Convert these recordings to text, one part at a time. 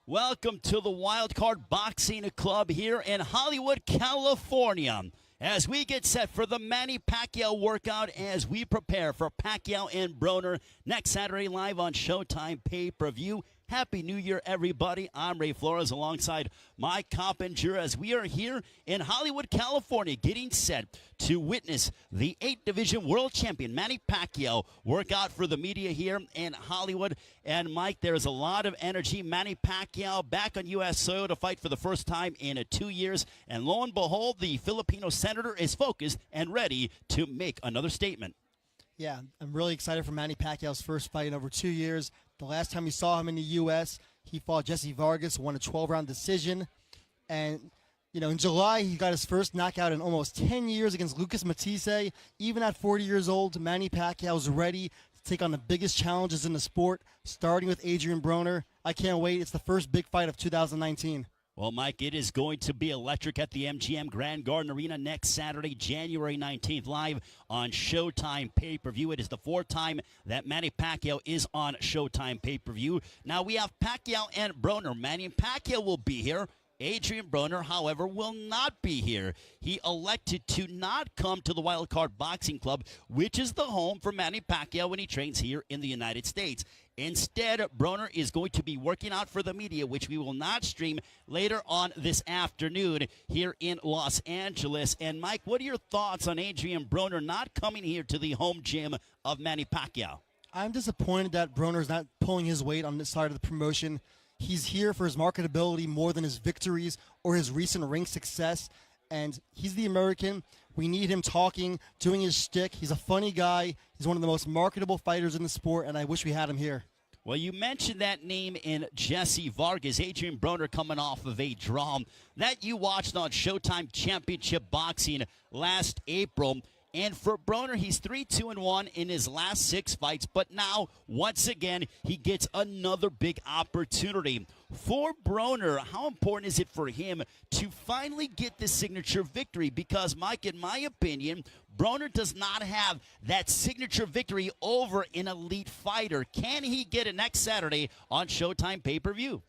Welcome to the Wild Card Boxing Club here in Hollywood, California. As we get set for the Manny Pacquiao workout as we prepare for Pacquiao and Broner next Saturday live on Showtime pay-per-view. Happy New Year, everybody. I'm Ray Flores alongside Mike Coppinger as we are here in Hollywood, California, getting set to witness the 8th Division World Champion Manny Pacquiao work out for the media here in Hollywood. And, Mike, there's a lot of energy. Manny Pacquiao back on U.S. soil to fight for the first time in 2 years. And lo and behold, the Filipino senator is focused and ready to make another statement. Yeah, I'm really excited for Manny Pacquiao's first fight in over 2 years. The last time we saw him in the U.S., he fought Jesse Vargas, won a 12-round decision. And, you know, in July, he got his first knockout in almost 10 years against Lucas Matisse. Even at 40 years old, Manny Pacquiao is ready to take on the biggest challenges in the sport, starting with Adrien Broner. I can't wait. It's the first big fight of 2019. Well, Mike, it is going to be electric at the MGM Grand Garden Arena next Saturday, January 19th, live on Showtime pay-per-view. It is the fourth time that Manny Pacquiao is on Showtime pay-per-view. Now we have Pacquiao and Broner. Manny Pacquiao will be here. Adrien Broner, however, will not be here. He elected to not come to the Wild Card Boxing Club, which is the home for Manny Pacquiao when he trains here in the United States. Instead, Broner is going to be working out for the media, which we will not stream later on this afternoon here in Los Angeles. And, Mike, what are your thoughts on Adrien Broner not coming here to the home gym of Manny Pacquiao? I'm disappointed that Broner's not pulling his weight on this side of the promotion. He's here for his marketability more than his victories or his recent ring success. And he's the American. We need him talking, doing his shtick. He's a funny guy. He's one of the most marketable fighters in the sport, and I wish we had him here. Well, you mentioned that name in Jesse Vargas, Adrien Broner coming off of a draw that you watched on Showtime Championship Boxing last April. And for Broner, he's 3-2-1 in his last 6 fights. But now, once again, he gets another big opportunity. For Broner, how important is it for him to finally get this signature victory? Because, Mike, in my opinion, Broner does not have that signature victory over an elite fighter. Can he get it next Saturday on Showtime pay-per-view?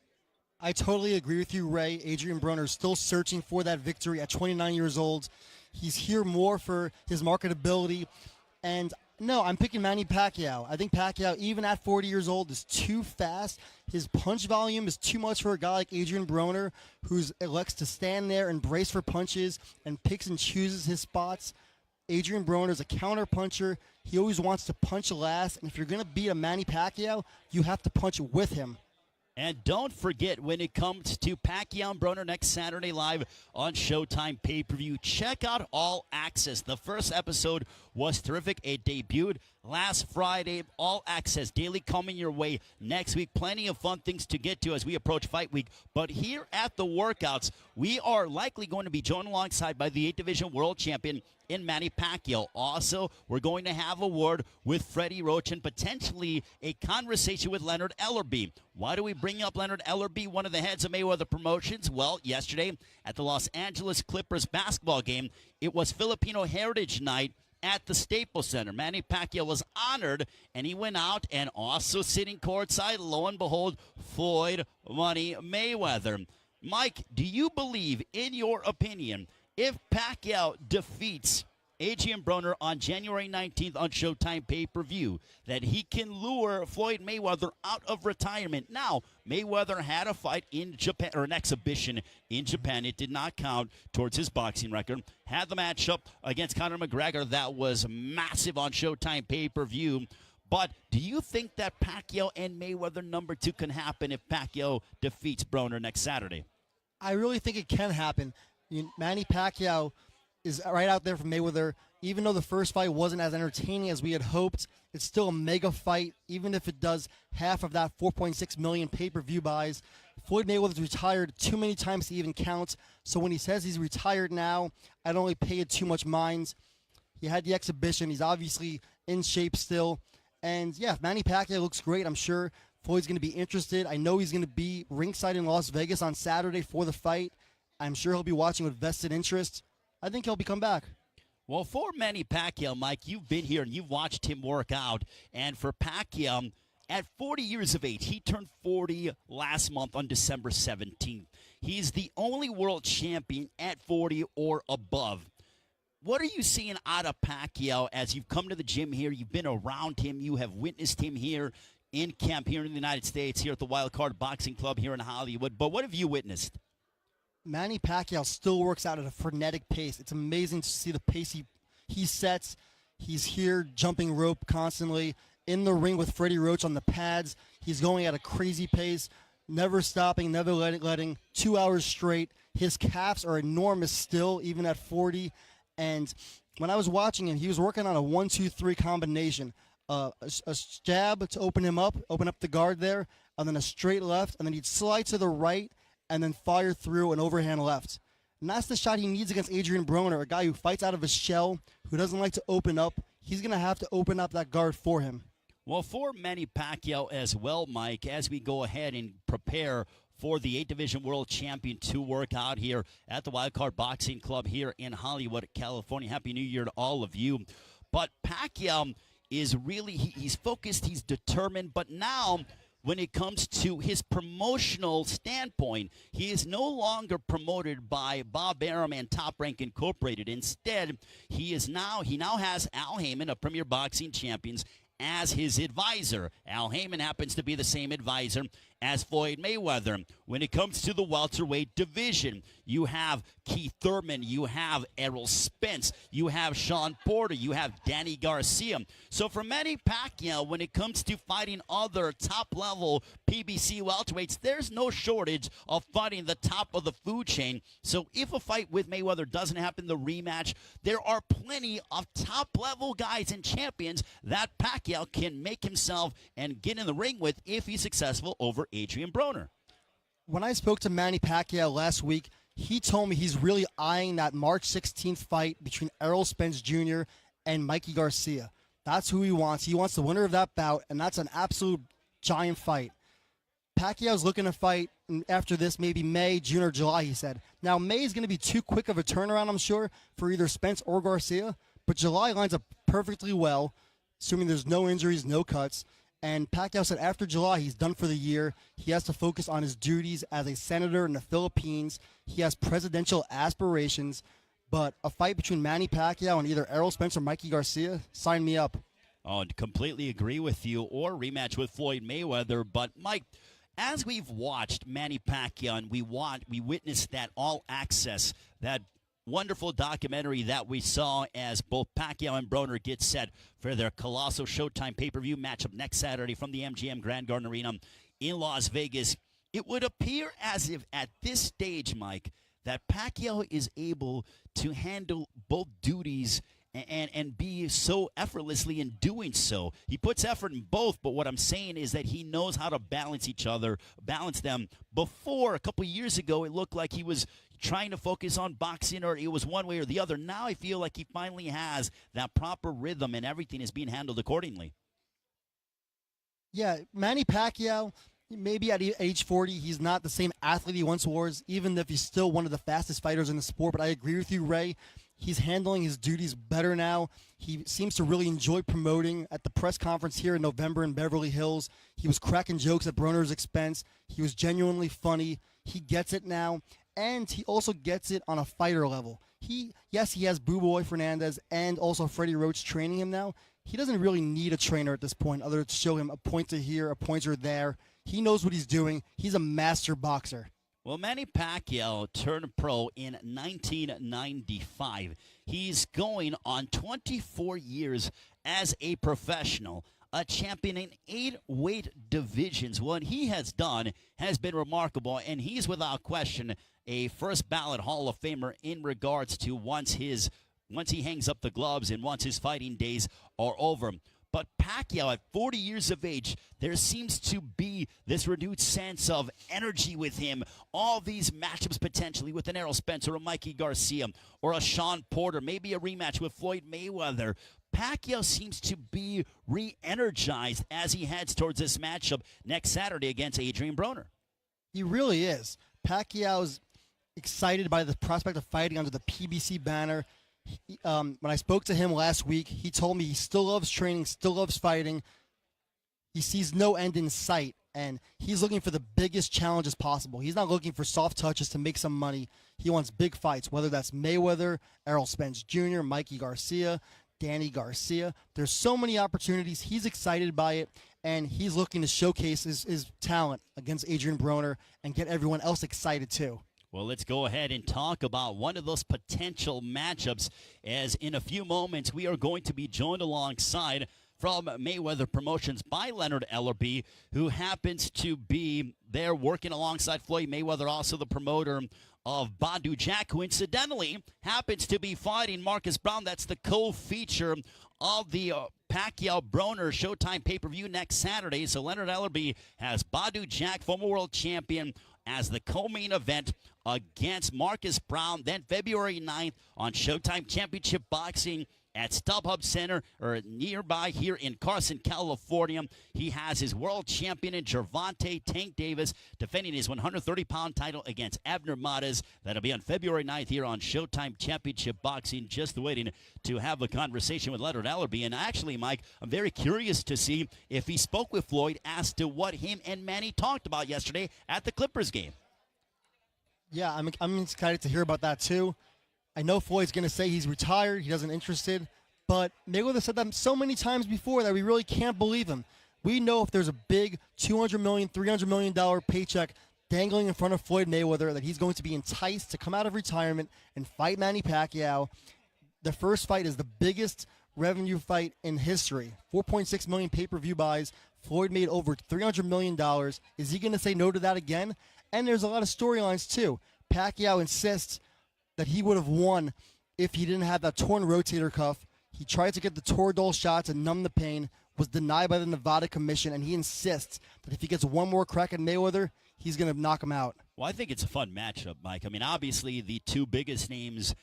I totally agree with you, Ray. Adrien Broner is still searching for that victory at 29 years old. He's here more for his marketability. And no, I'm picking Manny Pacquiao. I think Pacquiao, even at 40 years old, is too fast. His punch volume is too much for a guy like Adrien Broner, who elects to stand there and brace for punches and picks and chooses his spots. Adrien Broner is a counter puncher. He always wants to punch last. And if you're going to beat a Manny Pacquiao, you have to punch with him. And don't forget, when it comes to Pacquiao and Broner next Saturday live on Showtime pay-per-view, check out All Access. The first episode was terrific. It debuted last Friday. All Access daily coming your way next week. Plenty of fun things to get to as we approach Fight Week. But here at the workouts, we are likely going to be joined alongside by the 8th Division World Champion in Manny Pacquiao. Also, we're going to have a word with Freddie Roach and potentially a conversation with Leonard Ellerbe. Why do we bring up Leonard Ellerbe, one of the heads of Mayweather Promotions? Well, yesterday at the Los Angeles Clippers basketball game, it was Filipino Heritage Night at the Staples Center. Manny Pacquiao was honored, and he went out, and also sitting courtside, lo and behold, Floyd Money Mayweather. Mike, do you believe, in your opinion, if Pacquiao defeats Adrien Broner on January 19th on Showtime pay-per-view, that he can lure Floyd Mayweather out of retirement? Now, Mayweather had a fight in Japan, or an exhibition in Japan. It did not count towards his boxing record. Had the matchup against Conor McGregor that was massive on Showtime pay-per-view. But do you think that Pacquiao and Mayweather #2 can happen if Pacquiao defeats Broner next Saturday? I really think it can happen. Manny Pacquiao is right out there for Mayweather. Even though the first fight wasn't as entertaining as we had hoped, it's still a mega fight, even if it does half of that 4.6 million pay-per-view buys. Floyd Mayweather's retired too many times to even count, so when he says he's retired now, I don't really pay it too much mind. He had the exhibition. He's obviously in shape still. And, yeah, if Manny Pacquiao looks great, I'm sure Floyd's going to be interested. I know he's going to be ringside in Las Vegas on Saturday for the fight. I'm sure he'll be watching with vested interest. I think he'll come back. Well, for Manny Pacquiao, Mike, you've been here and you've watched him work out. And for Pacquiao, At 40 years of age, he turned 40 last month on December 17th. He's the only world champion at 40 or above. What are you seeing out of Pacquiao as you've come to the gym here? You've been around him. You have witnessed him here in camp here in the United States, here at the Wild Card Boxing Club here in Hollywood. But what have you witnessed? Manny Pacquiao still works out at a frenetic pace. It's amazing to see the pace he sets. He's here jumping rope constantly, in the ring with Freddie Roach on the pads. He's going at a crazy pace, never stopping, never letting 2 hours straight. His calves are enormous still, even at 40. And when I was watching him, he was working on a 1-2-3 combination. A jab to open him up, open up the guard there, and then a straight left, and then he'd slide to the right and then fire through an overhand left. And that's the shot he needs against Adrien Broner, a guy who fights out of his shell, who doesn't like to open up. He's going to have to open up that guard for him. Well, for Manny Pacquiao as well, Mike, as we go ahead and prepare for the 8-Division World Champion to work out here at the Wild Card Boxing Club here in Hollywood, California. Happy New Year to all of you. But Pacquiao is really, he's focused, he's determined, but now when it comes to his promotional standpoint, he is no longer promoted by Bob Arum and Top Rank Incorporated. Instead, he now has Al Heyman, a Premier Boxing Champions, as his advisor. Al Heyman happens to be the same advisor as Floyd Mayweather. When it comes to the welterweight division, you have Keith Thurman, you have Errol Spence, you have Sean Porter, you have Danny Garcia. So for Manny Pacquiao, when it comes to fighting other top-level PBC welterweights, there's no shortage of fighting the top of the food chain. So if a fight with Mayweather doesn't happen, the rematch, there are plenty of top-level guys and champions that Pacquiao can make himself and get in the ring with if he's successful over Adrien Broner. When I spoke to Manny Pacquiao last week, he told me he's really eyeing that March 16th fight between Errol Spence Jr. and Mikey Garcia. That's who he wants. He wants the winner of that bout, and that's an absolute giant fight. Pacquiao's looking to fight after this, maybe May, June, or July, he said. Now, May is going to be too quick of a turnaround, I'm sure, for either Spence or Garcia, but July lines up perfectly well, assuming there's no injuries, no cuts. And Pacquiao said after July, he's done for the year. He has to focus on his duties as a senator in the Philippines. He has presidential aspirations. But a fight between Manny Pacquiao and either Errol Spence or Mikey Garcia, sign me up. Oh, completely agree with you. Or rematch with Floyd Mayweather. But, Mike, as we've watched Manny Pacquiao, and we witnessed that All Access, that wonderful documentary that we saw as both Pacquiao and Broner get set for their colossal Showtime pay-per-view matchup next Saturday from the MGM Grand Garden Arena in Las Vegas. It would appear as if at this stage, Mike, that Pacquiao is able to handle both duties and be so effortlessly in doing so. He puts effort in both, but what I'm saying is that he knows how to balance them. Before, a couple years ago, it looked like he was trying to focus on boxing, or it was one way or the other. Now I feel like he finally has that proper rhythm and everything is being handled accordingly. Yeah, Manny Pacquiao, maybe at age 40, he's not the same athlete he once was, even if he's still one of the fastest fighters in the sport. But I agree with you, Ray. He's handling his duties better now. He seems to really enjoy promoting. At the press conference here in November in Beverly Hills, he was cracking jokes at Broner's expense. He was genuinely funny. He gets it now. And he also gets it on a fighter level. Yes, he has Boo Boy Fernandez and also Freddie Roach training him now. He doesn't really need a trainer at this point other to show him a pointer here, a pointer there. He knows what he's doing. He's a master boxer. Well, Manny Pacquiao turned pro in 1995. He's going on 24 years as a professional, a champion in 8 weight divisions. What he has done has been remarkable, and he's without question a first ballot Hall of Famer in regards to once he hangs up the gloves and once his fighting days are over. But Pacquiao, at 40 years of age, there seems to be this renewed sense of energy with him. All these matchups potentially with an Errol Spence or a Mikey Garcia or a Sean Porter, maybe a rematch with Floyd Mayweather. Pacquiao seems to be re-energized as he heads towards this matchup next Saturday against Adrien Broner. He really is. Pacquiao's excited by the prospect of fighting under the PBC banner. When I spoke to him last week, he told me he still loves training, still loves fighting. he sees no end in sight, and he's looking for the biggest challenges possible. He's not looking for soft touches to make some money. He wants big fights, whether that's Mayweather, Errol Spence Jr., Mikey Garcia, Danny Garcia. There's so many opportunities. He's excited by it, and he's looking to showcase his talent against Adrien Broner and get everyone else excited too. Well, let's go ahead and talk about one of those potential matchups, as in a few moments we are going to be joined alongside from Mayweather Promotions by Leonard Ellerbe, who happens to be there working alongside Floyd Mayweather, also the promoter of Badu Jack, who incidentally happens to be fighting Marcus Brown. That's the co-feature of the Pacquiao Broner Showtime pay-per-view next Saturday. So Leonard Ellerbe has Badu Jack, former world champion, as the co-main event against Marcus Brown. Then February 9th on Showtime Championship Boxing at StubHub Center, or nearby here in Carson, California. He has his world champion in Gervonta Tank Davis defending his 130-pound title against Abner Mares. That'll be on February 9th here on Showtime Championship Boxing. Just waiting to have a conversation with Leonard Ellerbe. And actually, Mike, I'm very curious to see if he spoke with Floyd as to what him and Manny talked about yesterday at the Clippers game. Yeah, I'm excited to hear about that too. I know Floyd's going to say he's retired, he doesn't interested, but Mayweather said that so many times before that we really can't believe him. We know if there's a big $200 million, $300 million paycheck dangling in front of Floyd Mayweather, that he's going to be enticed to come out of retirement and fight Manny Pacquiao. The first fight is the biggest revenue fight in history. 4.6 million pay-per-view buys. Floyd made over $300 million. Is he going to say no to that again? And there's a lot of storylines too. Pacquiao insists that he would have won if he didn't have that torn rotator cuff. He tried to get the Toradol shot to numb the pain, was denied by the Nevada Commission, and he insists that if he gets one more crack at Mayweather, he's going to knock him out. Well, I think it's a fun matchup, Mike. I mean, obviously the two biggest names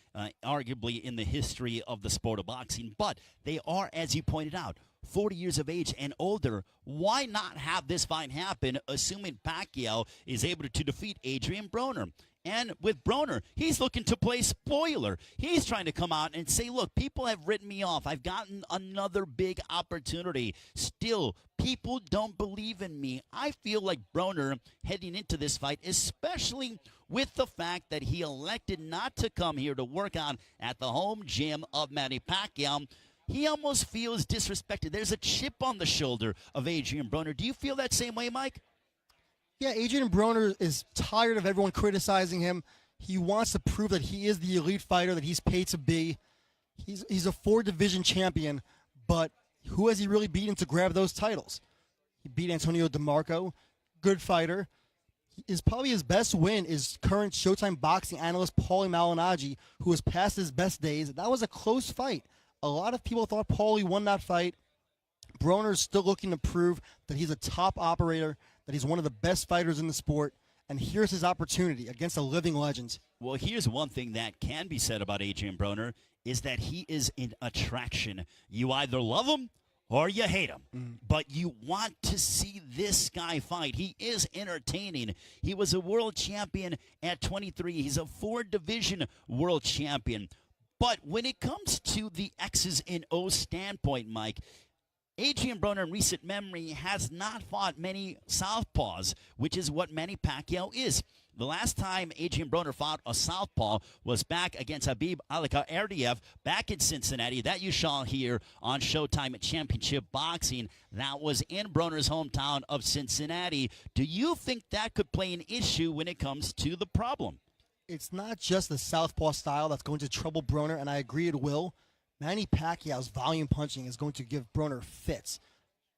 arguably in the history of the sport of boxing, but they are, as you pointed out, 40 years of age and older. Why not have this fight happen, assuming Pacquiao is able to defeat Adrien Broner? And with Broner, he's looking to play spoiler. He's trying to come out and say, look, people have written me off. I've gotten another big opportunity. Still, people don't believe in me. I feel like Broner heading into this fight, especially with the fact that he elected not to come here to work out at the home gym of Manny Pacquiao, he almost feels disrespected. There's a chip on the shoulder of Adrien Broner. Do you feel that same way, Mike? Yeah, Adrien Broner is tired of everyone criticizing him. He wants to prove that he is the elite fighter that he's paid to be. He's a 4-division champion, but who has he really beaten to grab those titles? He beat Antonio DeMarco, good fighter. Probably his best win is current Showtime boxing analyst Paulie Malignaggi, who has passed his best days. That was a close fight. A lot of people thought Paulie won that fight. Broner is still looking to prove that he's a top operator, that he's one of the best fighters in the sport, and here's his opportunity against a living legend. Well, here's one thing that can be said about Adrien Broner, is that he is an attraction. You either love him or you hate him, but you want to see this guy fight. He is entertaining. He was a world champion at 23. He's a 4-division world champion. But when it comes to the X's and O's standpoint, Mike, Adrien Broner in recent memory has not fought many southpaws, which is what Manny Pacquiao is. The last time Adrien Broner fought a southpaw was back against Habib Ardiev back in Cincinnati. That you saw here on Showtime at Championship Boxing. That was in Broner's hometown of Cincinnati. Do you think that could play an issue when it comes to the problem? It's not just the southpaw style that's going to trouble Broner, and I agree it will. Manny Pacquiao's volume punching is going to give Broner fits.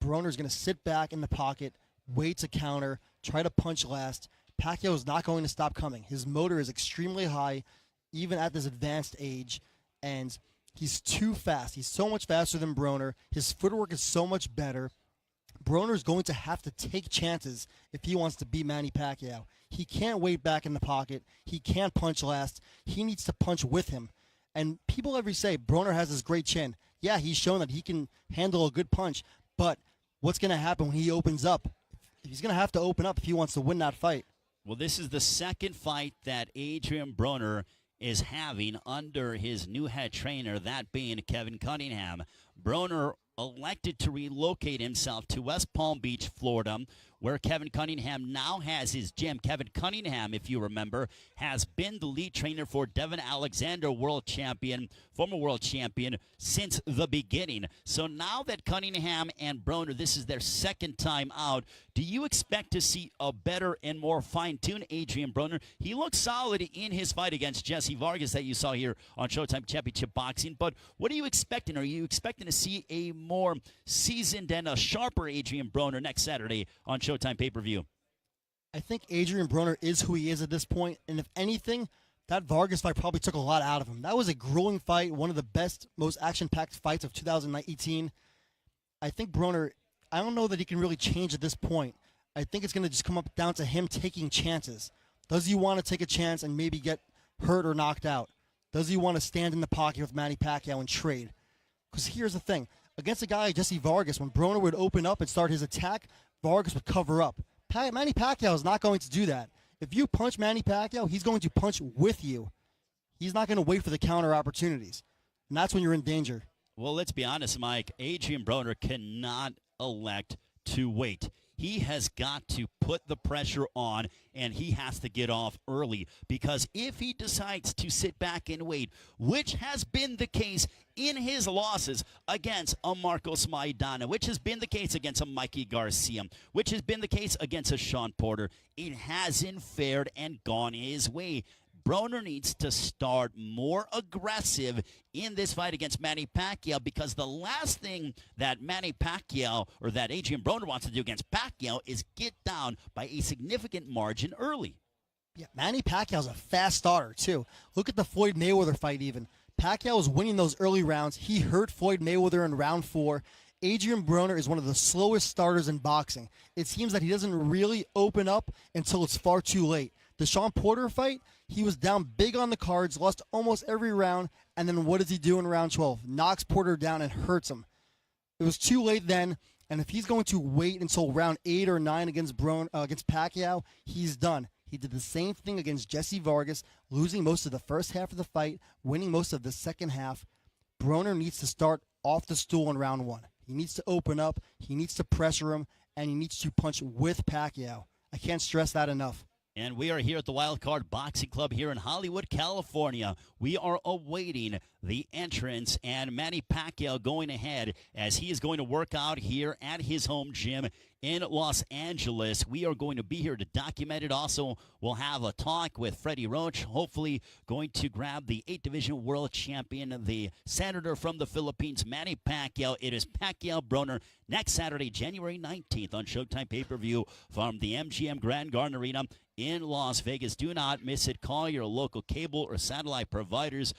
Broner's going to sit back in the pocket, wait to counter, try to punch last. Pacquiao is not going to stop coming. His motor is extremely high, even at this advanced age, and he's too fast. He's so much faster than Broner. His footwork is so much better. Broner's going to have to take chances if he wants to beat Manny Pacquiao. He can't wait back in the pocket. He can't punch last. He needs to punch with him. And people every say Broner has this great chin. Yeah, he's shown that he can handle a good punch. But what's going to happen when he opens up? He's going to have to open up if he wants to win that fight. Well, this is the second fight that Adrien Broner is having under his new head trainer, that being Kevin Cunningham. Broner elected to relocate himself to West Palm Beach, Florida, where Kevin Cunningham now has his gym. Kevin Cunningham, if you remember, has been the lead trainer for Devin Alexander, former world champion, since the beginning. So now that Cunningham and Broner, this is their second time out, do you expect to see a better and more fine-tuned Adrien Broner? He looks solid in his fight against Jesse Vargas that you saw here on Showtime Championship Boxing, but what are you expecting? Are you expecting to see a more seasoned and a sharper Adrien Broner next Saturday on Showtime pay-per-view? I think Adrien Broner is who he is at this point, and if anything, that Vargas fight probably took a lot out of him. That was a grueling fight, one of the best, most action-packed fights of 2018. I think Broner, I don't know that he can really change at this point. I think it's going to just come up down to him taking chances. Does he want to take a chance and maybe get hurt or knocked out? Does he want to stand in the pocket with Manny Pacquiao and trade? Because here's the thing. Against a guy like Jesse Vargas, when Broner would open up and start his attack, Vargas would cover up. Manny Pacquiao is not going to do that. If you punch Manny Pacquiao, he's going to punch with you. He's not going to wait for the counter opportunities. And that's when you're in danger. Well, let's be honest, Mike. Adrien Broner cannot elect to wait. He has got to put the pressure on, and he has to get off early, because if he decides to sit back and wait, which has been the case in his losses against a Marcos Maidana, which has been the case against a Mikey Garcia, which has been the case against a Sean Porter, it hasn't fared and gone his way. Broner needs to start more aggressive in this fight against Manny Pacquiao, because the last thing that Manny Pacquiao or that Adrien Broner wants to do against Pacquiao is get down by a significant margin early. Yeah, Manny Pacquiao's a fast starter, too. Look at the Floyd Mayweather fight even. Pacquiao was winning those early rounds. He hurt Floyd Mayweather in round 4. Adrien Broner is one of the slowest starters in boxing. It seems that he doesn't really open up until it's far too late. The Sean Porter fight, he was down big on the cards, lost almost every round, and then what does he do in round 12? Knocks Porter down and hurts him. It was too late then, and if he's going to wait until round 8 or 9 against Pacquiao, he's done. He did the same thing against Jesse Vargas, losing most of the first half of the fight, winning most of the second half. Broner needs to start off the stool in round 1. He needs to open up, he needs to pressure him, and he needs to punch with Pacquiao. I can't stress that enough. And we are here at the Wild Card Boxing Club here in Hollywood, California. We are awaiting the entrance and Manny Pacquiao going ahead as he is going to work out here at his home gym in Los Angeles. We are going to be here to document it. Also, we'll have a talk with Freddie Roach, hopefully going to grab the 8th Division World Champion, the senator from the Philippines, Manny Pacquiao. It is Pacquiao Broner next Saturday, January 19th on Showtime pay-per-view from the MGM Grand Garden Arena in Las Vegas. Do not miss it. Call your local cable or satellite providers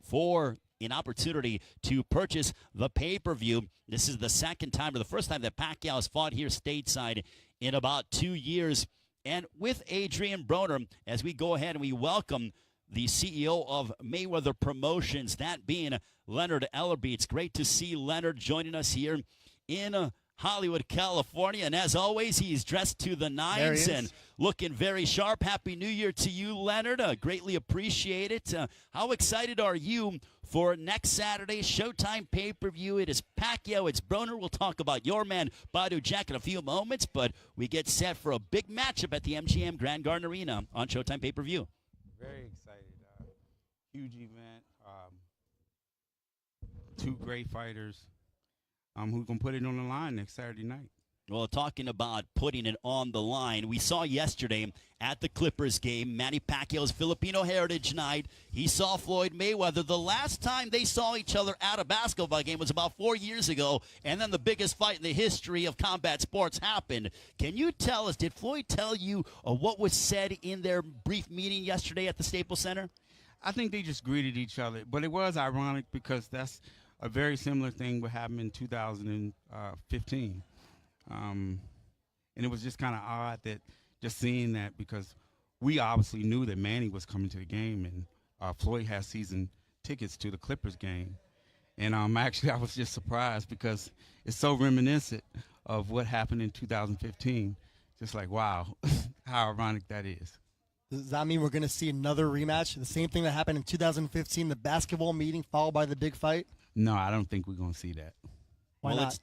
for an opportunity to purchase the pay-per-view. This is the second time, or the first time, that Pacquiao has fought here stateside in about 2 years. And with Adrien Broner, as we go ahead and we welcome the CEO of Mayweather Promotions, that being Leonard Ellerby. It's great to see Leonard joining us here in Hollywood, California. And as always, he's dressed to the nines and looking very sharp. Happy New Year to you, Leonard. Greatly appreciate it. How excited are you for next Saturday's Showtime pay-per-view? It is Pacquiao, it's Broner. We'll talk about your man, Badu Jack, in a few moments, but we get set for a big matchup at the MGM Grand Garden Arena on Showtime pay-per-view. Very excited. Huge event. Two great fighters. Who's going to put it on the line next Saturday night? Well, talking about putting it on the line, we saw yesterday at the Clippers game, Manny Pacquiao's Filipino Heritage Night. He saw Floyd Mayweather. The last time they saw each other at a basketball game was about 4 years ago, and then the biggest fight in the history of combat sports happened. Can you tell us, did Floyd tell you what was said in their brief meeting yesterday at the Staples Center? I think they just greeted each other, but it was ironic because that's a very similar thing what happened in 2015. And it was just kind of odd that just seeing that, because we obviously knew that Manny was coming to the game, and Floyd has season tickets to the Clippers game. And actually I was just surprised because it's so reminiscent of what happened in 2015. Just like, wow, how ironic that is. Does that mean we're going to see another rematch? The same thing that happened in 2015, the basketball meeting followed by the big fight? No, I don't think we're going to see that. Why not?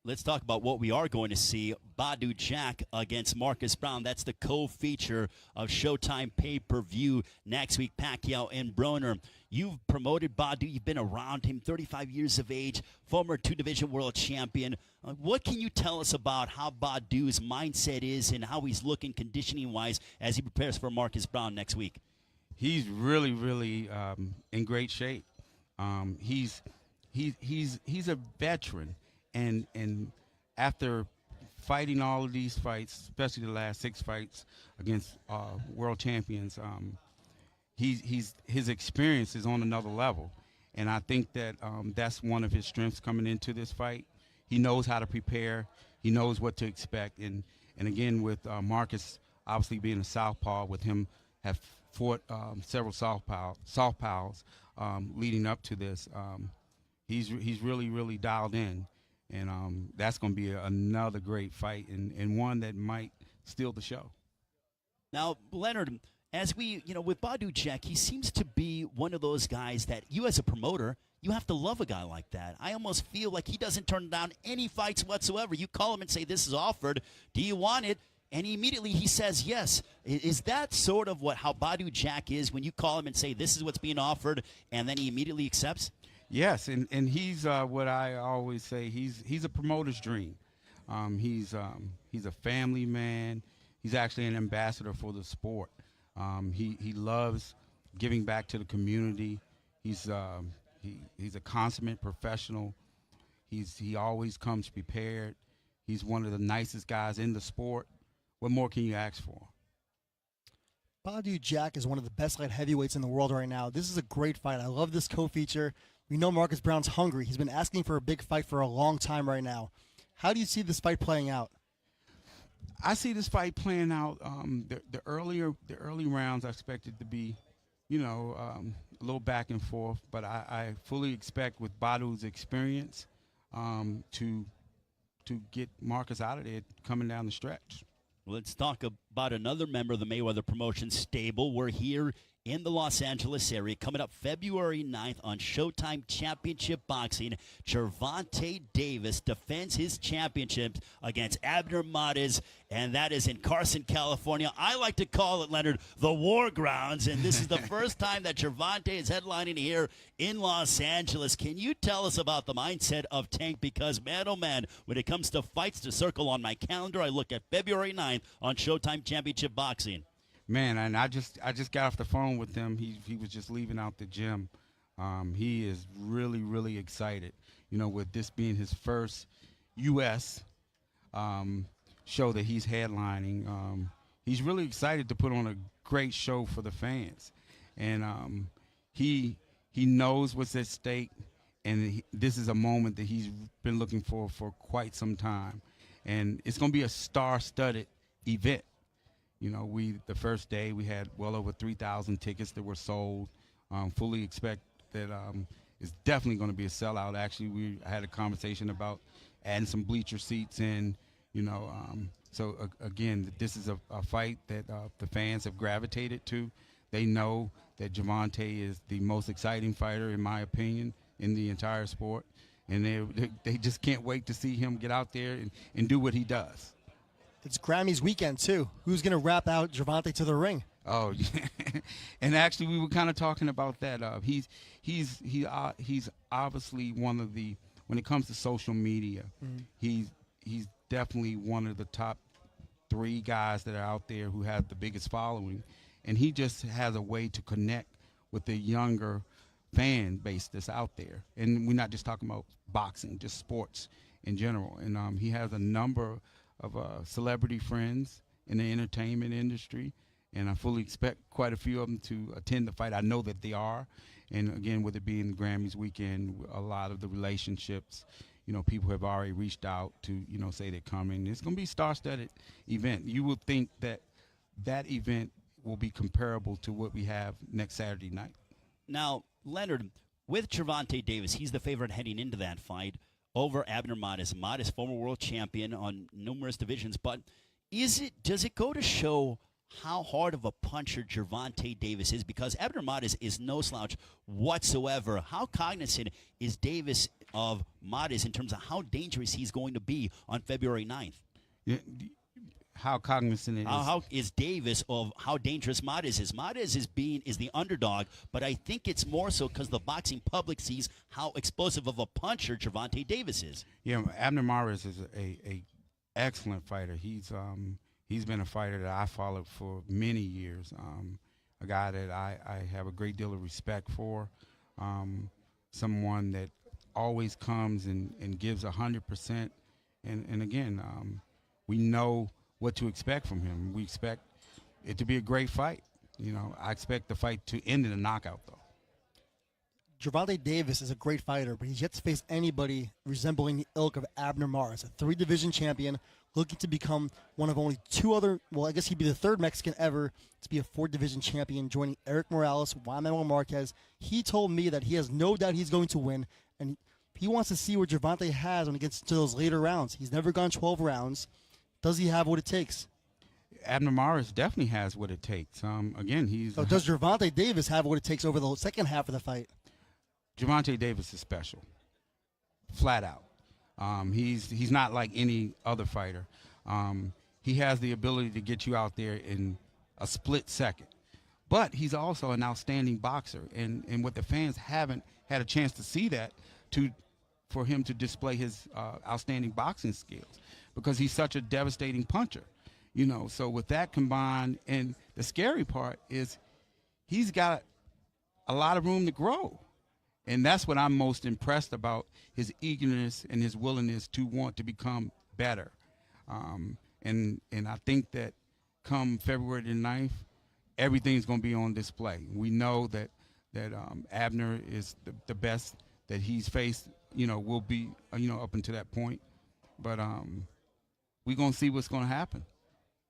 Let's talk about what we are going to see. Badu Jack against Marcus Brown. That's the co-feature of Showtime pay-per-view next week, Pacquiao and Broner. You've promoted Badu. You've been around him, 35 years of age, former two-division world champion. What can you tell us about how Badu's mindset is and how he's looking conditioning-wise as he prepares for Marcus Brown next week? He's really, really in great shape. He's a veteran. And after fighting all of these fights, especially the last 6 fights against world champions, his experience is on another level. And I think that that's one of his strengths coming into this fight. He knows how to prepare. He knows what to expect. And again, with Marcus obviously being a southpaw, with him have fought several southpaws leading up to this, he's really, really dialed in. And that's going to be another great fight and one that might steal the show. Now, Leonard, as we, with Badu Jack, he seems to be one of those guys that you as a promoter, you have to love a guy like that. I almost feel like he doesn't turn down any fights whatsoever. You call him and say, this is offered. Do you want it? And immediately he says yes. Is that sort of how Badu Jack is when you call him and say, this is what's being offered, and then he immediately accepts? Yes, and he's what I always say. He's a promoter's dream. He's a family man. He's actually an ambassador for the sport. He loves giving back to the community. He's a consummate professional. He always comes prepared. He's one of the nicest guys in the sport. What more can you ask for? Badu Jack is one of the best light heavyweights in the world right now. This is a great fight. I love this co-feature. We know Marcus Brown's hungry. He's been asking for a big fight for a long time right now. How do you see this fight playing out? I see this fight playing out. The early rounds I expected to be, a little back and forth, but I fully expect with Badu's experience to get Marcus out of there coming down the stretch. Let's talk about another member of the Mayweather Promotions stable. We're here in the Los Angeles area. Coming up February 9th on Showtime Championship Boxing, Gervonta Davis defends his championship against Abner Mares, and that is in Carson, California. I like to call it, Leonard, the War Grounds, and this is the first time that Gervonta is headlining here in Los Angeles. Can you tell us about the mindset of Tank? Because, man, oh, man, when it comes to fights to circle on my calendar, I look at February 9th on Showtime Championship Boxing. Man, and I just got off the phone with him. He was just leaving out the gym. He is really, really excited. With this being his first U.S. Show that he's headlining, he's really excited to put on a great show for the fans. And he knows what's at stake, and this is a moment that he's been looking for quite some time. And it's going to be a star-studded event. The first day we had well over 3,000 tickets that were sold. Fully expect that it's definitely going to be a sellout. Actually, I had a conversation about adding some bleacher seats in. So again, this is a fight that the fans have gravitated to. They know that Gervonta is the most exciting fighter, in my opinion, in the entire sport, and they just can't wait to see him get out there and do what he does. It's Grammys weekend, too. Who's going to wrap out Gervonta to the ring? Oh, yeah. And actually, we were kind of talking about that. He's obviously one of the, when it comes to social media, he's definitely one of the top 3 guys that are out there who have the biggest following. And he just has a way to connect with the younger fan base that's out there. And we're not just talking about boxing, just sports in general. And he has a number of celebrity friends in the entertainment industry, and I fully expect quite a few of them to attend the fight. I know that they are, and again, with it being the Grammys weekend, a lot of the relationships, people have already reached out to, say they're coming. It's going to be a star-studded event. You would think that event will be comparable to what we have next Saturday night. Now, Leonard, with Gervonta Davis, he's the favorite heading into that fight over Abner Mares. Mares, former world champion on numerous divisions. But does it go to show how hard of a puncher Gervonta Davis is? Because Abner Mares is no slouch whatsoever. How cognizant is Davis of Mares in terms of how dangerous he's going to be on February 9th? Yeah, how cognizant it is. How is Davis of how dangerous Mares is? Mares is the underdog, but I think it's more so because the boxing public sees how explosive of a puncher Gervonta Davis is. Yeah, Abner Mares is a excellent fighter. He's been a fighter that I followed for many years. A guy that I have a great deal of respect for. Someone that always comes and gives 100%. And again, we know what to expect from him. We expect it to be a great fight. I expect the fight to end in a knockout, though. Gervonta Davis is a great fighter, but he's yet to face anybody resembling the ilk of Abner Mares, a 3-division champion looking to become one of only 2 other, well, I guess he'd be the 3rd Mexican ever to be a 4-division champion, joining Eric Morales, Juan Manuel Marquez. He told me that he has no doubt he's going to win, and he wants to see what Gervonta has when he gets to those later rounds. He's never gone 12 rounds. Does he have what it takes? Abner Mares definitely has what it takes. Again, he's. So does Gervonta Davis have what it takes over the second half of the fight? Gervonta Davis is special, flat out. He's not like any other fighter. He has the ability to get you out there in a split second. But he's also an outstanding boxer, and what the fans haven't had a chance to see that for him to display his outstanding boxing skills, because he's such a devastating puncher. So with that combined, and the scary part is he's got a lot of room to grow. And that's what I'm most impressed about, his eagerness and his willingness to want to become better. And I think that come February the 9th, everything's going to be on display. We know that Abner is the best that he's faced, will be, up until that point. But we're going to see what's going to happen.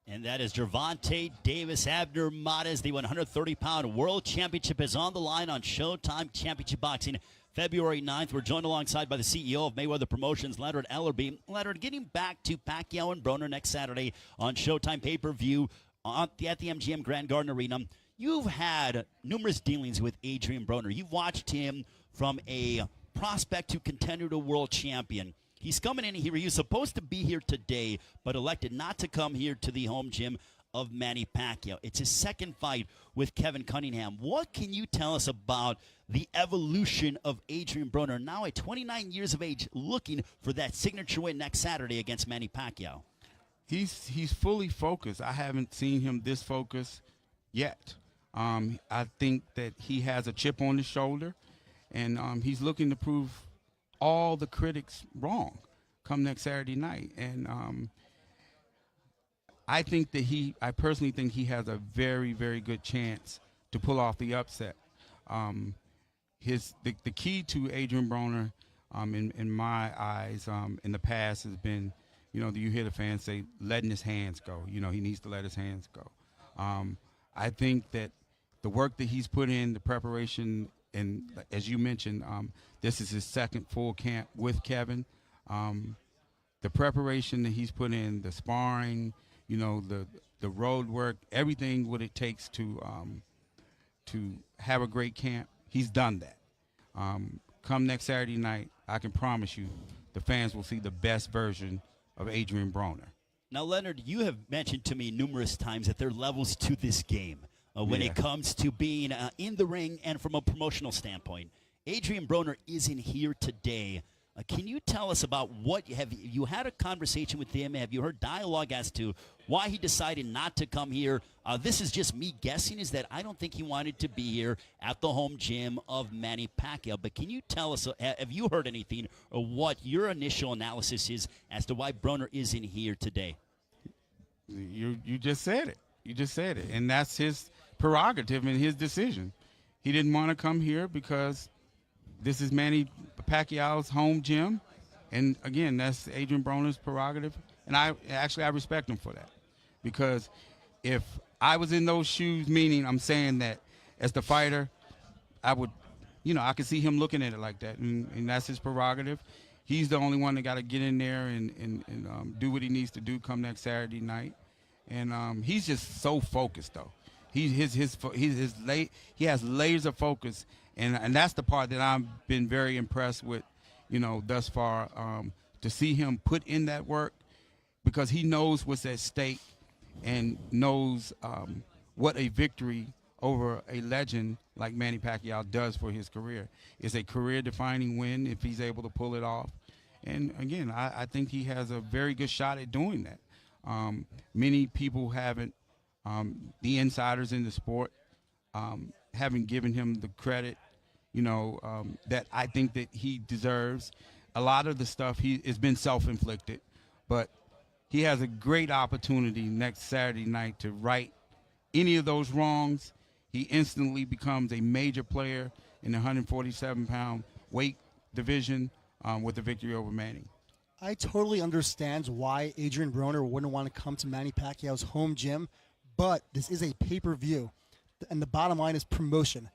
And that is Gervonta Davis. Abner Mares, the 130-pound world championship, is on the line on Showtime Championship Boxing, February 9th. We're joined alongside by the CEO of Mayweather Promotions, Leonard Ellerby. Leonard, getting back to Pacquiao and Broner next Saturday on Showtime pay-per-view at the MGM Grand Garden Arena. You've had numerous dealings with Adrien Broner. You've watched him from a prospect to contender to world champion. He's coming in here. He was supposed to be here today, but elected not to come here to the home gym of Manny Pacquiao. It's his second fight with Kevin Cunningham. What can you tell us about the evolution of Adrien Broner, now at 29 years of age, looking for that signature win next Saturday against Manny Pacquiao? He's fully focused. I haven't seen him this focused yet. I think that he has a chip on his shoulder, and he's looking to prove all the critics wrong come next Saturday night. And I personally think he has a very, very good chance to pull off the upset. The key to Adrien Broner, in my eyes, in the past has been, you hear the fans say, letting his hands go. He needs to let his hands go. I think that the work that he's put in, the preparation, and as you mentioned, this is his second full camp with Kevin. The preparation that he's put in, the sparring, the road work, everything what it takes to have a great camp, he's done that. Come next Saturday night, I can promise you the fans will see the best version of Adrien Broner. Now, Leonard, you have mentioned to me numerous times that there are levels to this game when it comes to being in the ring and from a promotional standpoint. Adrien Broner isn't here today. Can you tell us about have you had a conversation with him? Have you heard dialogue as to why he decided not to come here? This is just me guessing, is that I don't think he wanted to be here at the home gym of Manny Pacquiao. But can you tell us, have you heard anything, or what your initial analysis is as to why Broner isn't here today? You just said it. You just said it. And that's his prerogative and his decision. He didn't want to come here because this is Manny Pacquiao's home gym. And, again, that's Adrien Broner's prerogative. And I respect him for that. Because if I was in those shoes, meaning I'm saying that as the fighter, I would, I could see him looking at it like that. And that's his prerogative. He's the only one that got to get in there and do what he needs to do come next Saturday night. And he's just so focused, though. He has layers of focus, and that's the part that I've been very impressed with thus far. To see him put in that work, because he knows what's at stake and knows what a victory over a legend like Manny Pacquiao does for his career. It's a career-defining win if he's able to pull it off. And, again, I think he has a very good shot at doing that. Many people haven't, the insiders in the sport, haven't given him the credit, that I think that he deserves. A lot of the stuff has been self-inflicted, but he has a great opportunity next Saturday night to right any of those wrongs. He instantly becomes a major player in the 147-pound weight division with a victory over Manny. I totally understand why Adrien Broner wouldn't want to come to Manny Pacquiao's home gym, but this is a pay-per-view, and the bottom line is promotion.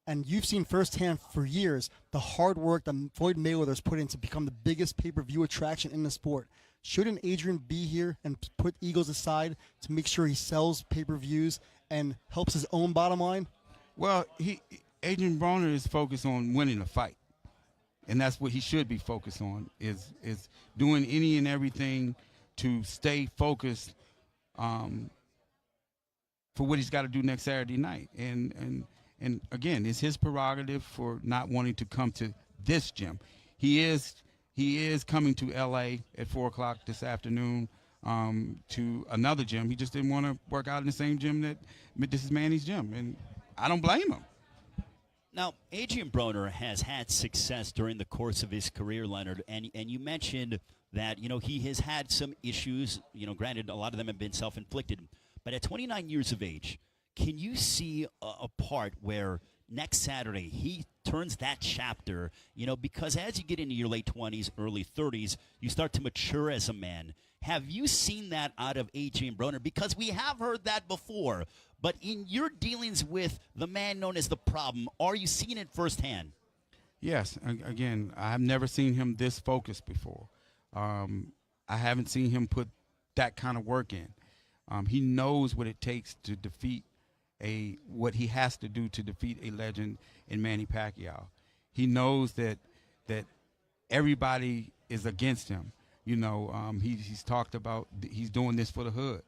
And you've seen firsthand for years the hard work that Floyd Mayweather's put in to become the biggest pay-per-view attraction in the sport. Shouldn't Adrien be here and put egos aside to make sure he sells pay-per-views and helps his own bottom line? Well, Adrien Broner is focused on winning a fight, and that's what he should be focused on, is doing any and everything to stay focused for what he's got to do next Saturday night. And again, it's his prerogative for not wanting to come to this gym. He is coming to L.A. at 4 o'clock this afternoon to another gym. He just didn't want to work out in the same gym that this is Manny's gym, and I don't blame him. Now, Adrien Broner has had success during the course of his career, Leonard, and you mentioned that, he has had some issues. Granted, a lot of them have been self-inflicted, but at 29 years of age, can you see a part where next Saturday he turns that chapter, because as you get into your late 20s, early 30s, you start to mature as a man. Have you seen that out of Adrien Broner? Because we have heard that before, but in your dealings with the man known as the Problem, are you seeing it firsthand? Yes. Again, I've never seen him this focused before. I haven't seen him put that kind of work in. He knows what it takes to defeat what he has to do to defeat a legend in Manny Pacquiao. He knows that everybody is against him. He's talked about he's doing this for the hood,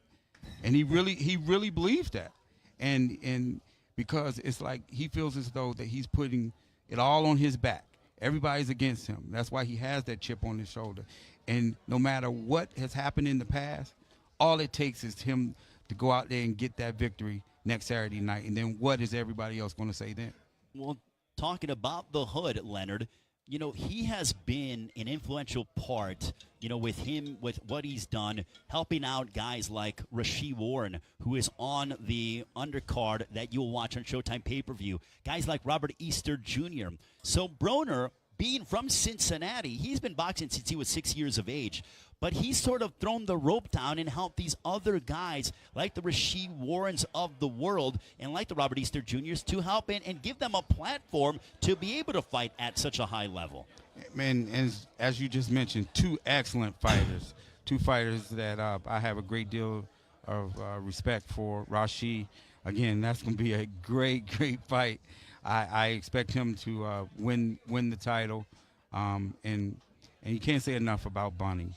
and he really believes that, and because it's like he feels as though that he's putting it all on his back. Everybody's against him. That's why he has that chip on his shoulder, and no matter what has happened in the past, all it takes is him to go out there and get that victory next Saturday night, and then what is everybody else going to say then? Well, talking about the hood, Leonard, he has been an influential part, with what he's done, helping out guys like Rasheed Warren, who is on the undercard that you'll watch on Showtime pay-per-view, guys like Robert Easter Jr. So Broner, being from Cincinnati, he's been boxing since he was 6 years of age. But he's sort of thrown the rope down and helped these other guys like the Rasheed Warrens of the world and like the Robert Easter Jr.'s to help and give them a platform to be able to fight at such a high level. Man, and as you just mentioned, two excellent fighters, two fighters that I have a great deal of respect for. Rasheed, again, that's going to be a great fight. I expect him to win the title, and you can't say enough about Bunny.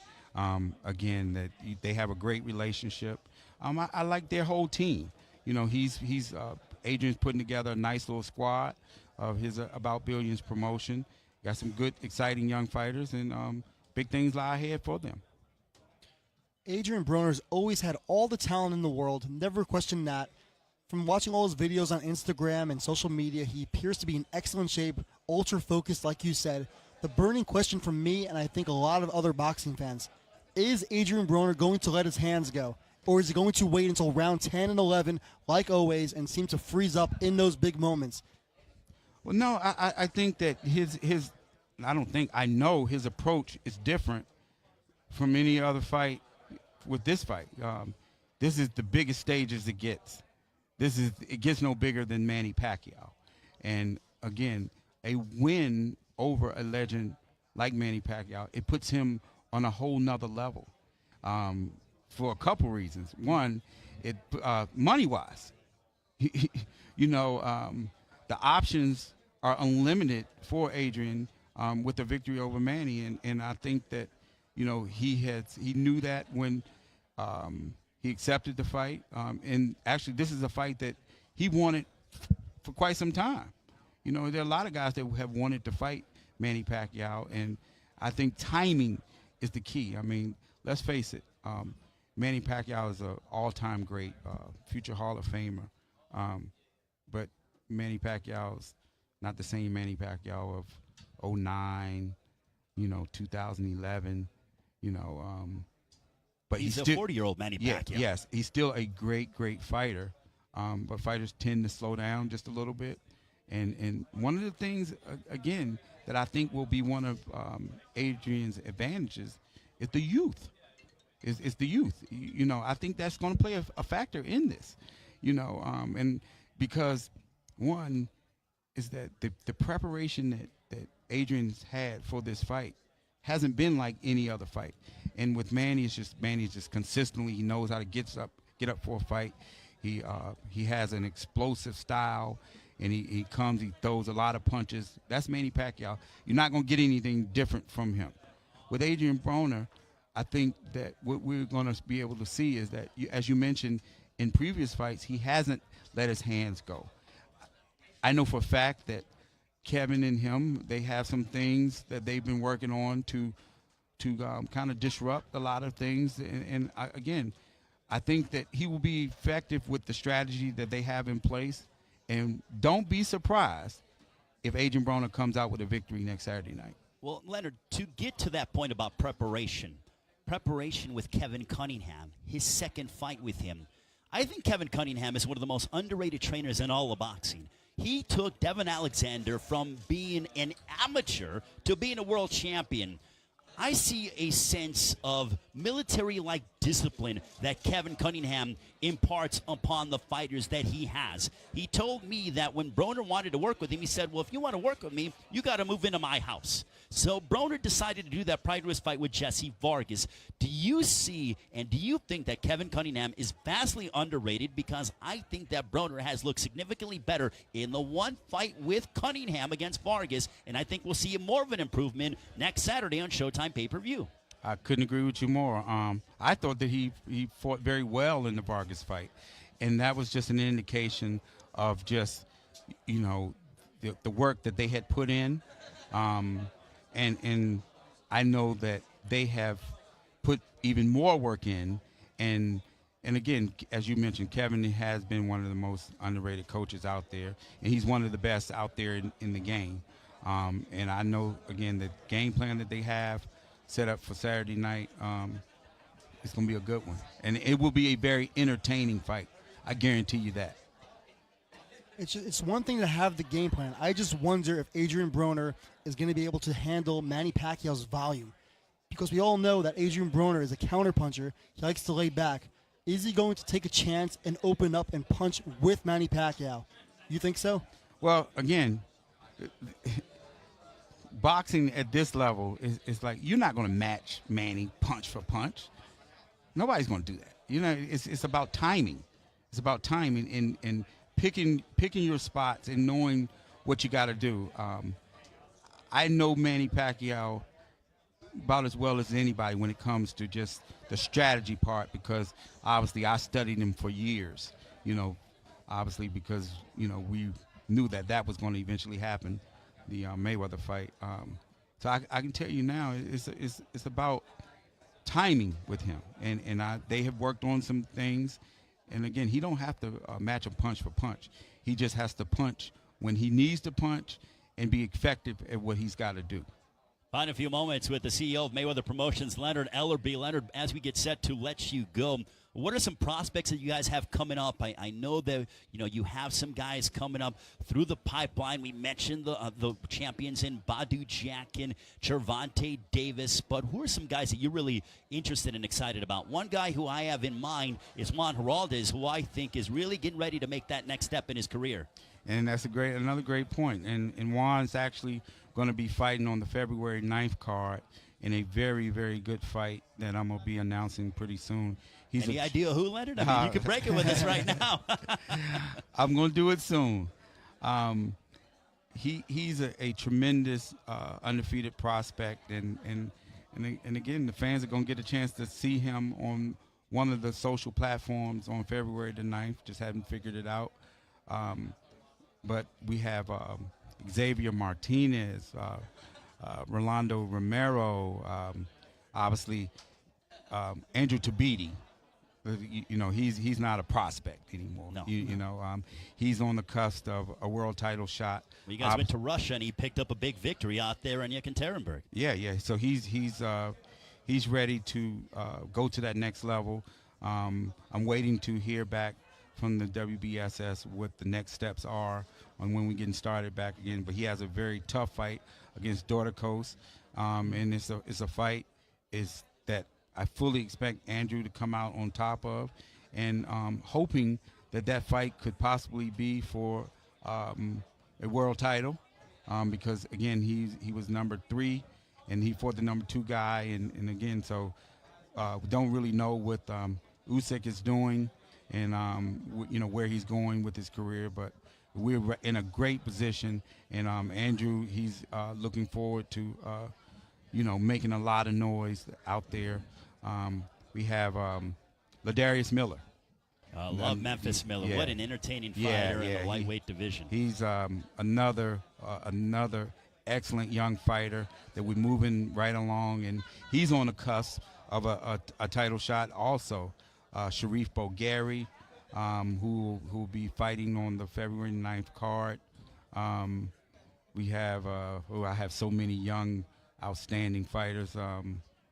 Again, that they have a great relationship. I like their whole team. Adrien's putting together a nice little squad of his About Billions promotion. Got some good, exciting young fighters, and big things lie ahead for them. Adrien Broner's always had all the talent in the world, never questioned that. From watching all his videos on Instagram and social media, he appears to be in excellent shape, ultra-focused, like you said. The burning question from me, and I think a lot of other boxing fans, is Adrien Broner going to let his hands go? Or is he going to wait until round 10 and 11, like always, and seem to freeze up in those big moments? Well, no, I think that I know his approach is different from any other fight with this fight. This is the biggest stage as it gets. It gets no bigger than Manny Pacquiao. And again, a win over a legend like Manny Pacquiao, it puts him on a whole nother level for a couple reasons. One, money-wise, the options are unlimited for Adrien with the victory over Manny, and I think that he knew that when he accepted the fight, and actually this is a fight that he wanted for quite some time. There are a lot of guys that have wanted to fight Manny Pacquiao, and I think timing is the key. I mean, let's face it, Manny Pacquiao is an all-time great, future Hall of Famer, but Manny Pacquiao's not the same Manny Pacquiao of 2009, 2011, but he's a still 40-year-old Manny Pacquiao. Yes, he's still a great fighter, but fighters tend to slow down just a little bit. And one of the things, again, that I think will be one of Adrien's advantages is the youth. Is the youth. I think that's going to play a factor in this. And because one is that the preparation that Adrien's had for this fight hasn't been like any other fight. And with Manny, Manny's just consistently, he knows how to get up for a fight. He has an explosive style, and he comes, he throws a lot of punches. That's Manny Pacquiao. You're not going to get anything different from him. With Adrien Broner, I think that what we're going to be able to see is that, as you mentioned in previous fights, he hasn't let his hands go. I know for a fact that Kevin and him, they have some things that they've been working on to kind of disrupt a lot of things. And again, I think that he will be effective with the strategy that they have in place. And don't be surprised if Adrien Broner comes out with a victory next Saturday night. Well, Leonard, to get to that point about preparation with Kevin Cunningham, his second fight with him, I think Kevin Cunningham is one of the most underrated trainers in all of boxing. He took Devin Alexander from being an amateur to being a world champion. I see a sense of military-like discipline that Kevin Cunningham imparts upon the fighters that he has. He told me that when Broner wanted to work with him, he said, well, if you want to work with me, you got to move into my house. So Broner decided to do that prior to his fight with Jesse Vargas. Do you see and do you think that Kevin Cunningham is vastly underrated? Because I think that Broner has looked significantly better in the one fight with Cunningham against Vargas, and I think we'll see more of an improvement next Saturday on Showtime pay-per-view. I couldn't agree with you more. I thought that he fought very well in the Vargas fight, and that was just an indication of just, the work that they had put in. And I know that they have put even more work in. And again, as you mentioned, Kevin has been one of the most underrated coaches out there, and he's one of the best out there in the game. And I know, again, the game plan that they have set up for Saturday night, it's going to be a good one. And it will be a very entertaining fight. I guarantee you that. It's one thing to have the game plan. I just wonder if Adrien Broner is going to be able to handle Manny Pacquiao's volume. Because we all know that Adrien Broner is a counterpuncher. He likes to lay back. Is he going to take a chance and open up and punch with Manny Pacquiao? You think so? Well, again, boxing at this level is like, you're not going to match Manny punch for punch. Nobody's going to do that. It's about timing. It's about timing and picking your spots and knowing what you got to do. I know Manny Pacquiao about as well as anybody when it comes to just the strategy part, because obviously I studied him for years. Obviously because we knew that was going to eventually happen, the Mayweather fight. So I can tell you now, it's about timing with him, and they have worked on some things. And again, he don't have to match him punch for punch. He just has to punch when he needs to punch and be effective at what he's got to do. Find a few moments with the CEO of Mayweather Promotions, Leonard Ellerby. Leonard, as we get set to let you go, what are some prospects that you guys have coming up? I know that you have some guys coming up through the pipeline. We mentioned the champions in Badu Jack and Gervonta Davis, but who are some guys that you're really interested and excited about? One guy who I have in mind is Juan Heraldez, who I think is really getting ready to make that next step in his career. And that's another great point. And Juan's actually going to be fighting on the February 9th card in a very, very good fight that I'm going to be announcing pretty soon. Any idea who, Leonard? I mean, you can break it with us right now. I'm going to do it soon. he's a tremendous undefeated prospect, and again, the fans are going to get a chance to see him on one of the social platforms on February the 9th. Just haven't figured it out. But we have Xavier Martinez, Rolando Romero, obviously Andrew Tabiti. He's not a prospect anymore. No. He's on the cusp of a world title shot. Well, you guys went to Russia, and he picked up a big victory out there in Yekaterinburg. Yeah. So he's ready to go to that next level. I'm waiting to hear back from the WBSS what the next steps are on when we're getting started back again. But he has a very tough fight against Dorticos, and it's a fight that I fully expect Andrew to come out on top of, and hoping that fight could possibly be for a world title, because again he was number 3, and he fought the number 2 guy, and again, so we don't really know what Usyk is doing, and where he's going with his career, but we're in a great position, and Andrew, he's looking forward to making a lot of noise out there. We have Ladarius Miller. Love Memphis Miller. Yeah. What an entertaining fighter in the lightweight division. He's another excellent young fighter that we're moving right along, and he's on the cusp of a title shot also. Sharif Bogheri, who will be fighting on the February 9th card. We have I have so many young, outstanding fighters.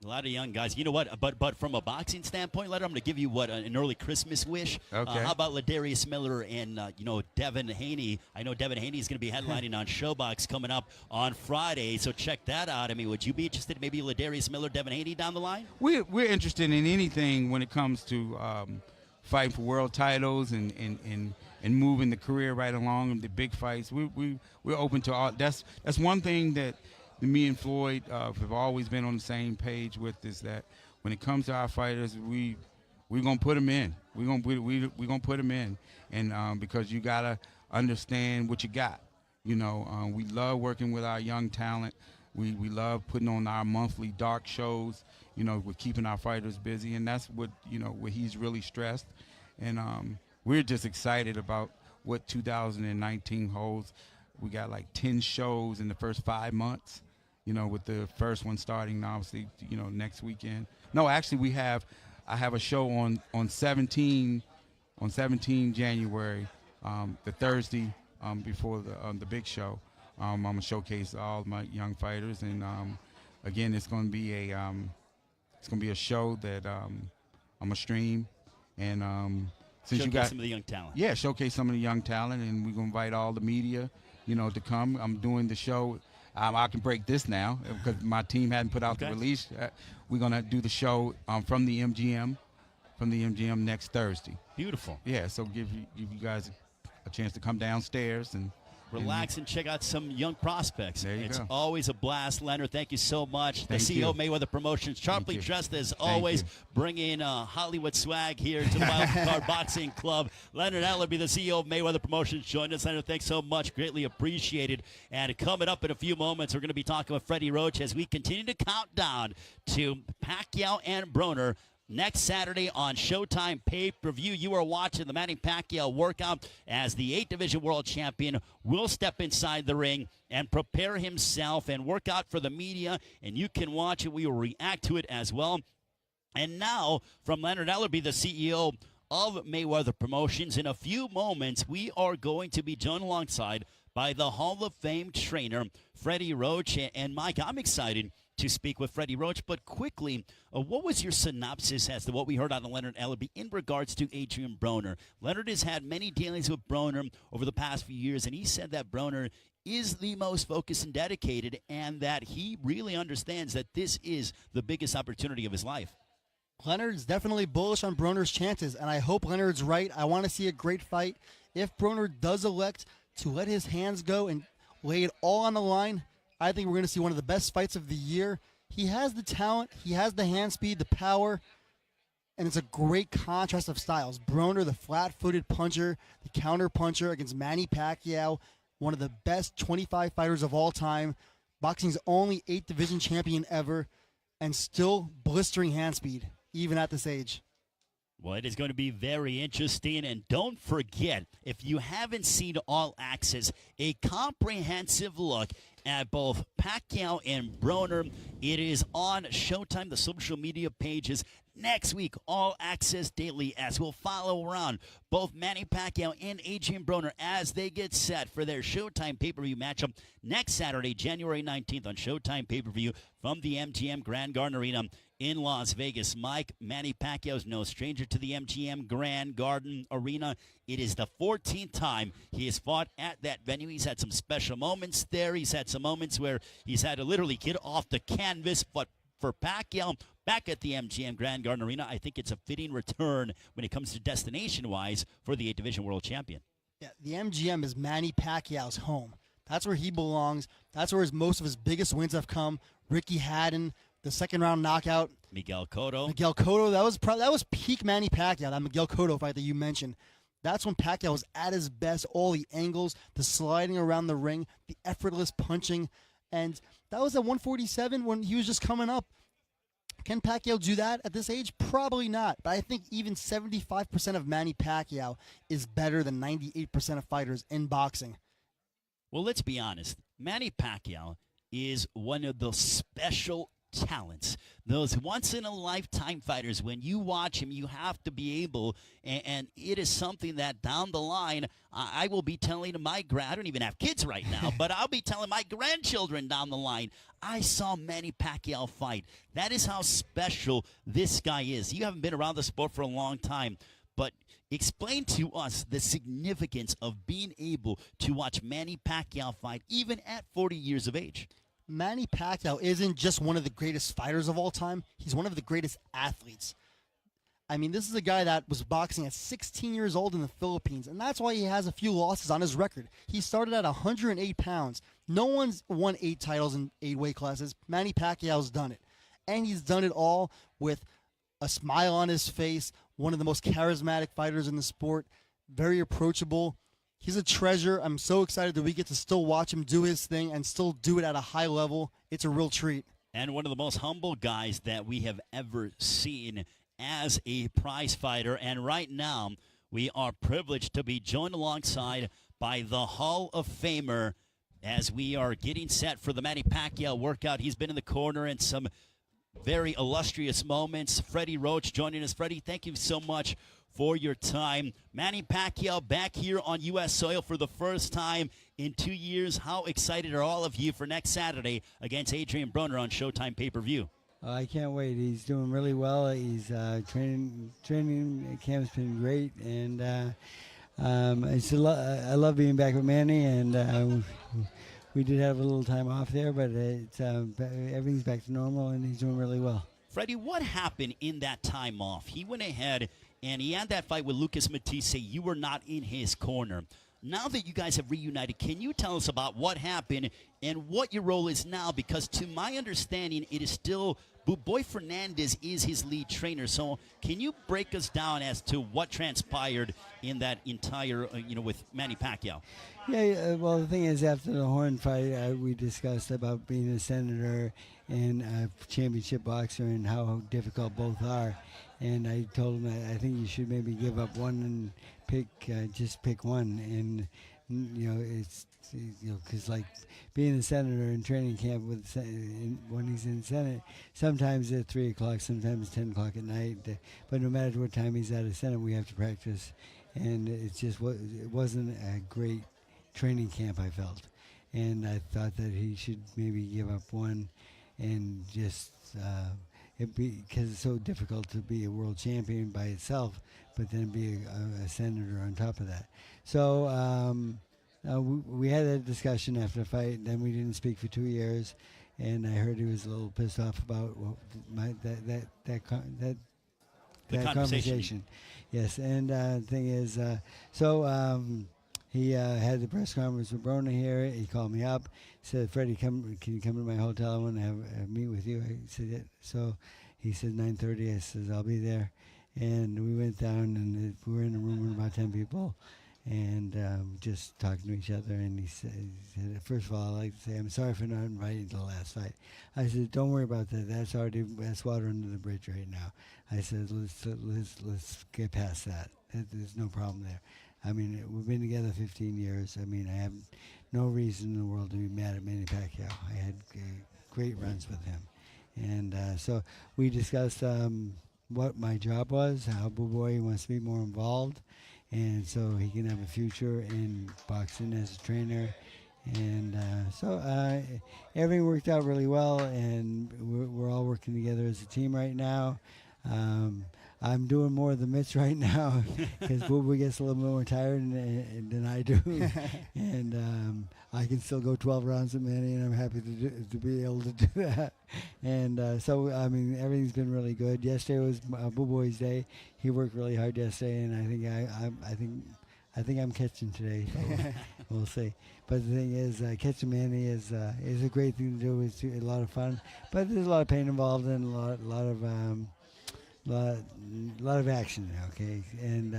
A lot of young guys. You know what? But from a boxing standpoint, I'm going to give you an early Christmas wish. Okay. How about Ladarius Miller and Devin Haney? I know Devin Haney is going to be headlining on Showbox coming up on Friday, so check that out. I mean, would you be interested in maybe Ladarius Miller, Devin Haney down the line? We're interested in anything when it comes to fighting for world titles and moving the career right along in the big fights. We're open to all. That's one thing that me and Floyd have always been on the same page with, is that when it comes to our fighters, we're gonna put them in. We're gonna put them in, and because you gotta understand what you got. We love working with our young talent. We love putting on our monthly dark shows. We're keeping our fighters busy, and that's what what he's really stressed. And we're just excited about what 2019 holds. We got like 10 shows in the first 5 months. With the first one starting obviously, next weekend. No, actually I have a show on 17 January, the Thursday before the big show. I'm gonna showcase all my young fighters, and again, it's gonna be a show that I'm gonna stream, and since Showcase you got some of the young talent. Yeah, showcase some of the young talent, and we're gonna invite all the media, to come. I'm doing the show. I can break this now because my team hadn't put out the release. We're gonna do the show from the MGM next Thursday. Beautiful. Yeah, so give you guys a chance to come downstairs and relax and check out some young prospects. There you It's go. always a blast. Leonard, thank you so much. Thank the CEO you. of Mayweather Promotions, sharply you. dressed as Thank always, you. bringing Hollywood swag here to the Wild Card Boxing Club. Leonard Ellerby, the CEO of Mayweather Promotions, joined us. Leonard, thanks so much. Greatly appreciated. And coming up in a few moments, we're going to be talking with Freddie Roach as we continue to count down to Pacquiao and Broner next Saturday on Showtime pay-per-view. You are watching the Manny Pacquiao workout as the 8th Division World Champion will step inside the ring and prepare himself and work out for the media, and you can watch it. We will react to it as well. And now, from Leonard Ellerby, the CEO of Mayweather Promotions, in a few moments, we are going to be joined alongside by the Hall of Fame trainer, Freddie Roach. And Mike, I'm excited to speak with Freddie Roach, but quickly, what was your synopsis as to what we heard on Leonard Ellerby in regards to Adrien Broner? Leonard has had many dealings with Broner over the past few years, and he said that Broner is the most focused and dedicated, and that he really understands that this is the biggest opportunity of his life. Leonard's definitely bullish on Broner's chances, and I hope Leonard's right. I want to see a great fight. If Broner does elect to let his hands go and lay it all on the line, I think we're going to see one of the best fights of the year. He has the talent, he has the hand speed, the power, and it's a great contrast of styles. Broner, the flat-footed puncher, the counter puncher against Manny Pacquiao, one of the best 25 fighters of all time, boxing's only 8th division champion ever, and still blistering hand speed, even at this age. Well, it is going to be very interesting. And don't forget, if you haven't seen All Access, a comprehensive look at both Pacquiao and Broner, it is on Showtime, the social media pages. Next week, All Access Daily, as we'll follow around both Manny Pacquiao and Adrien Broner as they get set for their Showtime pay-per-view matchup next Saturday, January 19th on Showtime pay-per-view from the MGM Grand Garden Arena in Las Vegas. Mike, Manny Pacquiao is no stranger to the MGM Grand Garden Arena. It is the 14th time he has fought at that venue. He's had some special moments there. He's had some moments where he's had to literally get off the canvas, but for Pacquiao, back at the MGM Grand Garden Arena, I think it's a fitting return when it comes to destination-wise for the 8th Division World Champion. Yeah, the MGM is Manny Pacquiao's home. That's where he belongs. That's where most of his biggest wins have come. Ricky Haddon, the second-round knockout. Miguel Cotto, that was peak Manny Pacquiao, that Miguel Cotto fight that you mentioned. That's when Pacquiao was at his best, all the angles, the sliding around the ring, the effortless punching. And that was at 147 when he was just coming up. Can Pacquiao do that at this age? Probably not. But I think even 75% of Manny Pacquiao is better than 98% of fighters in boxing. Well, let's be honest. Manny Pacquiao is one of those special talents, those once-in-a-lifetime fighters. When you watch him, you have to be able, and it is something that down the line, I will be telling I don't even have kids right now, but I'll be telling my grandchildren down the line, I saw Manny Pacquiao fight. That is how special this guy is. You haven't been around the sport for a long time, but explain to us the significance of being able to watch Manny Pacquiao fight even at 40 years of age. Manny Pacquiao isn't just one of the greatest fighters of all time. He's one of the greatest athletes. I mean, this is a guy that was boxing at 16 years old in the Philippines, and that's why he has a few losses on his record. He started at 108 pounds. No one's won 8 titles in 8 weight classes. Manny Pacquiao's done it. And he's done it all with a smile on his face, one of the most charismatic fighters in the sport, very approachable. He's a treasure. I'm so excited that we get to still watch him do his thing and still do it at a high level. It's a real treat. And one of the most humble guys that we have ever seen as a prize fighter. And right now, we are privileged to be joined alongside by the Hall of Famer as we are getting set for the Manny Pacquiao workout. He's been in the corner in some very illustrious moments. Freddie Roach joining us. Freddie, thank you so much for your time. Manny Pacquiao back here on U.S. soil for the first time in 2 years. How excited are all of you for next Saturday against Adrien Broner on Showtime pay-per-view? I can't wait. He's doing really well. He's training camp's been great, and I love being back with Manny, and we did have a little time off there, but everything's back to normal, and he's doing really well. Freddie, what happened in that time off? He went ahead and he had that fight with Lucas Matisse. You were not in his corner. Now that you guys have reunited, can you tell us about what happened and what your role is now? Because to my understanding, it is still Boy Fernandez is his lead trainer. So can you break us down as to what transpired in that entire, with Manny Pacquiao? Yeah, well, the thing is, after the Horn fight, we discussed about being a senator and a championship boxer and how difficult both are. And I told him I think you should maybe give up one and just pick one. And it's because like being a senator in training camp when he's in Senate, sometimes at 3 o'clock, sometimes 10 o'clock at night. But no matter what time he's out of Senate, we have to practice. And it wasn't a great training camp, I felt. And I thought that he should maybe give up one and just because it's so difficult to be a world champion by itself, but then be a senator on top of that. So we had a discussion after the fight, and then we didn't speak for 2 years, and I heard he was a little pissed off about that conversation. Yes, and the thing is, he had the press conference with Broner here. He called me up, said, "Freddie, can you come to my hotel? I want to have a meet with you." I said, yeah. So he said 9:30. I said, "I'll be there." And we went down, and we were in a room with about 10 people. and just talking to each other. And he said, first of all, I'd like to say, I'm sorry for not inviting to the last fight. I said, don't worry about that. That's water under the bridge right now. I said, let's get past that. There's no problem there. I mean, we've been together 15 years. I mean, I have no reason in the world to be mad at Manny Pacquiao. I had great runs with him. And so we discussed what my job was, how Boo Boy wants to be more involved, and so he can have a future in boxing as a trainer. And so everything worked out really well, and we're all working together as a team right now. I'm doing more of the mitts right now because Boo Boy gets a little bit more tired than I do. And I can still go 12 rounds with Manny, and I'm happy to be able to do that. And so, I mean, everything's been really good. Yesterday was Boo Boy's day. He worked really hard yesterday, and I think I'm catching today. So we'll see. But the thing is, catching Manny is a great thing to do. It's a lot of fun, but there's a lot of pain involved and a lot of action, okay? And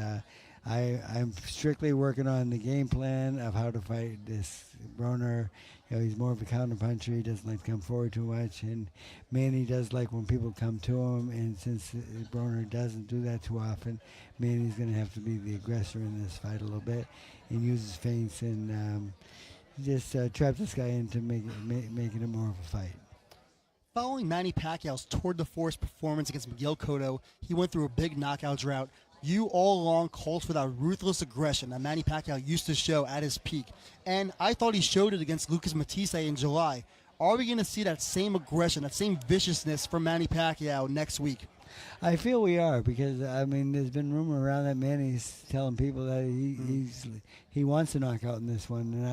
I'm strictly working on the game plan of how to fight this Broner. You know, he's more of a counterpuncher. He doesn't like to come forward too much. And Manny does like when people come to him. And since Broner doesn't do that too often, Manny's going to have to be the aggressor in this fight a little bit and use his feints and just trap this guy into making it more of a fight. Following Manny Pacquiao's tour de force performance against Miguel Cotto, he went through a big knockout drought. You all along called for that ruthless aggression that Manny Pacquiao used to show at his peak. And I thought he showed it against Lucas Matisse in July. Are we going to see that same aggression, that same viciousness from Manny Pacquiao next week? I feel we are because, I mean, there's been rumor around that Manny's telling people that he wants to knock out in this one. And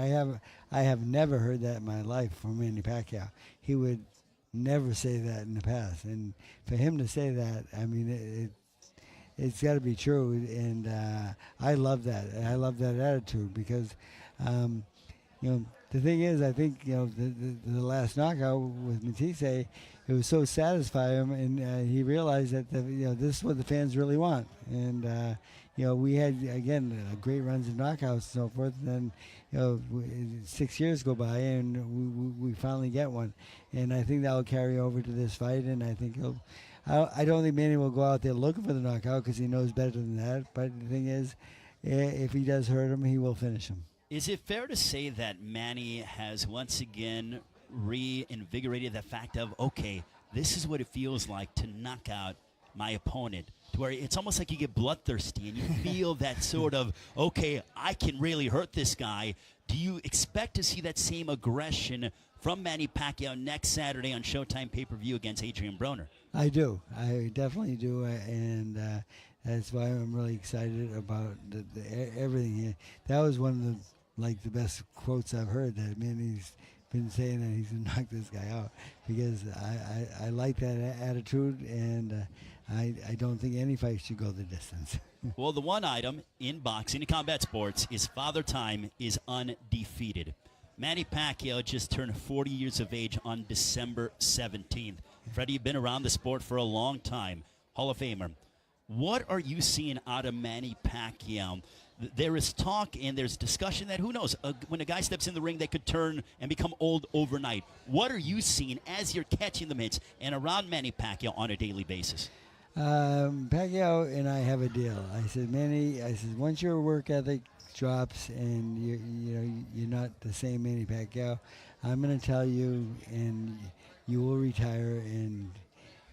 I have never heard that in my life from Manny Pacquiao. He would never say that in the past, and for him to say that, I mean, it's got to be true, and I love that. I love that attitude because, you know, the thing is, I think, you know, the last knockout with Matisse, it was so satisfying, and he realized that you know, this is what the fans really want, and you know, we had again great runs of knockouts and so forth, and then, you know, 6 years go by and we finally get one, and I think that will carry over to this fight, and I think I don't think Manny will go out there looking for the knockout because he knows better than that. But the thing is, if he does hurt him, he will finish him. Is it fair to say that Manny has once again reinvigorated the fact of, okay, this is what it feels like to knock out my opponent, to where it's almost like you get bloodthirsty and you feel that sort of, okay, I can really hurt this guy. Do you expect to see that same aggression from Manny Pacquiao next Saturday on Showtime pay-per-view against Adrien Broner? I do. I definitely do, and that's why I'm really excited about everything here. That was one of the best quotes I've heard, that Manny's been saying that he's going to knock this guy out, because I like that attitude, and I don't think any fight should go the distance. Well, the one item in boxing and combat sports is Father Time is undefeated. Manny Pacquiao just turned 40 years of age on December 17th. Freddie, you've been around the sport for a long time, Hall of Famer. What are you seeing out of Manny Pacquiao? There is talk and there's discussion that, who knows, when a guy steps in the ring, they could turn and become old overnight. What are you seeing as you're catching the mitts and around Manny Pacquiao on a daily basis? Pacquiao and I have a deal. I said, Manny, once your work ethic drops and you're not the same Manny Pacquiao, I'm going to tell you, and you will retire, and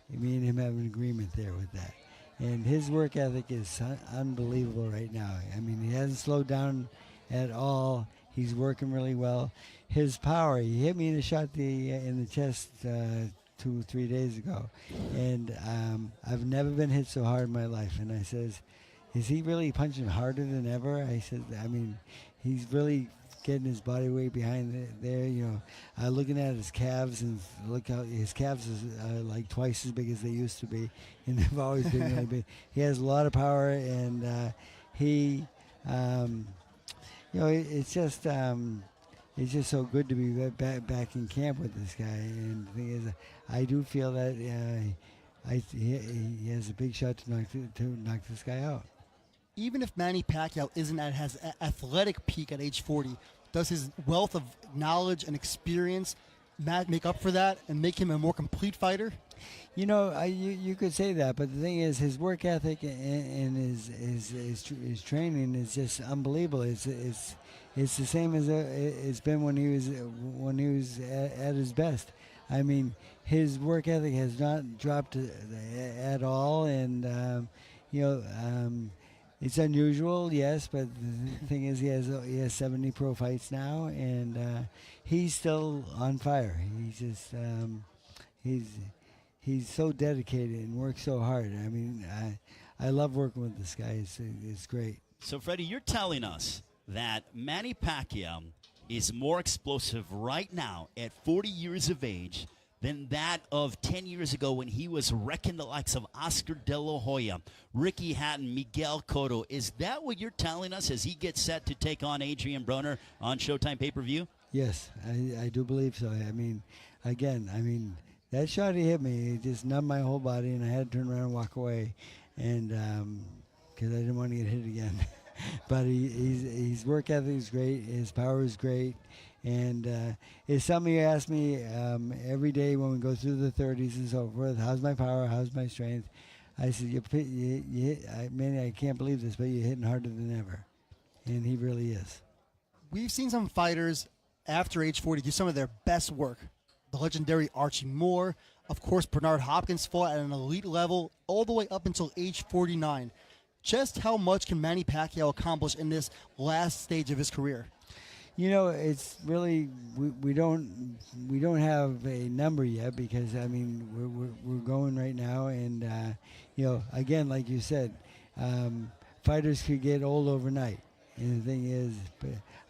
me and him have an agreement there with that. And his work ethic is unbelievable right now. I mean, he hasn't slowed down at all. He's working really well. His power, he hit me in the shot in the chest 2 or 3 days ago, and I've never been hit so hard in my life. And I says, is he really punching harder than ever? I said, I mean, he's really getting his body weight behind there. You know, looking at his calves, and look how his calves is like twice as big as they used to be, and they've always been really big. He has a lot of power, and he, you know, it's just so good to be back in camp with this guy. And the thing is, I do feel that he has a big shot to knock this guy out. Even if Manny Pacquiao isn't at his athletic peak at age 40, does his wealth of knowledge and experience make up for that and make him a more complete fighter? You know, you could say that, but the thing is, his work ethic and his training is just unbelievable. It's the same as it's been when he was at his best. I mean, his work ethic has not dropped at all, and it's unusual, yes, but the thing is, he has 70 pro fights now, and he's still on fire. He's just he's so dedicated and works so hard. I mean, I love working with this guy. It's great. So, Freddie, you're telling us that Manny Pacquiao is more explosive right now at 40 years of age than that of 10 years ago when he was wrecking the likes of Oscar De La Hoya, Ricky Hatton, Miguel Cotto. Is that what you're telling us as he gets set to take on Adrien Broner on Showtime pay-per-view? Yes, I do believe so. I mean, that shot he hit me, it just numbed my whole body, and I had to turn around and walk away, and because I didn't want to get hit again. But his work ethic is great. His power is great. And it's something you ask me every day when we go through the 30s and so forth. How's my power? How's my strength? I said, you hit, Manny, I can't believe this, but you're hitting harder than ever. And he really is. We've seen some fighters after age 40 do some of their best work. The legendary Archie Moore. Of course, Bernard Hopkins fought at an elite level all the way up until age 49. Just how much can Manny Pacquiao accomplish in this last stage of his career? You know, it's really we don't have a number yet because I mean we're going right now, and again, like you said, fighters could get old overnight, and the thing is,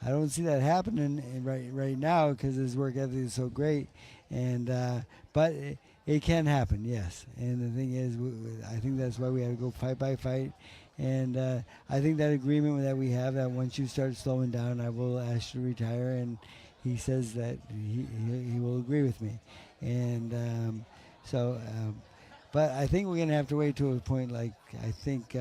I don't see that happening right now because his work ethic is so great, and but it can happen, yes. And the thing is, I think that's why we have to go fight by fight. And I think that agreement that we have, that once you start slowing down, I will ask you to retire. And he says that he will agree with me. And but I think we're going to have to wait to a point like, I think,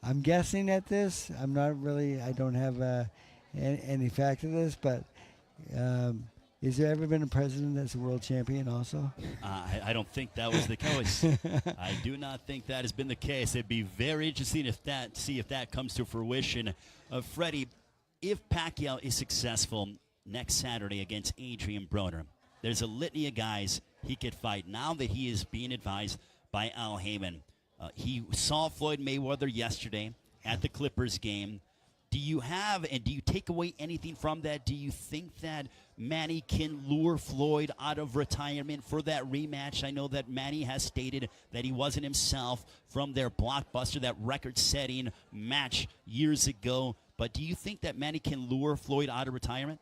I'm guessing at this. I'm not really, I don't have any fact of this, but has there ever been a president that's a world champion also? I don't think that was the case. I do not think that has been the case. It'd be very interesting see if that comes to fruition. Freddie, if Pacquiao is successful next Saturday against Adrien Broner, there's a litany of guys he could fight now that he is being advised by Al Heyman. He saw Floyd Mayweather yesterday at the Clippers game. Do you take away anything from that? Do you think that Manny can lure Floyd out of retirement for that rematch? I know that Manny has stated that he wasn't himself from their blockbuster, that record-setting match years ago. But do you think that Manny can lure Floyd out of retirement?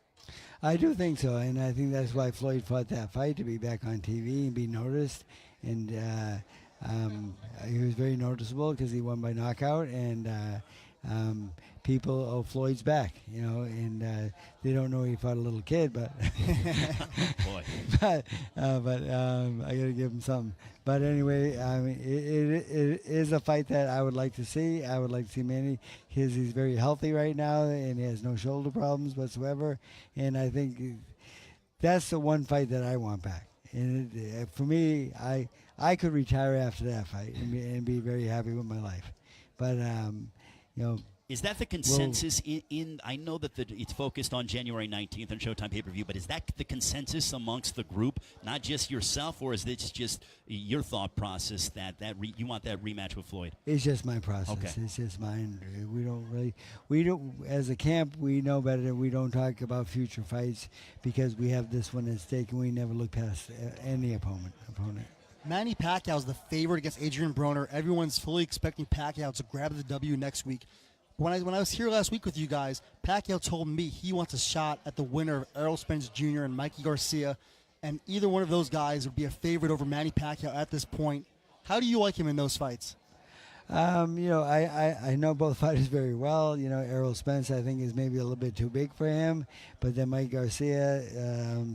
I do think so, and I think that's why Floyd fought that fight, to be back on TV and be noticed. And he was very noticeable because he won by knockout, and people, Floyd's back, and they don't know he fought a little kid, but Boy. but I got to give him something. But anyway, I mean, it is a fight that I would like to see. I would like to see Manny. He's very healthy right now, and he has no shoulder problems whatsoever. And I think that's the one fight that I want back. And for me, I could retire after that fight and be very happy with my life. But is that the consensus in I know that it's focused on January 19th on Showtime pay-per-view, but is that the consensus amongst the group, not just yourself, or is this just your thought process that you want that rematch with Floyd? It's just my process. Okay. It's just mine. We don't, as a camp, we know better. We don't talk about future fights because we have this one at stake, and we never look past any opponent. Manny Pacquiao is the favorite against Adrien Broner. Everyone's fully expecting Pacquiao to grab the W next week. When I was here last week with you guys, Pacquiao told me he wants a shot at the winner of Errol Spence Jr. and Mikey Garcia, and either one of those guys would be a favorite over Manny Pacquiao at this point. How do you like him in those fights? I know both fighters very well. Errol Spence, I think, is maybe a little bit too big for him, but then Mike Garcia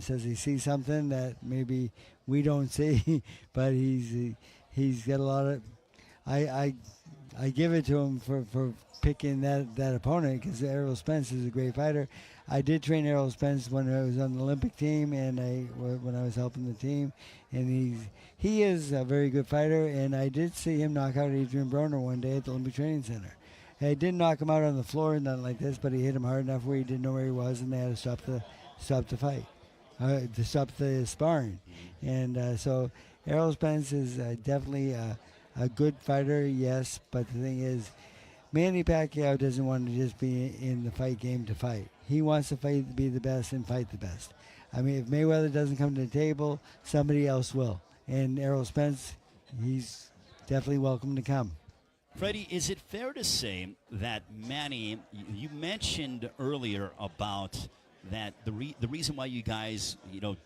says he sees something that maybe we don't see, but he's got a lot of. I give it to him for picking that opponent, because Errol Spence is a great fighter. I did train Errol Spence when I was on the Olympic team, and when I was helping the team, and he is a very good fighter. And I did see him knock out Adrien Broner one day at the Olympic Training Center. I didn't knock him out on the floor and nothing like this, but he hit him hard enough where he didn't know where he was, and they had to stop the fight, to stop the sparring. And so Errol Spence is definitely a good fighter, yes, but the thing is, Manny Pacquiao doesn't want to just be in the fight game to fight. He wants to fight to be the best and fight the best. I mean, if Mayweather doesn't come to the table, somebody else will. And Errol Spence, he's definitely welcome to come. Freddie, is it fair to say that Manny, you mentioned earlier about that the reason why you guys,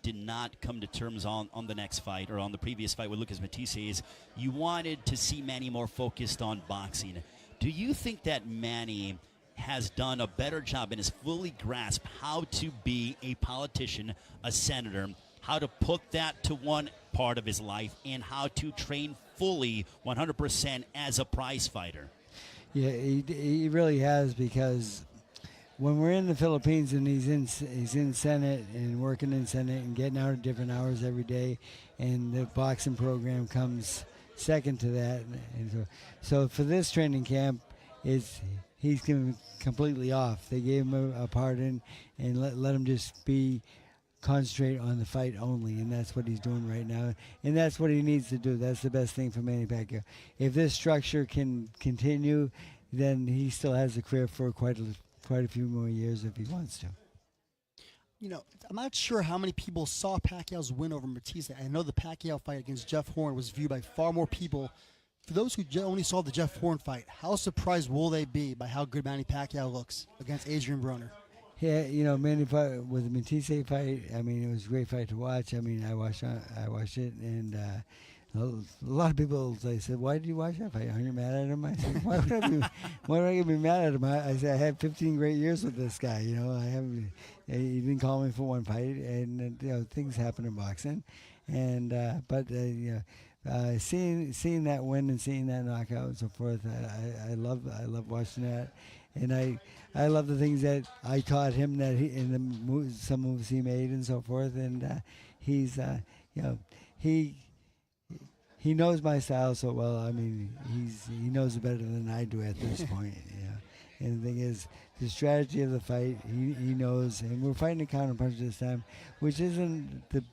did not come to terms on the next fight or on the previous fight with Lucas Matisse is you wanted to see Manny more focused on boxing. Do you think that Manny has done a better job and has fully grasped how to be a politician, a senator, how to put that to one part of his life, and how to train fully 100% as a prize fighter? Yeah, he really has, because when we're in the Philippines and he's in Senate and working in Senate and getting out at different hours every day, and the boxing program comes second to that. And so for this training camp, he's completely off. They gave him a pardon and let him just concentrate on the fight only, and that's what he's doing right now, and that's what he needs to do. That's the best thing for Manny Pacquiao. If this structure can continue, then he still has a career for quite a few more years if he wants to. I'm not sure how many people saw Pacquiao's win over Matisse. I know the Pacquiao fight against Jeff Horn was viewed by far more people. For those who only saw the Jeff Horn fight, how surprised will they be by how good Manny Pacquiao looks against Adrien Broner? Yeah, Manny fight with the Matisse fight. I mean, it was a great fight to watch. I mean, I watched it, and a lot of people said, "Why did you watch that fight? Are you mad at him?" I said, "Why would I be mad at him?" I said, "I had 15 great years with this guy. He didn't call me for one fight, and things happen in boxing, and seeing that win and seeing that knockout and so forth, I love watching that, and I love the things that I taught him that some moves he made and so forth, and he's he knows my style so well. I mean, he knows it better than I do at this point. And the thing is, the strategy of the fight, he knows, and we're fighting a counterpunch this time, which isn't the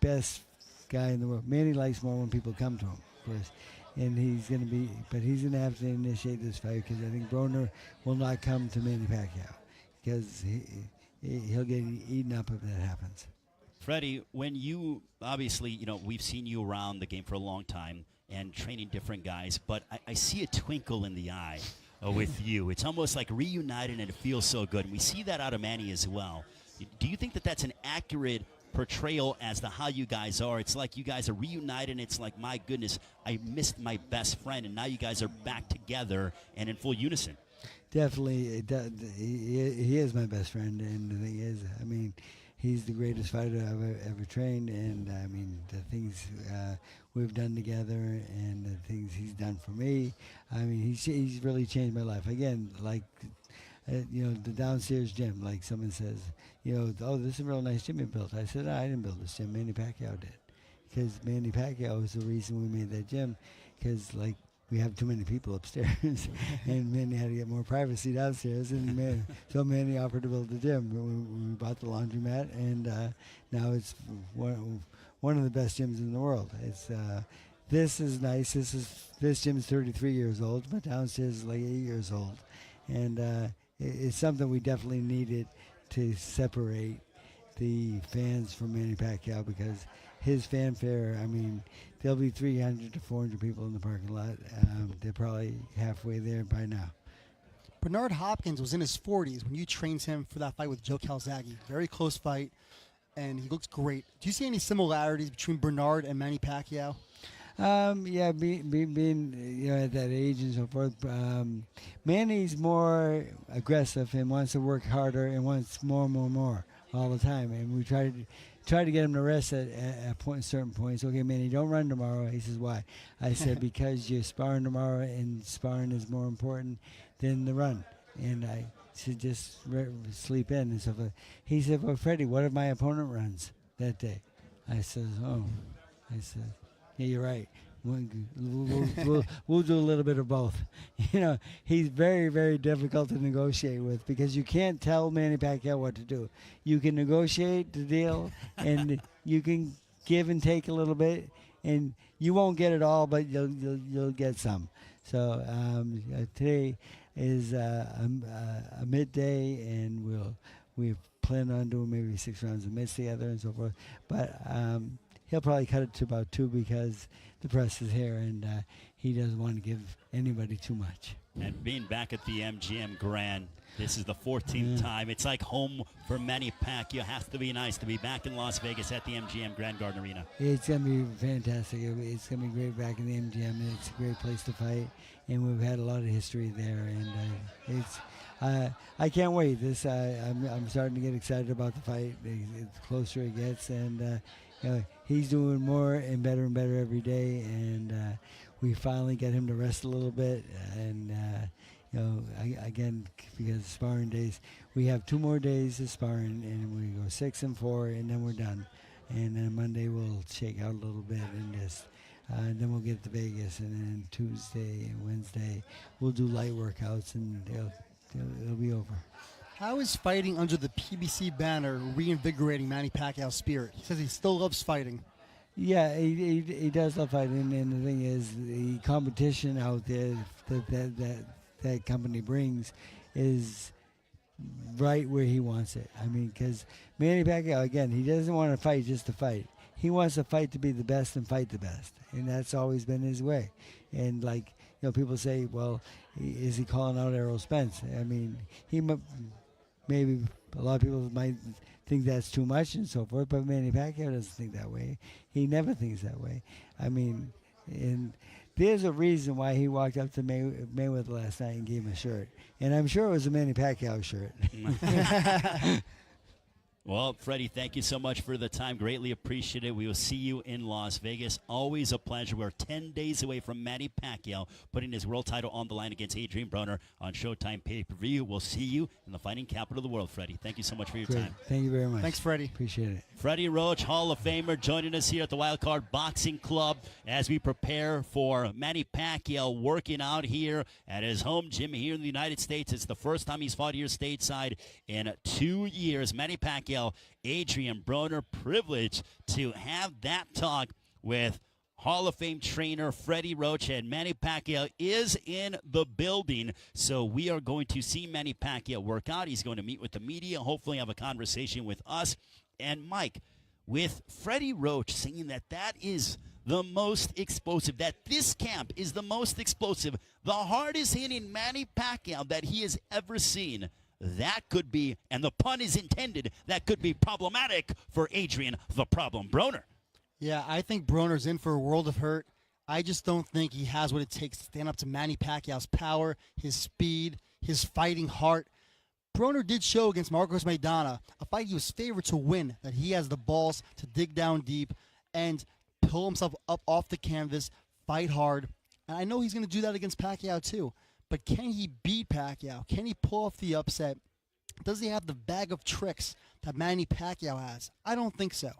best guy in the world. Manny likes more when people come to him, of course, and he's going to have to initiate this fight, because I think Broner will not come to Manny Pacquiao, because he'll get eaten up if that happens. Freddie, when you, obviously, we've seen you around the game for a long time and training different guys, but I see a twinkle in the eye with you. It's almost like reunited, and it feels so good. And we see that out of Manny as well. Do you think that that's an accurate portrayal as to how you guys are? It's like you guys are reunited, and it's like, my goodness, I missed my best friend, and now you guys are back together and in full unison. Definitely, he is my best friend, and the thing is, I mean, he's the greatest fighter I've ever trained, and I mean, the things we've done together and the things he's done for me, I mean, he's really changed my life. Again, like, the downstairs gym, like someone says, oh, this is a real nice gym you built. I said, I didn't build this gym, Manny Pacquiao did. Because Manny Pacquiao was the reason we made that gym, because, like, we have too many people upstairs, and Manny had to get more privacy downstairs, and so Manny offered to build the gym. We bought the laundromat, and now it's one of the best gyms in the world. This is nice. This gym is 33 years old, but downstairs is like 8 years old, and it's something we definitely needed to separate the fans from Manny Pacquiao, because his fanfare, I mean, there'll be 300 to 400 people in the parking lot. They're probably halfway there by now. Bernard Hopkins was in his 40s when you trained him for that fight with Joe Calzaghe. Very close fight, and he looks great. Do you see any similarities between Bernard and Manny Pacquiao? Yeah, being at that age and so forth, Manny's more aggressive and wants to work harder and wants more all the time. And we try tried to get him to rest at certain points. Okay, Manny, don't run tomorrow. He says, why? I said, because you're sparring tomorrow, and sparring is more important than the run. And I said, just sleep in and stuff like that. He said, well, Freddie, what if my opponent runs that day? I said, yeah, you're right. We'll do a little bit of both. He's very, very difficult to negotiate with because you can't tell Manny Pacquiao what to do. You can negotiate the deal, and you can give and take a little bit, and you won't get it all, but you'll get some. So today is a midday, and we plan on doing maybe 6 rounds of mitts together and so forth. But he'll probably cut it to about 2 because the press is here, and he doesn't want to give anybody too much. And being back at the MGM Grand, this is the 14th time. It's like home for Manny Pacquiao. Has to be nice to be back in Las Vegas at the MGM Grand Garden Arena. It's going to be fantastic. It's going to be great back in the MGM. It's a great place to fight, and we've had a lot of history there, and I can't wait. I'm starting to get excited about the fight. The closer it gets, and he's doing more and better every day, and we finally get him to rest a little bit. And again, because of sparring days, we have 2 more days of sparring, and we go 6 and 4, and then we're done. And then Monday we'll shake out a little bit, and then we'll get to Vegas, and then Tuesday and Wednesday we'll do light workouts, and it'll be over. How is fighting under the PBC banner reinvigorating Manny Pacquiao's spirit? He says he still loves fighting. Yeah, he does love fighting, and the thing is, the competition out there that company brings is right where he wants it. I mean, because Manny Pacquiao, again, he doesn't want to fight just to fight. He wants to fight to be the best and fight the best, and that's always been his way. And people say, well, is he calling out Errol Spence? I mean, maybe a lot of people might think that's too much and so forth, but Manny Pacquiao doesn't think that way. He never thinks that way. I mean, and there's a reason why he walked up to Mayweather last night and gave him a shirt, and I'm sure it was a Manny Pacquiao shirt. Well, Freddie, thank you so much for the time. Greatly appreciate it. We will see you in Las Vegas. Always a pleasure. We're 10 days away from Manny Pacquiao putting his world title on the line against Adrien Broner on Showtime pay-per-view. We'll see you in the fighting capital of the world, Freddie. Thank you so much for your time. Thank you very much. Thanks, Freddie. Appreciate it. Freddie Roach, Hall of Famer, joining us here at the Wildcard Boxing Club as we prepare for Manny Pacquiao working out here at his home gym here in the United States. It's the first time he's fought here stateside in 2 years. Manny Pacquiao, Adrien Broner, privileged to have that talk with Hall of Fame trainer Freddie Roach, and Manny Pacquiao is in the building. So we are going to see Manny Pacquiao work out. He's going to meet with the media, hopefully have a conversation with us. And Mike, with Freddie Roach saying that is the most explosive, that this camp is the most explosive, the hardest hitting Manny Pacquiao that he has ever seen, that could be, and the pun is intended, that could be problematic for Adrien the Problem Broner. Yeah, I think Broner's in for a world of hurt. I just don't think he has what it takes to stand up to Manny Pacquiao's power, his speed, his fighting heart. Broner did show against Marcos Maidana, a fight he was favored to win, that he has the balls to dig down deep and pull himself up off the canvas, fight hard. And I know he's going to do that against Pacquiao too. But can he beat Pacquiao? Can he pull off the upset? Does he have the bag of tricks that Manny Pacquiao has? I don't think so.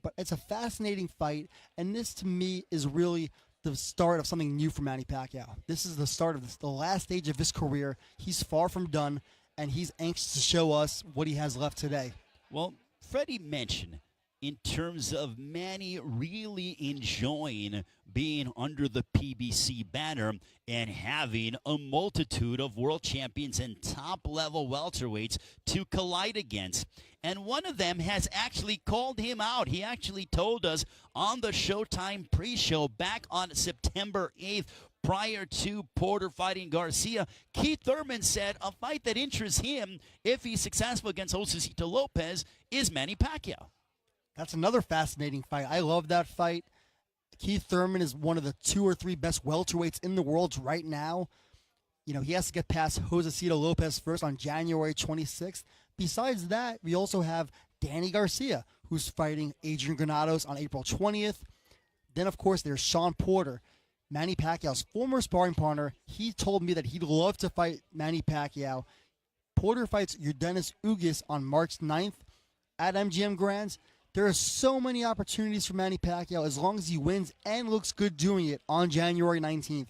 But it's a fascinating fight, and this to me is really the start of something new for Manny Pacquiao. This is the start of the last stage of his career. He's far from done, and he's anxious to show us what he has left today. Well, Freddie mentioned in terms of Manny really enjoying being under the PBC banner and having a multitude of world champions and top-level welterweights to collide against. And one of them has actually called him out. He actually told us on the Showtime pre-show back on September 8th, prior to Porter fighting Garcia, Keith Thurman said a fight that interests him, if he's successful against Josesito Lopez, is Manny Pacquiao. That's another fascinating fight. I love that fight. Keith Thurman is one of the 2 or 3 best welterweights in the world right now. You know, he has to get past Josesito Lopez first on January 26th. Besides that, we also have Danny Garcia, who's fighting Adrien Granados on April 20th. Then, of course, there's Sean Porter, Manny Pacquiao's former sparring partner. He told me that he'd love to fight Manny Pacquiao. Porter fights Urdenis Ugis on March 9th at MGM Grands. There are so many opportunities for Manny Pacquiao as long as he wins and looks good doing it on January 19th.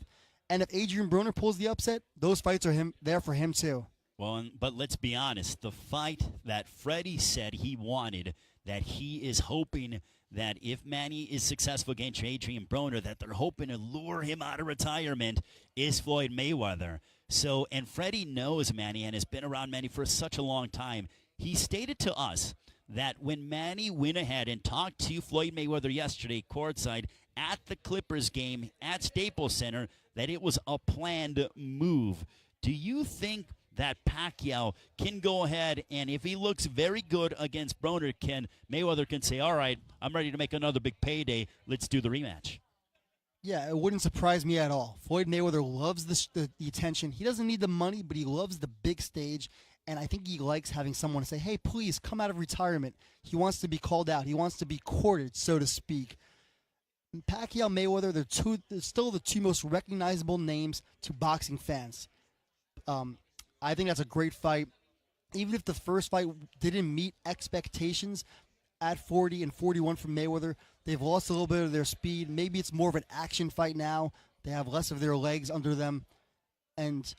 And if Adrien Broner pulls the upset, those fights are there for him too. Well, but let's be honest, the fight that Freddie said he wanted, that he is hoping that if Manny is successful against Adrien Broner, that they're hoping to lure him out of retirement, is Floyd Mayweather. So, and Freddie knows Manny and has been around Manny for such a long time. He stated to us that when Manny went ahead and talked to Floyd Mayweather yesterday courtside at the Clippers game at Staples Center, that it was a planned move. Do you think that Pacquiao can go ahead and if he looks very good against Broner, Mayweather can say, all right, I'm ready to make another big payday. Let's do the rematch? Yeah, it wouldn't surprise me at all. Floyd Mayweather loves the attention. He doesn't need the money, but he loves the big stage. And I think he likes having someone say, hey, please come out of retirement. He wants to be called out. He wants to be courted, so to speak. And Pacquiao, Mayweather, they're still the two most recognizable names to boxing fans. I think that's a great fight. Even if the first fight didn't meet expectations at 40 and 41 from Mayweather, they've lost a little bit of their speed. Maybe it's more of an action fight now. They have less of their legs under them. And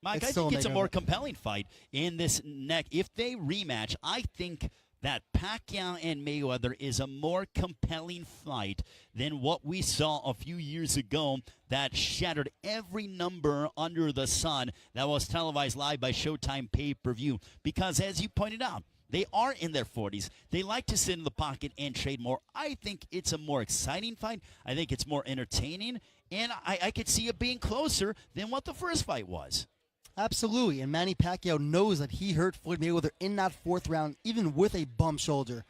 Mike, I think it's a more compelling fight in this neck. If they rematch, I think that Pacquiao and Mayweather is a more compelling fight than what we saw a few years ago that shattered every number under the sun that was televised live by Showtime pay-per-view. Because as you pointed out, they are in their 40s. They like to sit in the pocket and trade more. I think it's a more exciting fight. I think it's more entertaining. And I could see it being closer than what the first fight was. Absolutely, and Manny Pacquiao knows that he hurt Floyd Mayweather in that fourth round, even with a bum shoulder.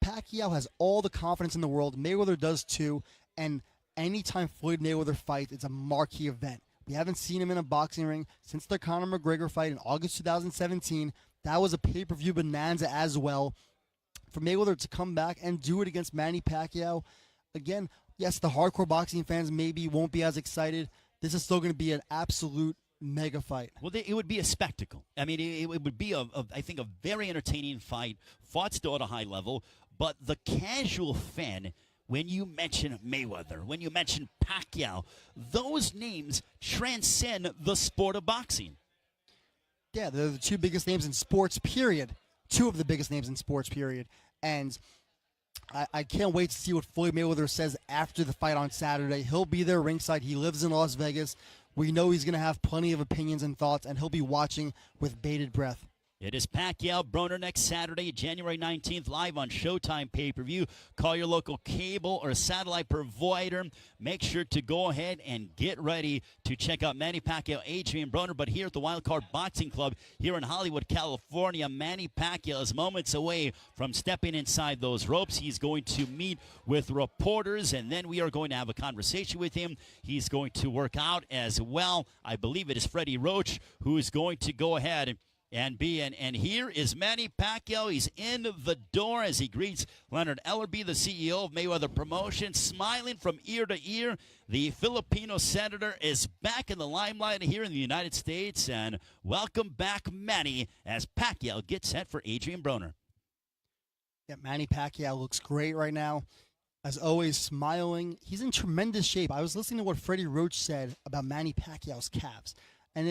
Pacquiao has all the confidence in the world. Mayweather does too, and anytime Floyd Mayweather fights, it's a marquee event. We haven't seen him in a boxing ring since the Conor McGregor fight in August 2017. That was a pay-per-view bonanza as well. For Mayweather to come back and do it against Manny Pacquiao, again, yes, the hardcore boxing fans maybe won't be as excited. This is still going to be an absolute mega fight. Well, it would be a spectacle. I mean, it would be, I think, a very entertaining fight, fought still at a high level. But the casual fan, when you mention Mayweather, when you mention Pacquiao, those names transcend the sport of boxing. Yeah, they're the two biggest names in sports, period. Two of the biggest names in sports, period. And I can't wait to see what Floyd Mayweather says after the fight on Saturday. He'll be there ringside. He lives in Las Vegas. We know he's going to have plenty of opinions and thoughts, and he'll be watching with bated breath. It is Pacquiao Broner next Saturday, January 19th, live on Showtime pay-per-view. Call your local cable or satellite provider. Make sure to go ahead and get ready to check out Manny Pacquiao, Adrien Broner. But here at the Wildcard Boxing Club here in Hollywood, California, Manny Pacquiao is moments away from stepping inside those ropes. He's going to meet with reporters, and then we are going to have a conversation with him. He's going to work out as well. I believe it is Freddie Roach who is going to go ahead and here is Manny Pacquiao. He's in the door as he greets Leonard Ellerby, the CEO of Mayweather Promotions, smiling from ear to ear. The Filipino senator is back in the limelight here in the United States, and welcome back, Manny, as Pacquiao gets set for Adrien Broner. Yeah, Manny Pacquiao looks great right now. As always, smiling. He's in tremendous shape. I was listening to what Freddie Roach said about Manny Pacquiao's calves, and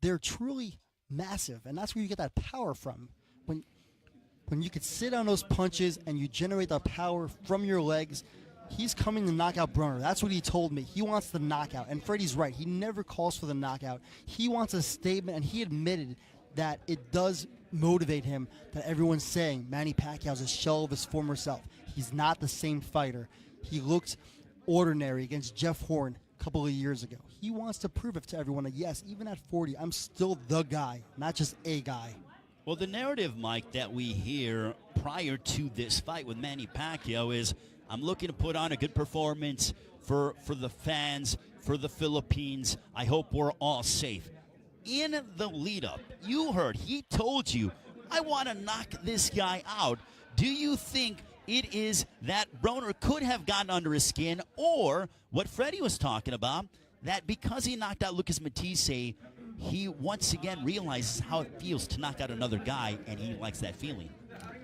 they're truly massive, and that's where you get that power from. When you could sit on those punches and you generate that power from your legs, he's coming to knock out Broner. That's what he told me. He wants the knockout, and Freddie's right. He never calls for the knockout. He wants a statement, and he admitted that it does motivate him that everyone's saying Manny Pacquiao's a shell of his former self. He's not the same fighter. He looked ordinary against Jeff Horn couple of years ago. He wants to prove it to everyone that, yes, even at 40, I'm still the guy, not just a guy. Well, the narrative, Mike, that we hear prior to this fight with Manny Pacquiao is, I'm looking to put on a good performance for the fans, for the Philippines. I hope we're all safe. In the lead-up, you heard, he told you, I want to knock this guy out. Do you think it is that Broner could have gotten under his skin, or what Freddie was talking about, that because he knocked out Lucas Matisse, he once again realizes how it feels to knock out another guy, and he likes that feeling?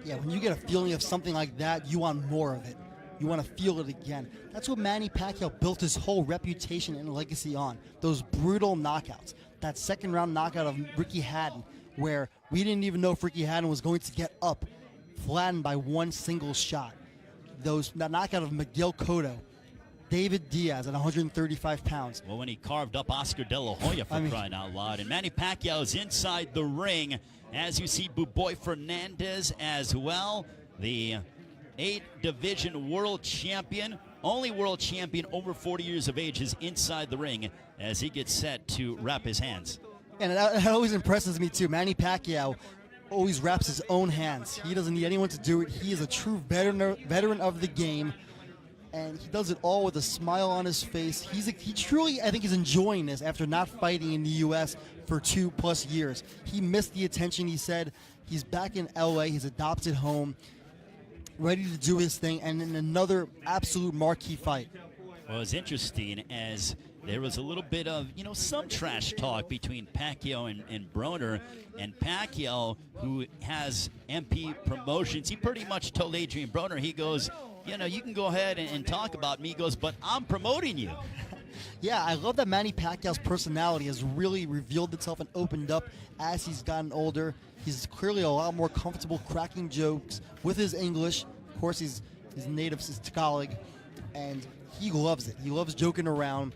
Yeah, when you get a feeling of something like that, you want more of it. You want to feel it again. That's what Manny Pacquiao built his whole reputation and legacy on. Those brutal knockouts. That second round knockout of Ricky Hatton, where we didn't even know if Ricky Hatton was going to get up, flattened by one single shot. That knockout of Miguel Cotto, David Diaz at 135 pounds. Well, when he carved up Oscar De La Hoya for crying out loud. And Manny Pacquiao's inside the ring, as you see Buboy Fernandez as well, the 8-division world champion, only world champion over 40 years of age, is inside the ring as he gets set to wrap his hands. And that always impresses me too. Manny Pacquiao always wraps his own hands. He doesn't need anyone to do it. He is a true veteran of the game, and he does it all with a smile on his face. He truly, I think, is enjoying this after not fighting in the U.S. for 2+ years. He missed the attention, he said. He's back in L.A., his adopted home, ready to do his thing, and in another absolute marquee fight. Well, it's interesting as there was a little bit of, some trash talk between Pacquiao and Broner. And Pacquiao, who has MP Promotions, he pretty much told Adrien Broner, he goes, you can go ahead and talk about me. He goes, but I'm promoting you. Yeah, I love that Manny Pacquiao's personality has really revealed itself and opened up as he's gotten older. He's clearly a lot more comfortable cracking jokes with his English. Of course, his native is Tagalog, and he loves it. He loves joking around.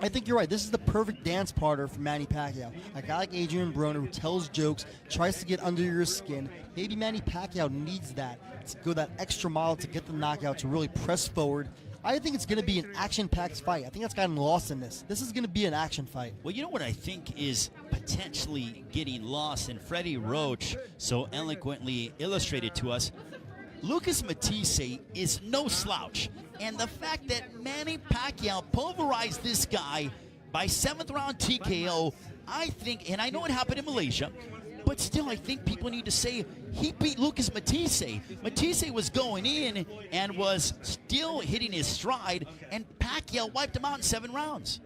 I think you're right. This is the perfect dance partner for Manny Pacquiao. A guy like Adrien Broner who tells jokes, tries to get under your skin. Maybe Manny Pacquiao needs that to go that extra mile to get the knockout, to really press forward. I think it's going to be an action-packed fight. I think that's gotten lost in this. This is going to be an action fight. Well, you know what I think is potentially getting lost, and Freddie Roach so eloquently illustrated to us, Lucas Matisse is no slouch. And the fact that Manny Pacquiao pulverized this guy by 7th round TKO, I think, and I know it happened in Malaysia, but still I think people need to say he beat Lucas Matisse. Matisse was going in and was still hitting his stride, and Pacquiao wiped him out in 7 rounds.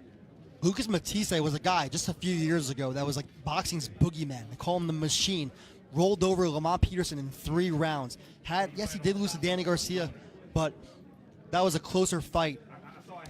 Lucas Matisse was a guy just a few years ago that was like boxing's boogeyman. They call him the Machine. Rolled over Lamont Peterson in 3 rounds. Yes, he did lose to Danny Garcia, but that was a closer fight.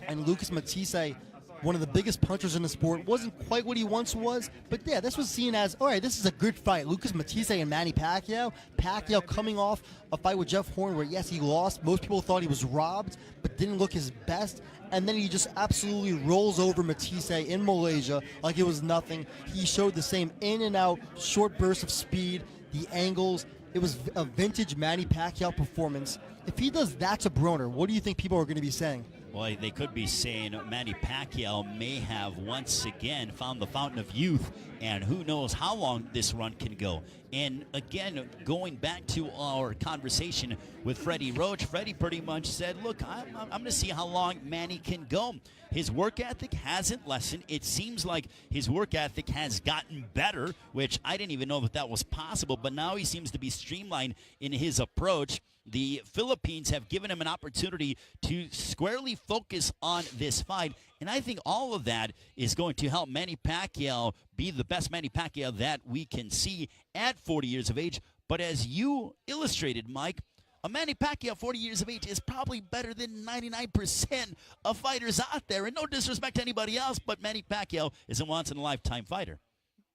And Lucas Matisse, one of the biggest punchers in the sport, wasn't quite what he once was. But yeah, this was seen as, all right, this is a good fight. Lucas Matisse and Manny Pacquiao. Pacquiao coming off a fight with Jeff Horn where, yes, he lost. Most people thought he was robbed, but didn't look his best. And then he just absolutely rolls over Matisse in Malaysia like it was nothing. He showed the same in and out, short bursts of speed, the angles. It was a vintage Manny Pacquiao performance. If he does that to Broner, what do you think people are going to be saying? Well, they could be saying Manny Pacquiao may have once again found the fountain of youth, and who knows how long this run can go. And again, going back to our conversation with Freddie Roach, Freddie pretty much said, look, I'm going to see how long Manny can go. His work ethic hasn't lessened. It seems like his work ethic has gotten better, which I didn't even know that was possible, but now he seems to be streamlined in his approach. The Philippines have given him an opportunity to squarely focus on this fight, and I think all of that is going to help Manny Pacquiao be the best Manny Pacquiao that we can see at 40 years of age. But as you illustrated, Mike, a Manny Pacquiao 40 years of age is probably better than 99% of fighters out there. And no disrespect to anybody else, but Manny Pacquiao is a once-in-a-lifetime fighter.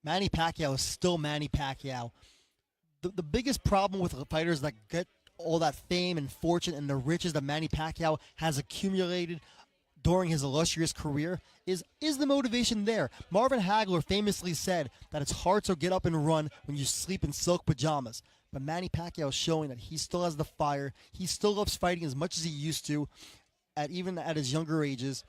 Manny Pacquiao is still Manny Pacquiao. The biggest problem with fighters that get all that fame and fortune and the riches that Manny Pacquiao has accumulated during his illustrious career is the motivation there. Marvin Hagler famously said that it's hard to get up and run when you sleep in silk pajamas. But Manny Pacquiao is showing that he still has the fire. He still loves fighting as much as he used to, even at his younger ages.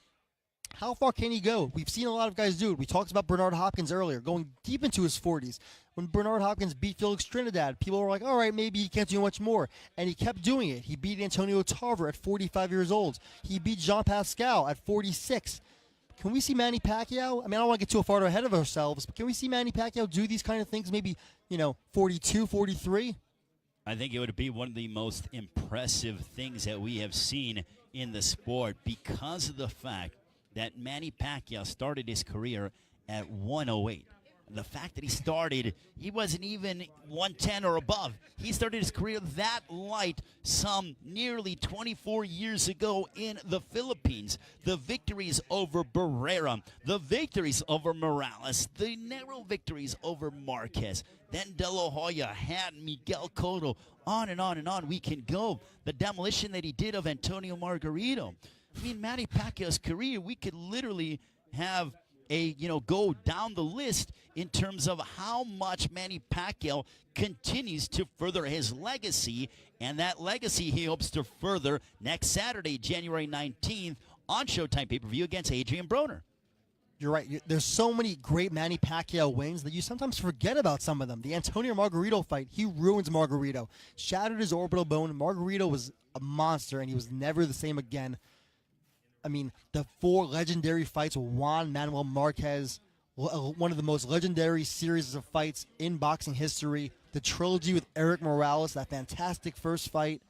How far can he go? We've seen a lot of guys do it. We talked about Bernard Hopkins earlier, going deep into his 40s. When Bernard Hopkins beat Felix Trinidad, people were like, all right, maybe he can't do much more. And he kept doing it. He beat Antonio Tarver at 45 years old. He beat Jean Pascal at 46. Can we see Manny Pacquiao? I mean, I don't want to get too far ahead of ourselves, but can we see Manny Pacquiao do these kind of things maybe, 42, 43? I think it would be one of the most impressive things that we have seen in the sport because of the fact that Manny Pacquiao started his career at 108. The fact that he wasn't even 110 or above. He started his career that light some nearly 24 years ago in the Philippines. The victories over Barrera, the victories over Morales, the narrow victories over Marquez, then De La Hoya had Miguel Cotto, on and on and on we can go. The demolition that he did of Antonio Margarito. I mean, Manny Pacquiao's career, we could literally have go down the list in terms of how much Manny Pacquiao continues to further his legacy, and that legacy he hopes to further next Saturday, January 19th, on Showtime pay-per-view against Adrien Broner. You're right. There's so many great Manny Pacquiao wins that you sometimes forget about some of them. The Antonio Margarito fight, he ruins Margarito. Shattered his orbital bone. Margarito was a monster, and he was never the same again. I mean, the 4 legendary fights with Juan Manuel Marquez, one of the most legendary series of fights in boxing history. The trilogy with Eric Morales, that fantastic first fight.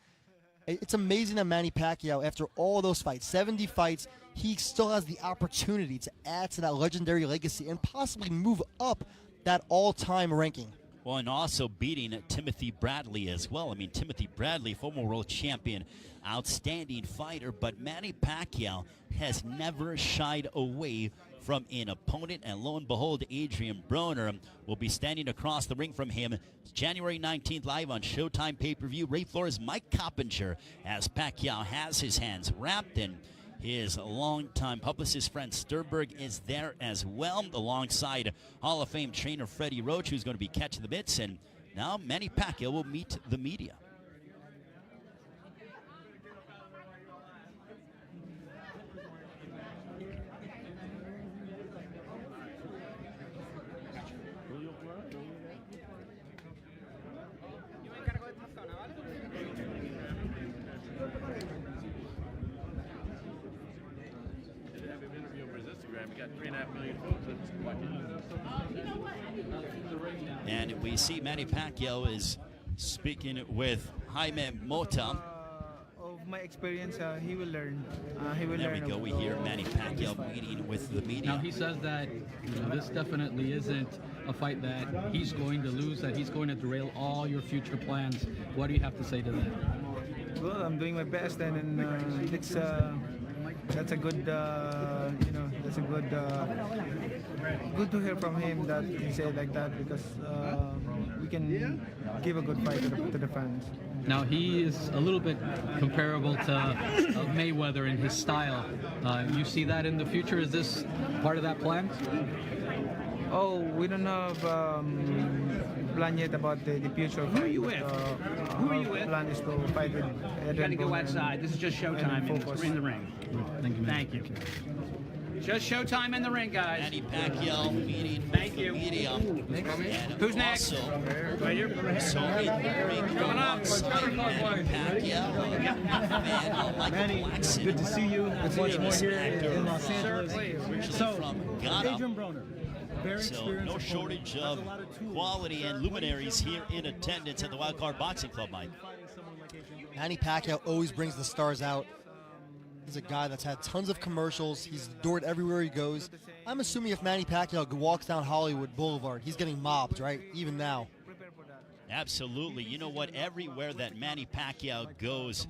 It's amazing that Manny Pacquiao, after all those fights, 70 fights, he still has the opportunity to add to that legendary legacy and possibly move up that all-time ranking. Well, and also beating Timothy Bradley as well. I mean, Timothy Bradley, former world champion, outstanding fighter, but Manny Pacquiao has never shied away from an opponent, and lo and behold, Adrien Broner will be standing across the ring from him January 19th live on Showtime pay-per-view. Ray Flores, Mike Coppinger, as Pacquiao has his hands wrapped in. His longtime publicist friend Sturberg is there as well, alongside Hall of Fame trainer Freddie Roach, who's going to be catching the bits. And now Manny Pacquiao will meet the media. Got 3.5 million folks that's watching. And we see Manny Pacquiao is speaking with Jaime Mota. Of my experience, he will learn. There we go. We hear Manny Pacquiao meeting with the media. Now he says that this definitely isn't a fight that he's going to lose, that he's going to derail all your future plans. What do you have to say to that? Well, I'm doing my best, and that's a good, that's a good, good to hear from him that he said like that, because we can give a good fight to the fans. Now he is a little bit comparable to Mayweather in his style. You see that in the future? Is this part of that plan? Oh, we don't have plan yet about the future. Who are you with? Who are you with? Plan is to fight with Adrien. You got to go outside. This is just showtime. We're in the ring. Thank you, man. Thank you. Just showtime in the ring, guys. Manny Pacquiao meeting Thank with you. the media. And Who's next? also, Right here. Sorry, Coming up. Manny Pacquiao, and Michael Blackson. Good to see you. Good to watch more here in Los Sir, Angeles. originally So, from Ghana. Adrien Broner, very So experienced no opponent, shortage has of a lot tools. quality and luminaries here in attendance at the Wild Card Boxing Club, Mike. Manny Pacquiao always brings the stars out. He's a guy that's had tons of commercials. He's adored everywhere he goes. I'm assuming if Manny Pacquiao walks down Hollywood Boulevard, he's getting mobbed, right? Even now. Absolutely. You know what? Everywhere that Manny Pacquiao goes,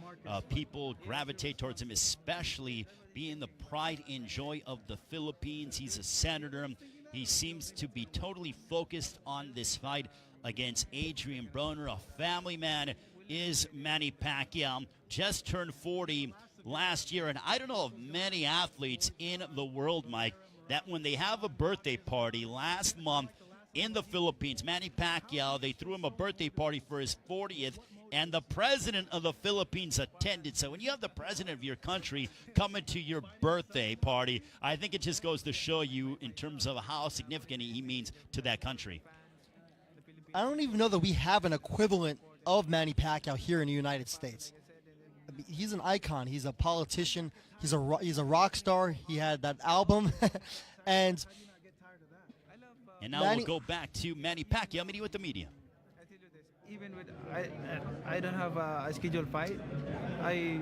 people gravitate towards him, especially being the pride and joy of the Philippines. He's a senator. He seems to be totally focused on this fight against Adrien Broner. A family man is Manny Pacquiao. Just turned 40 last year, and I don't know of many athletes in the world, Mike, that when they have a birthday party last month in the Philippines, Manny Pacquiao, they threw him a birthday party for his 40th, and the president of the Philippines attended. So when you have the president of your country coming to your birthday party, I think it just goes to show you in terms of how significant he means to that country. I don't even know that we have an equivalent of Manny Pacquiao here in the United States. I mean, he's an icon. He's a politician. He's a rock star. He had that album. And now we'll go back to Manny Pacquiao meeting with the media. even with I don't have a scheduled fight. I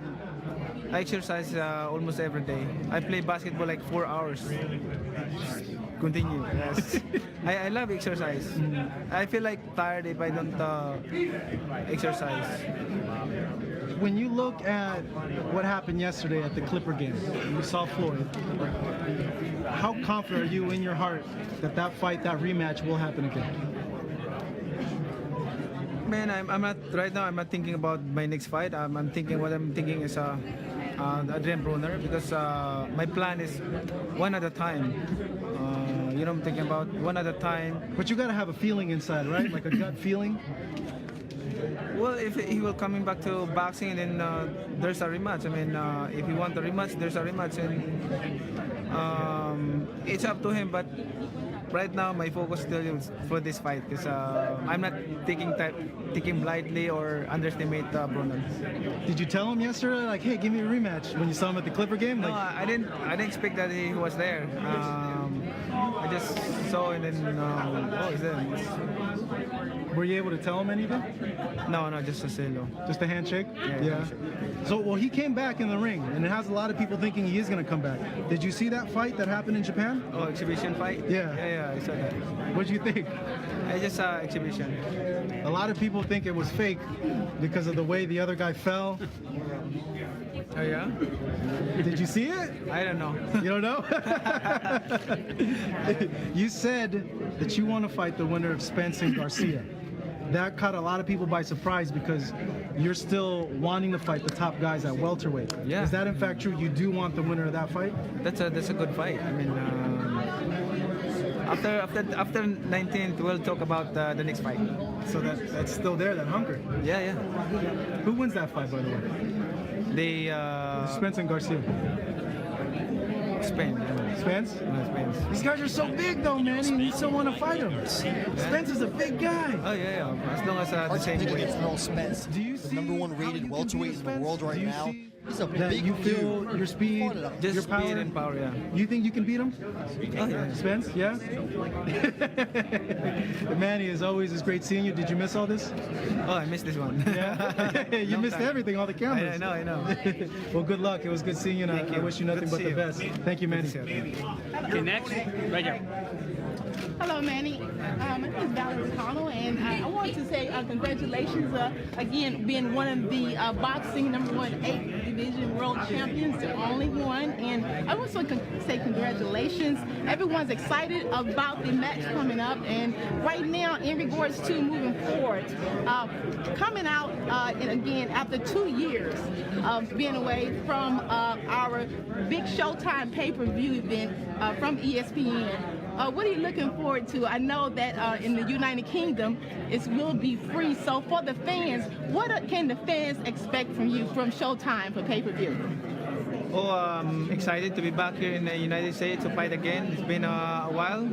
exercise almost every day. I play basketball like 4 hours. Continue. Yes. I love exercise. I feel like tired if I don't exercise. When you look at what happened yesterday at the Clipper game, you saw Floyd. How confident are you in your heart that that fight, that rematch, will happen again? Man, I'm not right now. I'm not thinking about my next fight. I'm thinking what I'm thinking is Adrien Broner, because my plan is one at a time. You know, I'm thinking about one at a time. But you gotta have a feeling inside, right? Like a gut feeling. Well, if he will coming back to boxing, then there's a rematch. I mean, if he want a rematch, there's a rematch, and it's up to him. But right now, my focus still is for this fight, because I'm not taking lightly or underestimate Broner. Did you tell him yesterday, like, hey, give me a rematch when you saw him at the Clipper game? No, Like, I didn't expect that he was there. I just saw and then oh, he's there. were you able to tell him anything? No, just a say hello. Just a handshake? Yeah. So, well, he came back in the ring, and it has a lot of people thinking he is going to come back. Did you see that fight that happened in Japan? Oh, exhibition fight? Yeah. I saw that. What did you think? I just saw exhibition. A lot of people think it was fake because of the way the other guy fell. Oh yeah? Did you see it? I don't know. You don't know? You said that you want to fight the winner of Spence and Garcia. That caught a lot of people by surprise because you're still wanting to fight the top guys at welterweight. Yeah. Is that in fact true? You do want the winner of that fight? That's a good fight. I mean, after 19th, we'll talk about the next fight. So that's still there, that hunger. Yeah. Who wins that fight, by the way? Spence and Garcia. Spain. Spence? No, Spain. These guys are so big, though, man. You still want to fight him. Spence is a big guy. Oh yeah. As long as the Hard to same pick weight. against Earl Spence, Do you the see number one how rated you welterweight compete in the with world Spence? right Do you now. see He's a that big you feel dude. your speed, Fought it out. Just your power? speed and power, yeah. You think you can beat him? Oh yeah. Spence, yeah? Manny, as always, it's great seeing you. Did you miss all this? Oh, I missed this one. Yeah. You Long missed time. everything, all the cameras. I know. Well, good luck. It was good seeing you, and Thank I you. wish you nothing Good but to the see you. best. Thank you, Manny. Okay, next, right here. Hello, Manny. My name is Valerie Connell, and I want to say congratulations again, being one of the boxing #1 8 division world champions, the only one. And I want to say congratulations. Everyone's excited about the match coming up, and right now, in regards to moving forward, coming out and again after 2 years of being away from our big Showtime pay-per-view event from ESPN. What are you looking forward to? I know that in the United Kingdom, it will be free. So for the fans, what can the fans expect from you from Showtime for pay-per-view? Oh, I'm excited to be back here in the United States to fight again. It's been a while.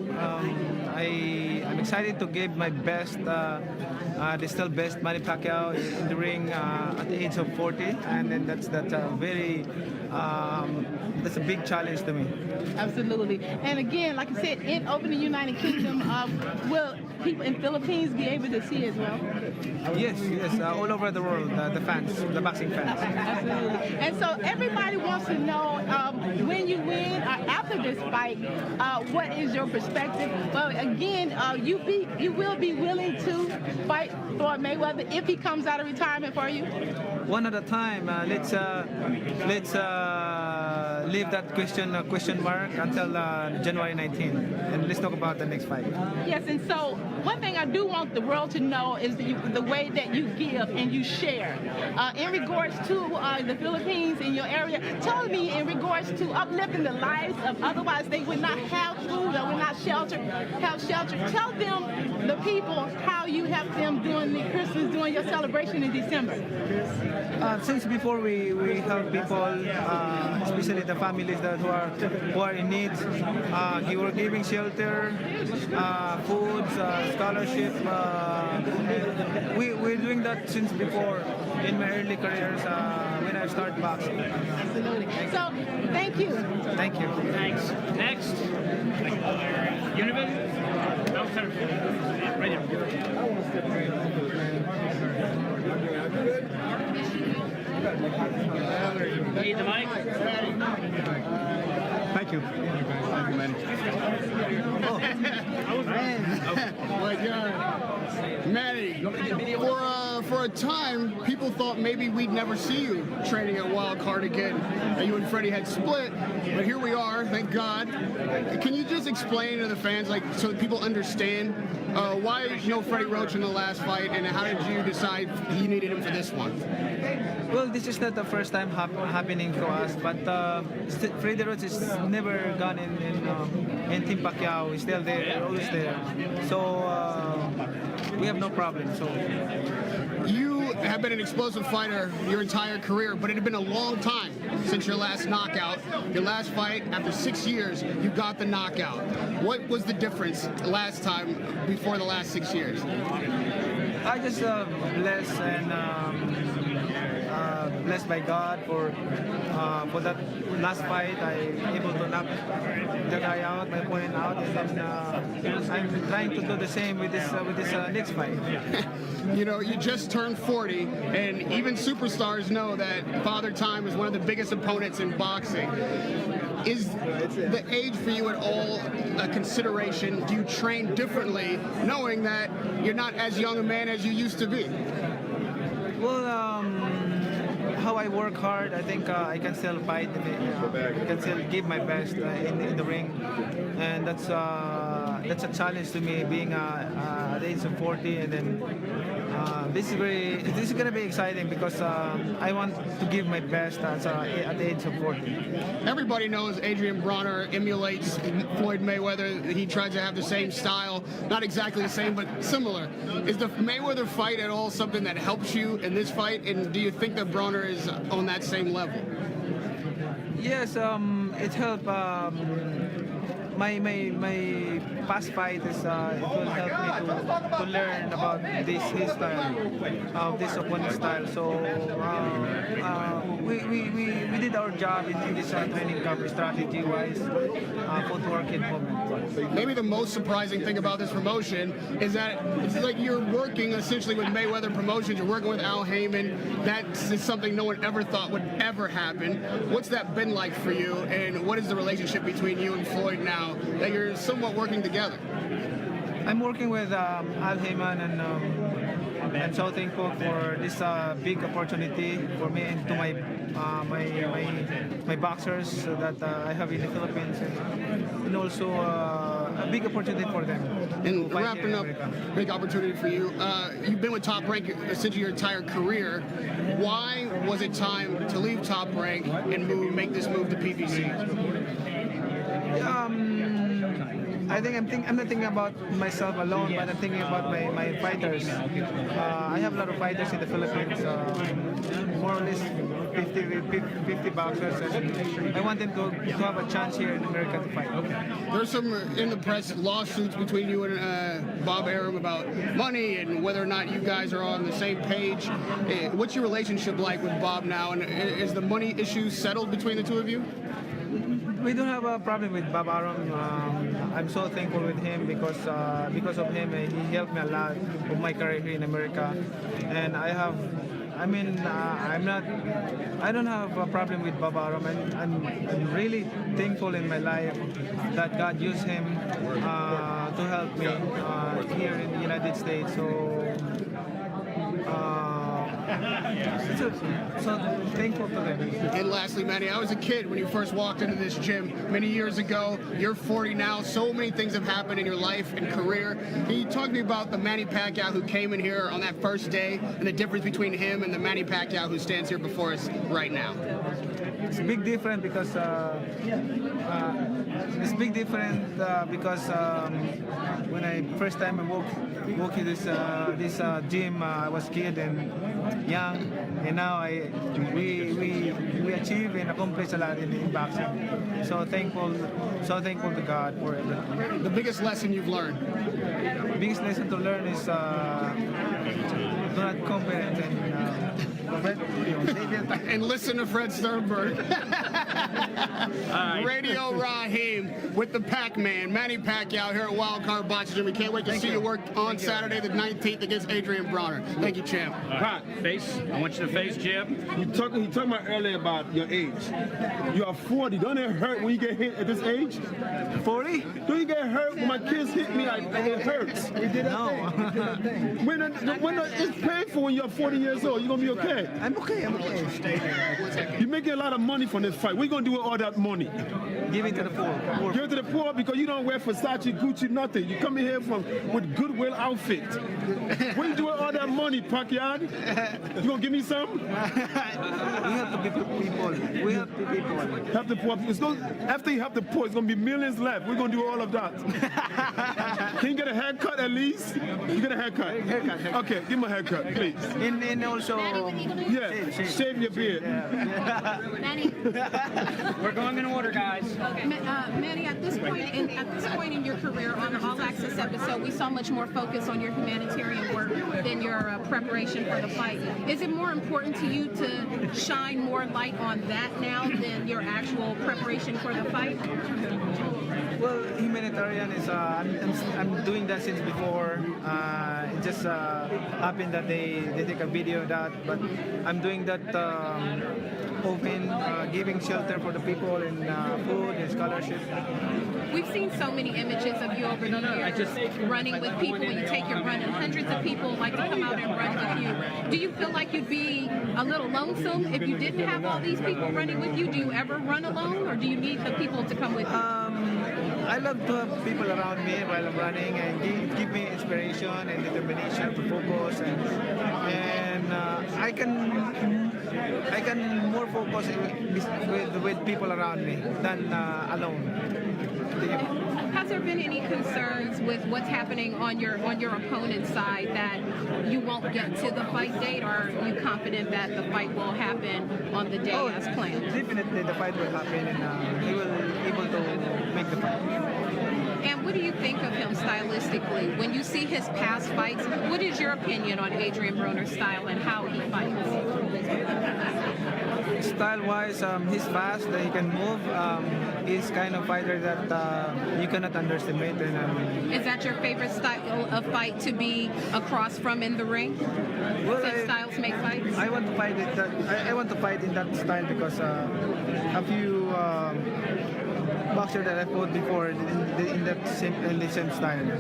I'm excited to give my best, the still best Manny Pacquiao in the ring at the age of 40, and then that's a big challenge to me. Absolutely. And again, like I said, over the United Kingdom, will people in Philippines be able to see as well? Yes, all over the world, the fans, the boxing fans. Absolutely. And so everybody wants to know when you win or after this fight, what is your perspective? Well, again, you will be willing to fight Floyd Mayweather if he comes out of retirement for you? One at a time. Let's leave that question mark until January 19th, and let's talk about the next fight. Yes, and so one thing I do want the world to know is the way that you give and you share. In regards to the Philippines in your area, tell me in regards to uplifting the lives of otherwise they would not have food or would not have shelter. Tell them, the people, how you have them doing the Christmas, doing your celebration in December. Since before we help people, especially the families who are in need, we were giving shelter, food, scholarship. We're doing that since before in my early careers when I started boxing. Absolutely. So, thank you. Thank you. Thanks. Next, Univision. No, sir. Right here. you. Thank you, Manny. Oh my God. Manny, for a time, people thought maybe we'd never see you training at Wild Card again. That you and Freddie had split, but here we are, thank God. Can you just explain to the fans, like, so that people understand why no Freddie Roach in the last fight, and how did you decide you needed him for this one? Well, this is not the first time happening to us, but Freddie Roach is never gone in Team Pacquiao. He's still there, always there. So we have no problem. So you have been an explosive fighter your entire career, but it had been a long time since your last knockout. Your last fight, after 6 years, you got the knockout. What was the difference last time before the last 6 years? I just blessed and blessed by God for that last fight. I able to knock the guy out, my opponent out, and then I'm trying to do the same with this next fight. You know, you just turned 40, and even superstars know that Father Time is one of the biggest opponents in boxing. Is the age for you at all a consideration? Do you train differently, knowing that you're not as young a man as you used to be? Well, how I work hard, I think I can still fight. I can still give my best in the ring, and that's a challenge to me, being at the age of 40, and then this is gonna be exciting because I want to give my best at the age of 40. Everybody knows Adrien Broner emulates Floyd Mayweather. He tries to have the same style, not exactly the same, but similar. Is the Mayweather fight at all something that helps you in this fight, and do you think that Broner is on that same level? Yes, it helped. My past fight is it will help me to learn about his style, this opponent's style. So we did our job in this training camp, strategy-wise, footwork and movement. Maybe the most surprising thing about this promotion is that it's like you're working essentially with Mayweather Promotions. You're working with Al Heyman. That's something no one ever thought would ever happen. What's that been like for you, and what is the relationship between you and Floyd now that you're somewhat working together? I'm working with Al Heyman, and I'm so thankful for this big opportunity for me and to my boxers that I have in the Philippines, and also a big opportunity for them. And wrapping up, big opportunity for you. You've been with Top Rank essentially your entire career. Why was it time to leave Top Rank and make this move to PBC? I think I'm not thinking about myself alone, but I'm thinking about my fighters. I have a lot of fighters in the Philippines, more or less 50 boxers, and I want them to have a chance here in America to fight. There's some in the press lawsuits between you and Bob Arum about money and whether or not you guys are on the same page. What's your relationship like with Bob now, and is the money issue settled between the two of you? We don't have a problem with Bob Arum. I'm so thankful with him because of him, he helped me a lot of my career here in America, and I don't have a problem with Bob Arum. I'm really thankful in my life that God used him to help me here in the United States. So thankful to them. And lastly, Manny, I was a kid when you first walked into this gym many years ago. You're 40 now. So many things have happened in your life and career. Can you talk to me about the Manny Pacquiao who came in here on that first day and the difference between him and the Manny Pacquiao who stands here before us right now? It's a big difference because when I first time I walk in this gym, I was kid and young, and now we achieve and accomplish a lot in boxing. So thankful to God for everything. The biggest lesson you've learned? The biggest lesson to learn is do not compare it and and listen to Fred Sternberg. Radio Raheem with the Pac-Man, Manny Pacquiao here at Wildcard Boxing. We can't wait to see you work on Saturday the 19th against Adrien Broner. Thank you, champ. Face. I want you to face Jim. You talking about earlier about your age. You are 40. Don't it hurt when you get hit at this age? 40? Don't you get hurt when my kids hit me? It hurts. We did no. It's painful when you're 40 years old. You're going to be okay. I'm okay. You're making a lot of money from this fight. What are you going to do with all that money? Give it to the poor. Give it to the poor because you don't wear Versace, Gucci, nothing. You come in here with Goodwill outfit. What you do with all that money, Pacquiao? You going to give me some? We have to be people. We have to be people. Help the poor. After you help the poor, it's going to be millions left. We're going to do all of that. Can you get a haircut at least? You get a haircut? Haircut. Okay, give him a haircut, please. And also... Yeah, shave your beard. Manny. We're going in order, guys. Manny, at this point in your career, on the All Access episode, we saw much more focus on your humanitarian work than your preparation for the fight. Is it more important to you to shine more light on that now than your actual preparation for the fight? Well, humanitarian is I'm doing that since before. It just happened that they take a video of that, but I'm doing that often, giving shelter for the people and food and scholarship. We've seen so many images of you over the years running with people. When you take your run, and hundreds of people like to come out and run with you. Do you feel like you'd be a little lonesome if you didn't have all these people running with you? Do you ever run alone, or do you need the people to come with you? I love to have people around me while I'm running and give me inspiration and determination to focus, and I can more focus with people around me than alone. Has there been any concerns with what's happening on your opponent's side that you won't get to the fight date, or are you confident that the fight will happen on the day as planned? Definitely the fight will happen, and he will be able to make the fight. And what do you think of him stylistically? When you see his past fights, what is your opinion on Adrien Broner's style and how he fights? Style-wise, he's fast, he can move. He's kind of fighter that you cannot underestimate. And, is that your favorite style of fight to be across from in the ring? Since styles make fights? I want to fight it. I want to fight in that style because a few boxers that I fought before in the same style.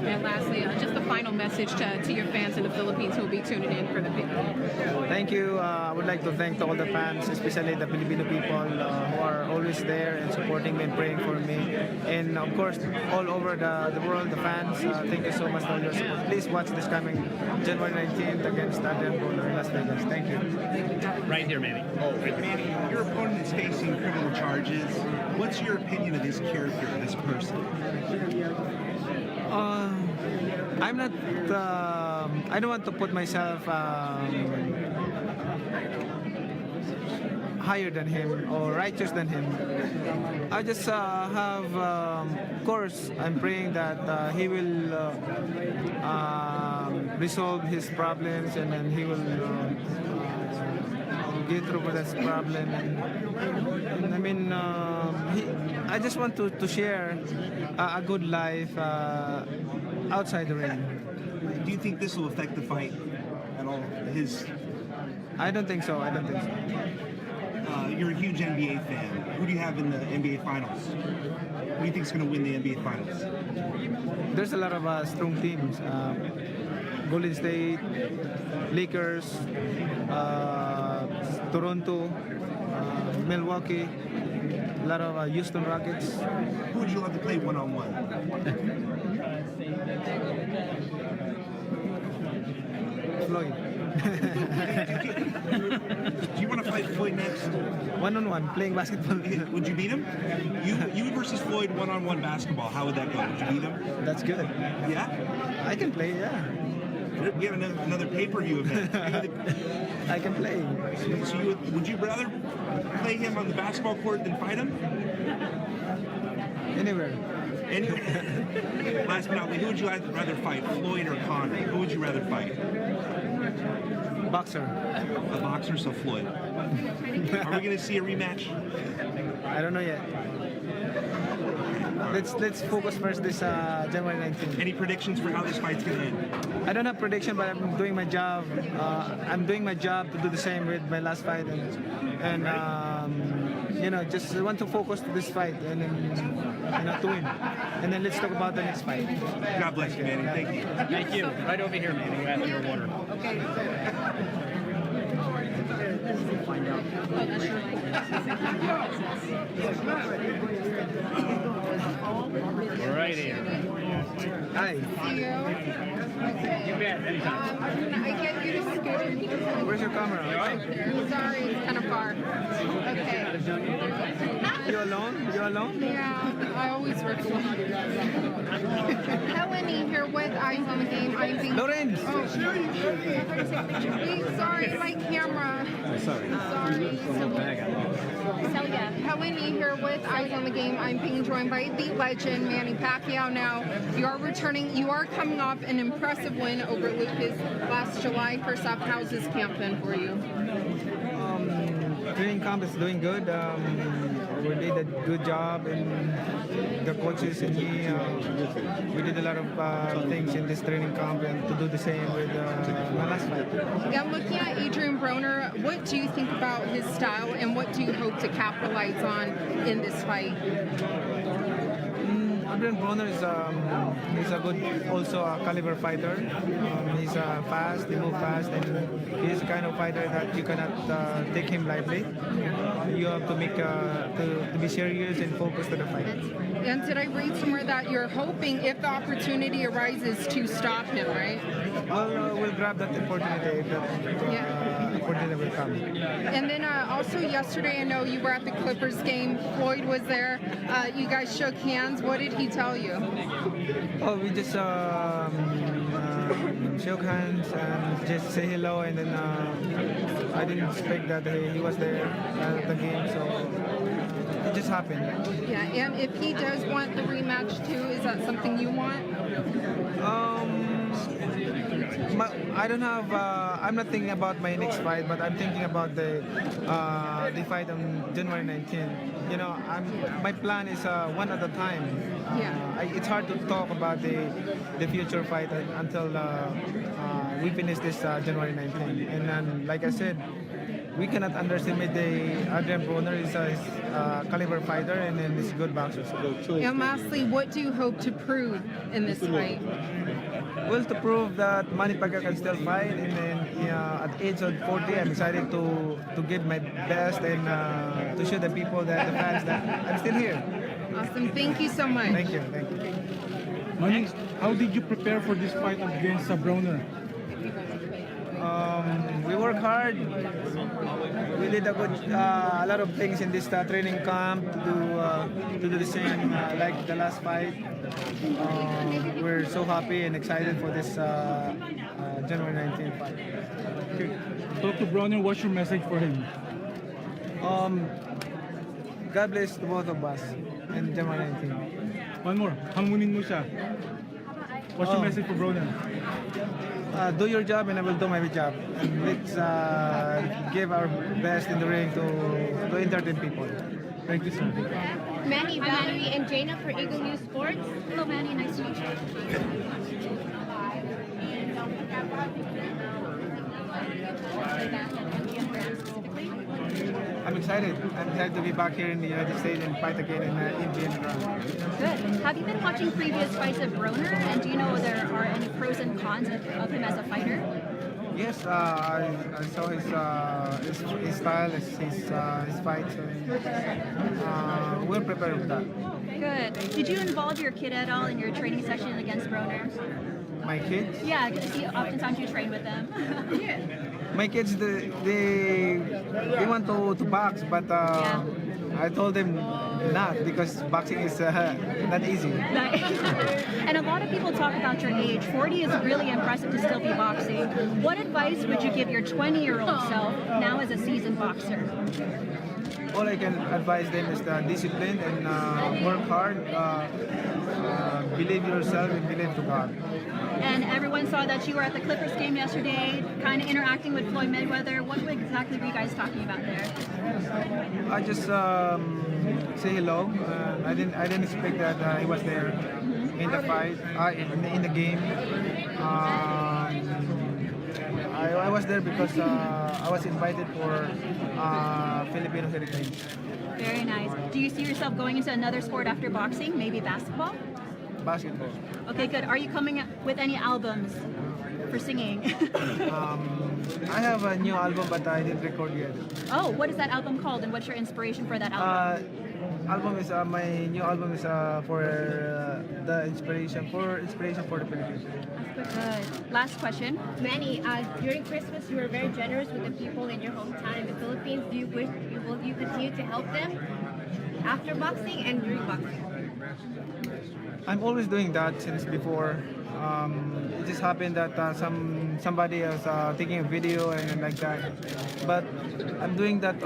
And lastly, just a final message to your fans in the Philippines who will be tuning in for the video. Thank you. I would like to thank all the fans, especially the Filipino people who are always there and supporting me and praying for me. And of course, all over the world, the fans, thank you so much for all your support. Please watch this coming January 19th against Adrien Broner in Las Vegas. Thank you. Right here, Manny. Manny, your opponent is facing criminal charges. What's your opinion of this character, this person? I'm not. I don't want to put myself higher than him or righteous than him. I just have. Of course, I'm praying that he will resolve his problems, and then he will get through with this problem. And I mean, I just want to share a good life outside the ring. Do you think this will affect the fight at all? I don't think so. You're a huge NBA fan. Who do you have in the NBA Finals? Who do you think is going to win the NBA Finals? There's a lot of strong teams. Golden State, Lakers, Toronto, Milwaukee, a lot of Houston Rockets. Who would you love to play one-on-one? Floyd. Do you want to fight Floyd next? One-on-one, playing basketball. Would you beat him? You versus Floyd one-on-one basketball. How would that go? Would you beat him? That's good. Yeah? I can play, yeah. We have another pay-per-view event. I can play. So would you rather play him on the basketball court than fight him? Anywhere. Last but not least, who would you rather fight, Floyd or Conor? Who would you rather fight? boxer. A boxer, so Floyd. Are we going to see a rematch? I don't know yet. Let's focus first this January 19th. Any predictions for how this fight's going to end? I don't have prediction, but I'm doing my job. I'm doing my job to do the same with my last fight, and you know, just want to focus to this fight and then, to win. And then let's talk about the next fight. God bless you, Manny. Thank you. Thank you. Right over here, Manny. You have your water. Okay. Right here. Hi. See you. You bet. Anytime. I get you to scooter. Where's your camera? Sorry, it's kind of far. Okay. You alone? You alone? Yeah, I always work alone. Helene here with Eyes on the Game. I'm being... Lorenz! Oh, sorry, my camera. Sorry. So yeah, Helene here with Eyes on the Game. I'm being joined by the legend, Manny Pacquiao. Now, you are coming off an impressive win over Lucas last July. First off, how's this camp been for you? Training camp is doing good. We did a good job, and the coaches and me, we did a lot of things in this training camp, and to do the same with my last fight. Yeah, looking at Adrien Broner, what do you think about his style, and what do you hope to capitalize on in this fight? Adrien Broner is a good, also a caliber fighter. He's fast, he moves fast, and he's the kind of fighter that you cannot take him lightly. You have to make to be serious and focus to the fight. And did I read somewhere that you're hoping, if the opportunity arises, to stop him, right? Well, we'll grab that opportunity if that opportunity will come. And then also yesterday, I know you were at the Clippers game. Floyd was there. You guys shook hands. What did he tell you? Oh, we just shook hands and just say hello, and then I didn't expect that he was there at the game, so it just happened. Yeah, and if he does want the rematch too, is that something you want? I don't have. I'm not thinking about my next fight, but I'm thinking about the fight on January 19th. You know, my plan is one at a time. It's hard to talk about the future fight until we finish this January 19th. And then, like I said, we cannot underestimate the Adrien Broner. Is a caliber fighter, and then he's a good boxer. And lastly, what do you hope to prove in this fight? Well, to prove that Manny Pacquiao can still fight, and then at age of 40, I'm excited to give my best and to show the people, that the fans, that I'm still here. Awesome. Thank you so much. Thank you. Thank you. Manny, how did you prepare for this fight against Broner? We work hard. We did a lot of things in this training camp to do the same like the last fight. We're so happy and excited for this January 19th fight. Okay. Talk to Broner. What's your message for him? God bless the both of us in January 19th. One more. Hangunin mo siya. What's your message for Broner? Do your job and I will do my job. And let's give our best in the ring to entertain people. Thank you, sir. Manny, Valerie, and Jana for Eagle News Sports. Hello, Manny. Nice to meet you. I'm excited. I'm excited to be back here in the United States and fight again in Indian ground. Good. Have you been watching previous fights of Broner, and do you know there are any pros and cons of him as a fighter? Yes, I saw his style, his fights. We're prepared for that. Good. Did you involve your kid at all in your training session against Broner? My kids? Yeah, because oftentimes you train with them. My kids, they want to box, but I told them not, because boxing is not easy. And a lot of people talk about your age. 40 is really impressive to still be boxing. What advice would you give your 20-year-old self now as a seasoned boxer? All I can advise them is discipline and work hard. Believe yourself and believe to God. And everyone saw that you were at the Clippers game yesterday, kind of interacting with Floyd Mayweather. What exactly were you guys talking about there? I just say hello. I didn't expect that he was there in the fight, in the game. I was there because I was invited for Filipino Heritage. Very nice. Do you see yourself going into another sport after boxing? Maybe basketball? Basketball. Okay, good. Are you coming up with any albums for singing? I have a new album, but I didn't record yet. Oh, what is that album called, and what's your inspiration for that album? My new album is for the inspiration for the Philippines. Good. Last question. Manny, during Christmas, you were very generous with the people in your hometown in the Philippines. Do you wish you continue to help them after boxing and during boxing? I'm always doing that since before. It just happened that somebody was taking a video and like that. But I'm doing that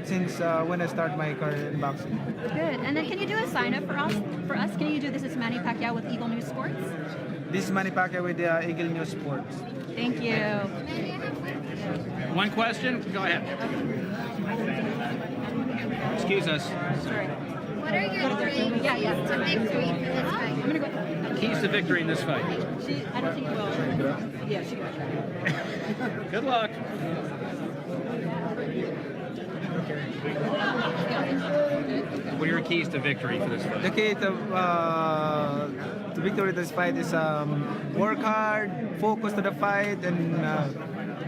since when I started my career in boxing. Good. And then can you do a sign up for us? Can you do this as Manny Pacquiao with Eagle News Sports? This is Manny Pacquiao with Eagle News Sports. Thank you. One question? Go ahead. Excuse us. Sorry. What are your dreams to victory for this fight? I'm gonna go. Keys to victory in this fight. I don't think it will. Yeah, she got Good luck. What are your keys to victory for this fight? The key to victory in this fight is work hard, focus to the fight, and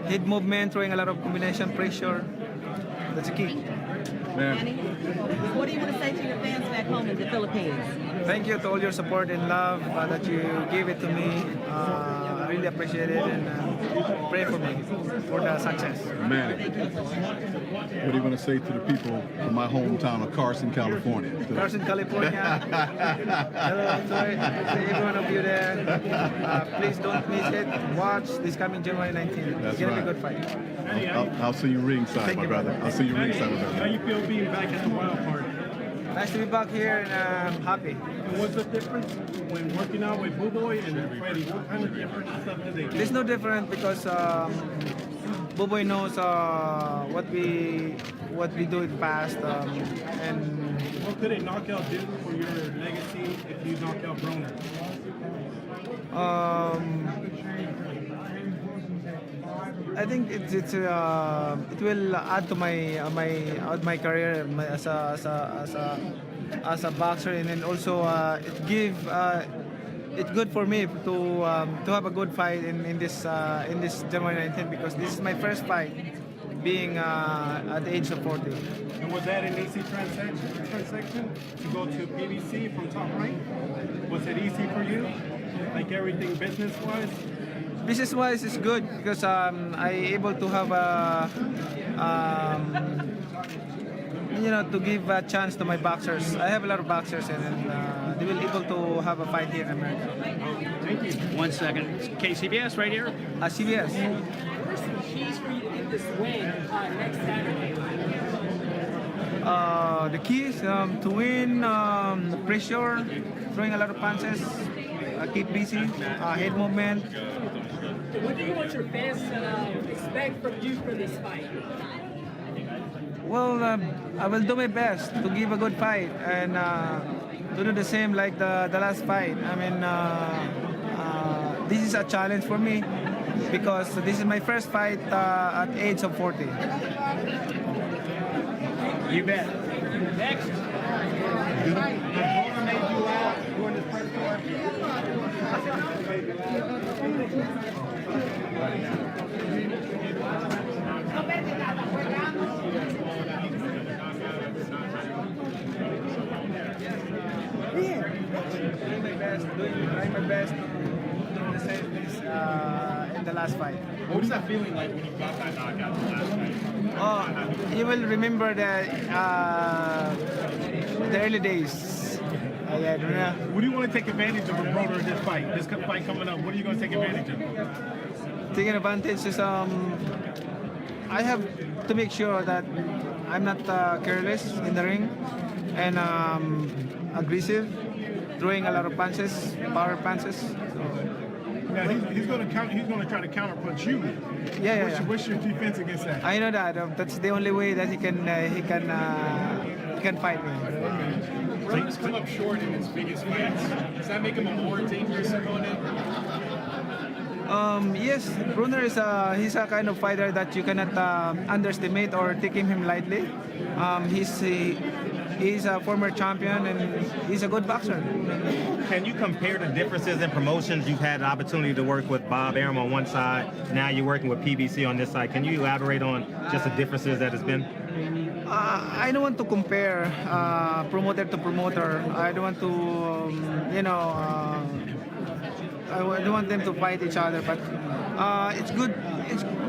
head movement, throwing a lot of combination pressure. That's the key. Manny, what do you want to say to your fans back home in the Philippines? Thank you to all your support and love that you gave it to me. I really appreciate it, and pray for me for the success. Manny, what do you want to say to the people in my hometown of Carson, California? Carson, California. Hello to every one of you there. Please don't miss it. Watch this coming January 19th. That's It's going to right. be a good fight. I'll see you ringside, my brother. I'll see you ringside, my brother. How you feel being back at the Wild Party? Nice to be back here, and I'm happy. And what's the difference when working out with Boo Boy and Freddie? What kind of different stuff do they do? There's no different because Boboy knows what we do in the past, and What could a knockout do for your legacy if you knock out Broner? I think it will add to my career as a boxer, and then also it's good for me to have a good fight in this January 19th, because this is my first fight being at the age of 40. And was that an easy transaction to go to PBC from Top Rank? Was it easy for you? Like everything business-wise? Business-wise, it's good because I able to have to give a chance to my boxers. I have a lot of boxers, and they will able to have a fight here in America. Thank you. 1 second. KCBS right here. CBS. What are some keys for you to get this win next Saturday? The keys to win, pressure, throwing a lot of punches, keep busy, head movement. What do you want your fans to expect from you for this fight? Well, I will do my best to give a good fight and to do the same like the last fight. I mean, this is a challenge for me because this is my first fight at the age of 40. You bet. Next. Trying my best to do the same this in the last fight. What was that feeling like when you got that knockout the last fight? Oh, you will remember the early days. Yeah, Broner. What do you want to take advantage of with Broner in this fight? This fight coming up, what are you going to take advantage of? Taking advantage is I have to make sure that I'm not careless in the ring and aggressive, throwing a lot of punches, power punches. Now he's going to try to counterpunch you. Yeah. What's your defense against that? I know that. That's the only way that he can fight me. Broner's come up short in his biggest fights. Does that make him a more dangerous opponent? Yes, Broner he's a kind of fighter that you cannot underestimate or taking him lightly. He's a former champion and he's a good boxer. Can you compare the differences in promotions? You've had the opportunity to work with Bob Arum on one side. Now you're working with PBC on this side. Can you elaborate on just the differences that has been? I don't want to compare promoter to promoter. I don't want to, I don't want them to fight each other. But it's good.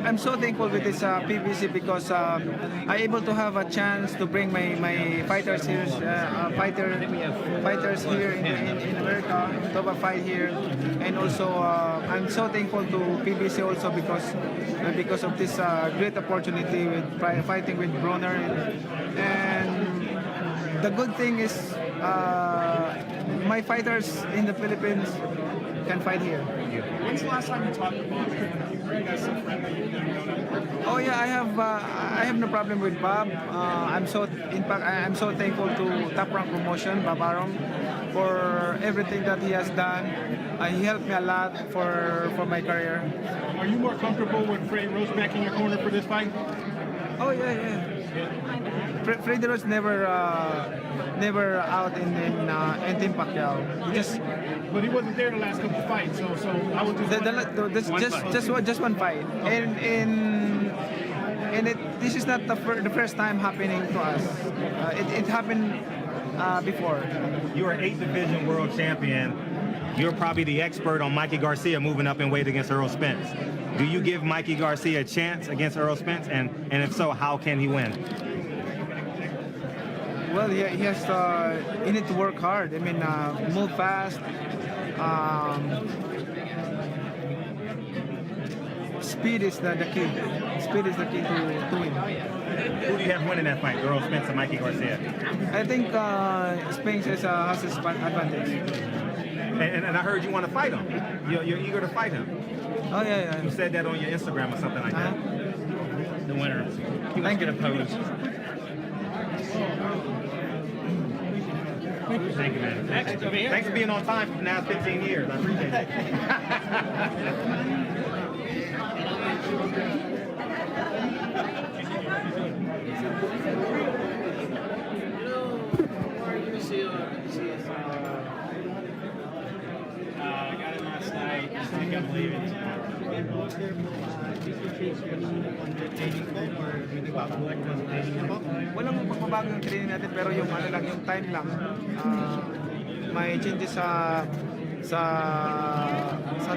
I'm so thankful with this PBC because I'm able to have a chance to bring my fighters here, fighters here in America to have a fight here, and also I'm so thankful to PBC also because of this great opportunity with fighting with Broner, and the good thing is my fighters in the Philippines can fight here. When's the last time you talked about it? Oh yeah, I have no problem with Bob. I'm so thankful to Top Rank Promotion, Bob Arum, for everything that he has done. He helped me a lot for my career. Are you more comfortable with Freddie Roach back in your corner for this fight? Oh yeah. Freddie Roach never out in Team Pacquiao. But he wasn't there the last couple of fights, so I was just one fight, and this is not the first time happening to us. It happened before. You're an 8th division world champion. You're probably the expert on Mikey Garcia moving up in weight against Errol Spence. Do you give Mikey Garcia a chance against Errol Spence? And if so, how can he win? Well, he need to work hard. I mean, move fast. Speed is the key. Speed is the key to win. Who do you have winning that fight, Errol Spence and Mikey Garcia? I think Spence has his advantage. And I heard you want to fight him. You're eager to fight him. Oh yeah. You said that on your Instagram or something like that. The winner. He wants to get opposed. Thank you, man. Thanks for being on time for the last 15 years. I appreciate it. I got it last night. I think I'm leaving. Walang pagbabago ng training natin, pero yung time lang, may changes sa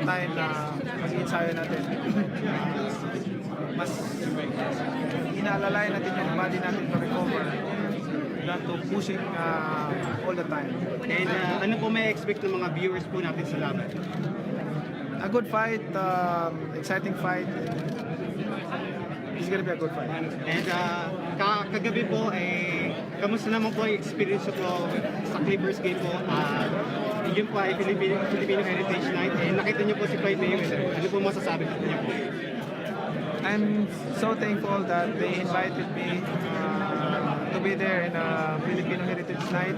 time na pag-ensayo natin. Mas inaalalayan natin yung body natin to recover, not to pushing all the time. And ano po may expect ng mga viewers po natin sa laban? A good fight, exciting fight. It's gonna be a good fight. And kagabi po, kamusta naman po yung experience po sa Clippers game po? Yun po ay Filipino Heritage Night. Nakita niyo po si Floyd Mayweather. Ano po masasabi niyo po? I'm so thankful that they invited me to be there in a Filipino Heritage Night,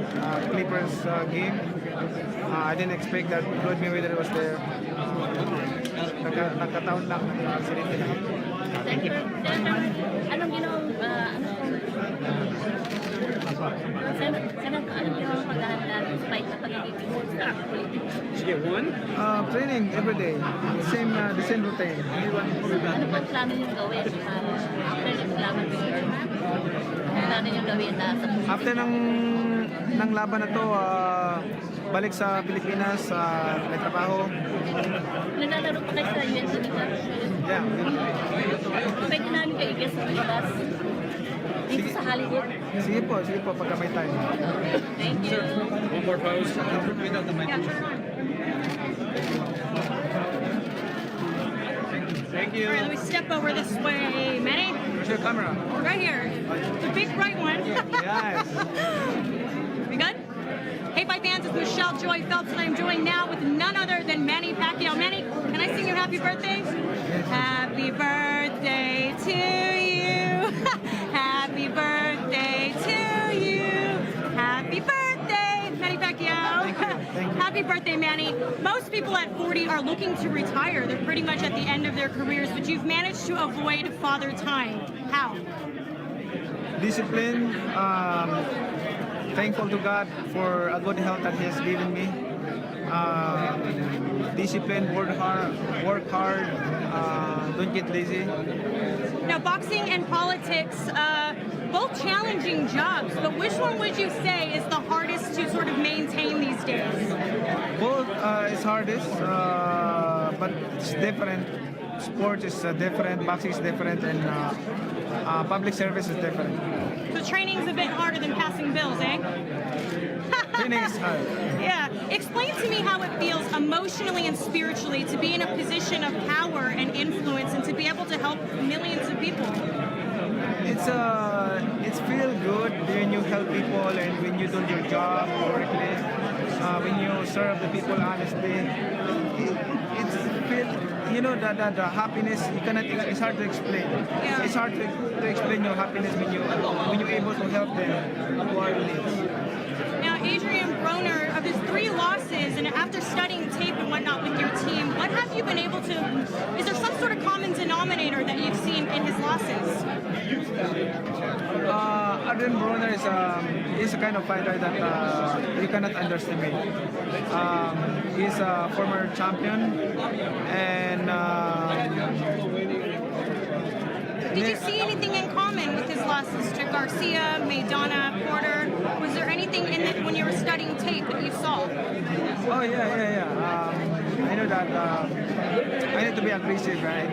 Clippers game. I didn't expect that Floyd Mayweather was there. Nagkataon lang. Thank you. Anong ginawang paghahandaan despite na pag-ibig sa Sige, one? Training every day. The same routine. Ano pa plano yung gawin after ng laban mo? Plano yung gawin na After ng laban na to, balik sa Pilipinas, may trabaho. Nanalaro pa kayo sa US Unica? Yeah. Pwede namin kayo i-guess sa Pilipinas? Dito sa Hollywood? Sige po, pagka may time. Thank you. One more pose. Yeah, turn it on. Thank you. All right, let me step over this way. Manny? Where's your camera? Right here. The big bright one. Yes. We good? Hey, Fight fans, it's Michelle Joy Phelps, and I'm joined now with none other than Manny Pacquiao. Manny, can I sing you happy birthday? Happy birthday to you. Happy birthday to you. Happy birthday, Manny Pacquiao. Thank you. Happy birthday, Manny. Most people at 40 are looking to retire. They're pretty much at the end of their careers, but you've managed to avoid father time. How? Discipline. Thankful to God for a good health that He has given me. Discipline, work hard, don't get lazy. Now, boxing and politics, both challenging jobs, but which one would you say is the hardest to sort of maintain these days? Both is hardest, but it's different. Sport is different, boxing is different, and public service is different. So training's a bit harder than passing bills, eh? Training is hard. Yeah. Explain to me how it feels emotionally and spiritually to be in a position of power and influence and to be able to help millions of people. It's feel good when you help people and when you do your job correctly, when you serve the people honestly. It's feel, you know, the happiness you cannot. It's hard to explain. Yeah. It's hard to explain your happiness when you're able to help them who are in need. Now, Adrien Broner, of his 3 losses, and after studying tape and whatnot with your team, what have you been able to, is there some sort of common denominator that you've seen in his losses? Adrien Broner is a kind of fighter that you cannot underestimate. He's a former champion, and did you see anything in common with his losses to Garcia, Maidana, Porter? Was there anything in it when you were studying tape that you saw? Oh yeah. I know that I need to be aggressive, right?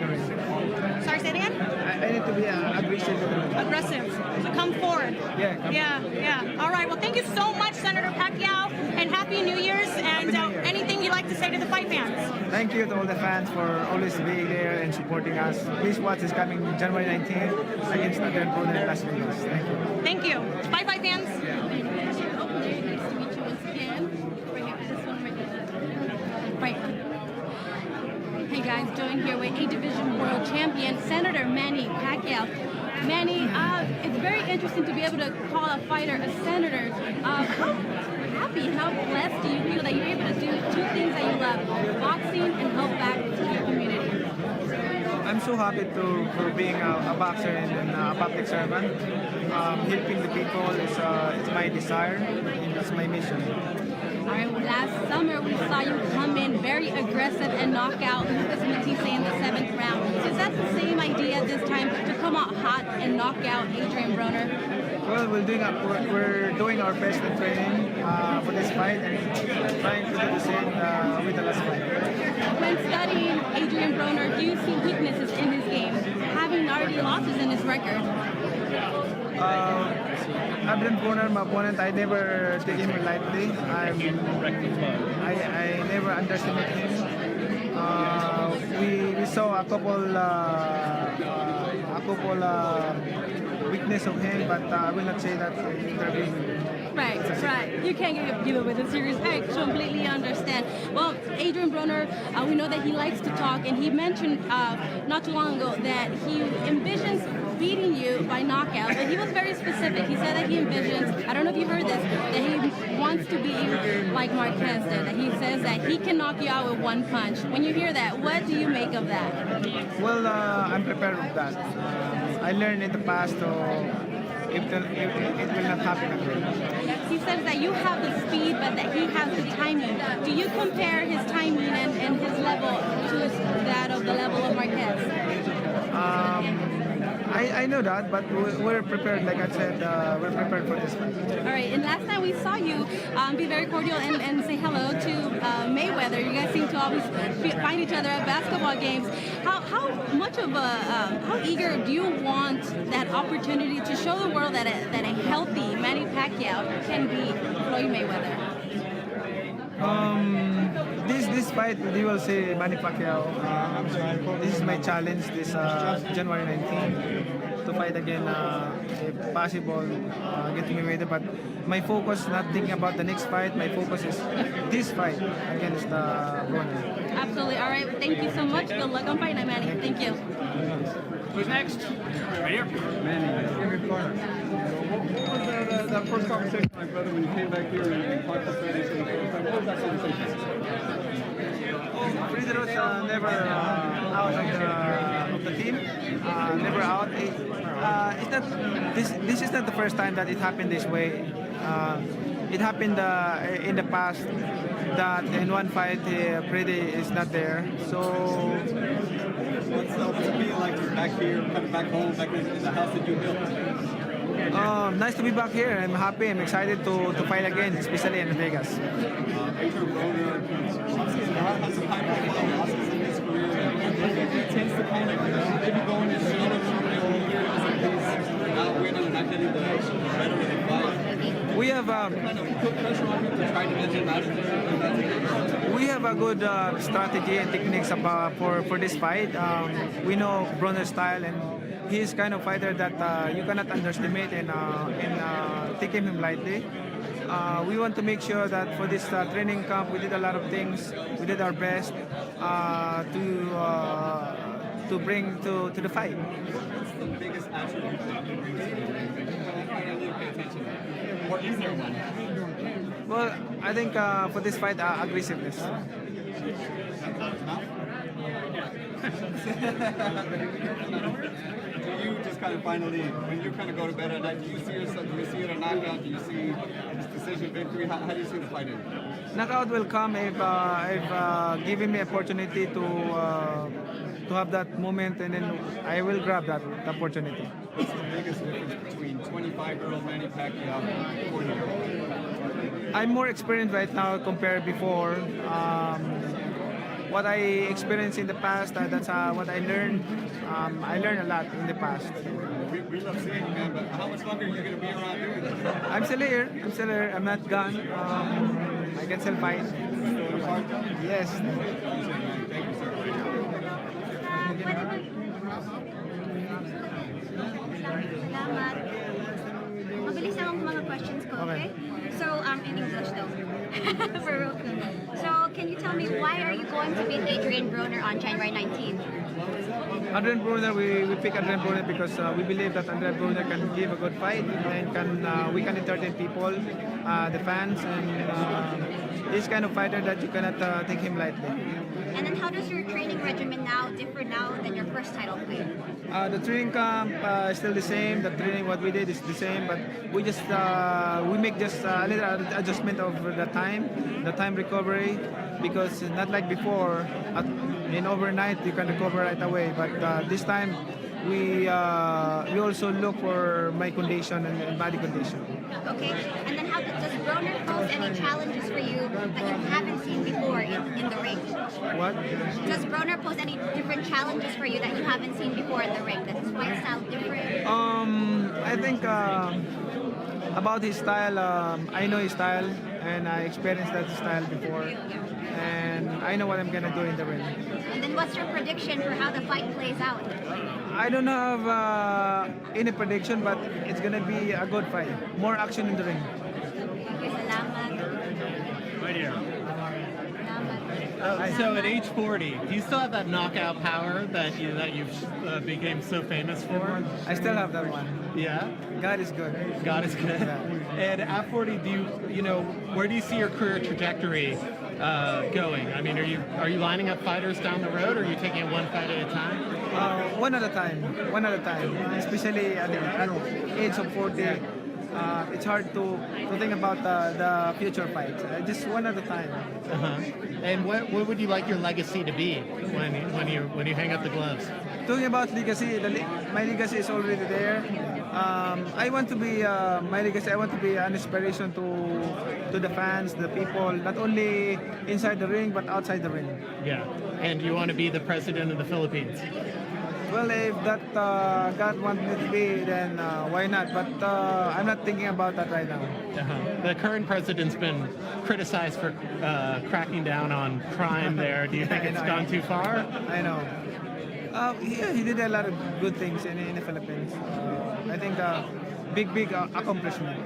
Sorry, say it again? I need to be aggressive. Aggressive. So come forward. Yeah. Yeah. All right. Well, thank you so much, Senator Pacquiao, and Happy New Year's. And anything you'd like to say to the fight fans? Thank you to all the fans for always being there and supporting us. Please watch this coming January 19th against Adrien Broner in Las Vegas. Thank you. Thank you. Bye, fight fans. Hey guys, Joan here with A-Division World Champion, Senator Manny Pacquiao. Manny, it's very interesting to be able to call a fighter a senator. How happy, how blessed do you feel that you're able to do 2 things that you love, boxing and help back to your community? I'm so happy for being a boxer and a public servant. Helping the people is my desire and it's my mission. All right, well, last summer we saw you come in very aggressive and knock out Lucas Matisse in the 7th round. Is that the same idea this time, to come out hot and knock out Adrien Broner? Well, we're doing our best in training for this fight and trying to do the same with the last fight. When studying Adrien Broner, do you see weaknesses in his game, having already losses in his record? Adrien Broner, my opponent, I never take him lightly. I never underestimate him. We saw a couple weakness of him, but I will not say that in interview. Right. You can't give away the series. I completely understand. Well, Adrien Broner, we know that he likes to talk, and he mentioned not too long ago that he envisions beating you by knockout, but he was very specific. He said that he envisions, I don't know if you heard this, that he wants to beat you like Marquez did, that he says that he can knock you out with 1 punch. When you hear that, what do you make of that? Well, I'm prepared with that. I learned in the past, so it will not happen again. He says that you have the speed, but that he has the timing. Do you compare his timing and his level to that of the level of Marquez? I know that, but we're prepared, like I said, we're prepared for this fight. All right, and last time we saw you be very cordial and say hello to Mayweather. You guys seem to always find each other at basketball games. how much of how eager do you want that opportunity to show the world that a healthy Manny Pacquiao can beat Floyd Mayweather? This fight, you will see Manny Pacquiao. This is my challenge this January 19th to fight again, if possible, get Mayweather. But my focus, not thinking about the next fight. My focus is this fight against Broner. Absolutely. All right. Thank you so much. Good luck on fight night, Manny. Thank you. Who's next? Right here. What was that first conversation, my brother, when you came back here and talked to Freddie for the first time? What was that conversation? Freddie was never out of the team, never out. It's not, this is not the first time that it happened this way. It happened in the past that in one fight Freddie is not there. So What's it being like back here, kind of back home, back in the house that you built? nice to be back here. I'm happy. I'm excited to fight again, especially in Vegas. Adrien Broner, has some high-profile losses in his career. He tends to kind of maybe go in his shell a little bit when he's not winning and not getting the better of the fight. We have kind of put pressure on him to try to get him out of there. we have a good strategy and techniques for this fight. We know Broner's style, and he's kind of fighter that you cannot underestimate and take him lightly. We want to make sure that for this training camp, we did a lot of things. We did our best to bring to the fight. What's the biggest attribute that you really pay attention to? Or is there one? Well, I think for this fight, aggressiveness. Do you just kind of finally, when you kind of go to bed at night, do you see yourself, do you see it a knockout? Do you see this decision victory? How do you see the fight end? Knockout will come if giving me opportunity to have that moment, and then I will grab that opportunity. What's the biggest difference between 25-year-old Manny Pacquiao and 40-year-old? I'm more experienced right now compared before. What I experienced in the past, that's what I learned. I learned a lot in the past. We love seeing you, man, but how much longer are you going to be around doing this? I'm still here. I'm not gone. I can still fight. Yes. Thank you, sir. Salamat. Mabilis lang ang mga questions ko, okay? So, in English though. For real quick. So, can you tell me why are you going to beat Adrien Broner on January 19th? Adrien Broner, we pick Adrien Broner because we believe that Adrien Broner can give a good fight and we can entertain people, the fans, and this kind of fighter that you cannot take him lightly. And then how does your training regimen now differ now than your first title fight? The training camp is still the same. The training what we did is the same, but we just we make just a little adjustment of the time recovery, because not like before. In overnight you can recover right away, but this time we also look for my condition and body condition. Okay, and then how does Broner pose any challenges for you that you haven't seen before in the ring? What? Does Broner pose any different challenges for you that you haven't seen before in the ring? That his fight style different? I think about his style, I know his style and I experienced that style before, and I know what I'm gonna do in the ring. And then what's your prediction for how the fight plays out? I don't have any prediction, but it's gonna be a good fight. More action in the ring. Okay, salamat. Right here. Salamat. So at age 40, do you still have that knockout power that you've became so famous for? I still have that one. Yeah. God is good. God is good. And at 40, where do you see your career trajectory going? I mean, are you lining up fighters down the road, or are you taking it one fight at a time? One at a time. One at a time. Especially at the age of 40, it's hard to think about the future fights. Just one at a time. And what would you like your legacy to be when you hang up the gloves? Talking about legacy, my legacy is already there. I want to be my legacy. I want to be an inspiration to to the fans, the people, not only inside the ring but outside the ring. Yeah. And you want to be the president of the Philippines? Well, if that God wants me to be, then why not? But I'm not thinking about that right now. The current president's been criticized for cracking down on crime there. Do you think it's gone too far? I know. He did a lot of good things in the Philippines. I think big accomplishment.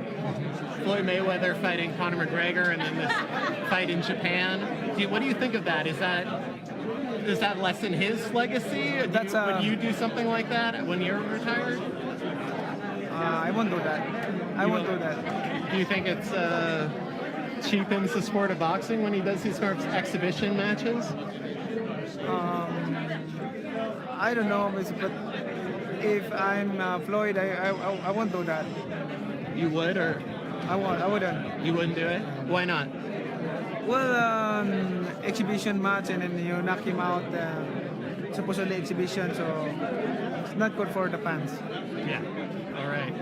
Floyd Mayweather fighting Conor McGregor and then this fight in Japan. What do you think of that? Does that lessen his legacy? Would you do something like that when you're retired? I won't do that. I won't do that. Do you think it's cheapens the sport of boxing when he does these sort of exhibition matches? I don't know, but if I'm Floyd, I won't do that. You would, or I wouldn't. You wouldn't do it? Why not? Well, exhibition match and then you knock him out, supposedly exhibition, so it's not good for the fans. Yeah. All right.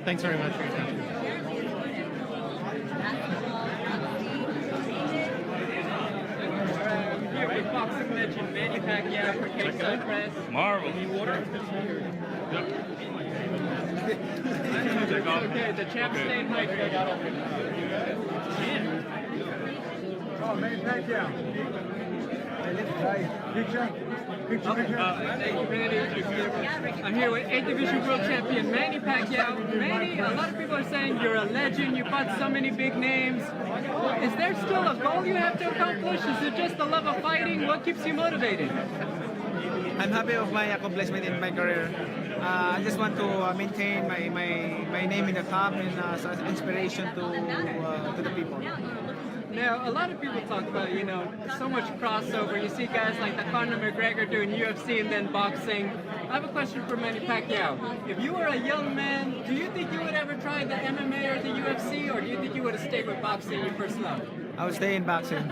Thanks very much for your time. Here with boxing legend Manny Pacquiao for K-Side Press. Marvel. Any water? Okay, the champ staying hydrated. Oh, Manny Pacquiao. Thank you, Manny. I'm here with 8th Division World Champion Manny Pacquiao. Manny, a lot of people are saying you're a legend, you fought so many big names. Is there still a goal you have to accomplish? Is it just the love of fighting? What keeps you motivated? I'm happy with my accomplishment in my career. I just want to maintain my name in the top and as an inspiration to the people. Now, a lot of people talk about, so much crossover. You see guys like the Conor McGregor doing UFC and then boxing. I have a question for Manny Pacquiao. If you were a young man, do you think you would ever try the MMA or the UFC, or do you think you would have stayed with boxing your first love? I would stay in boxing.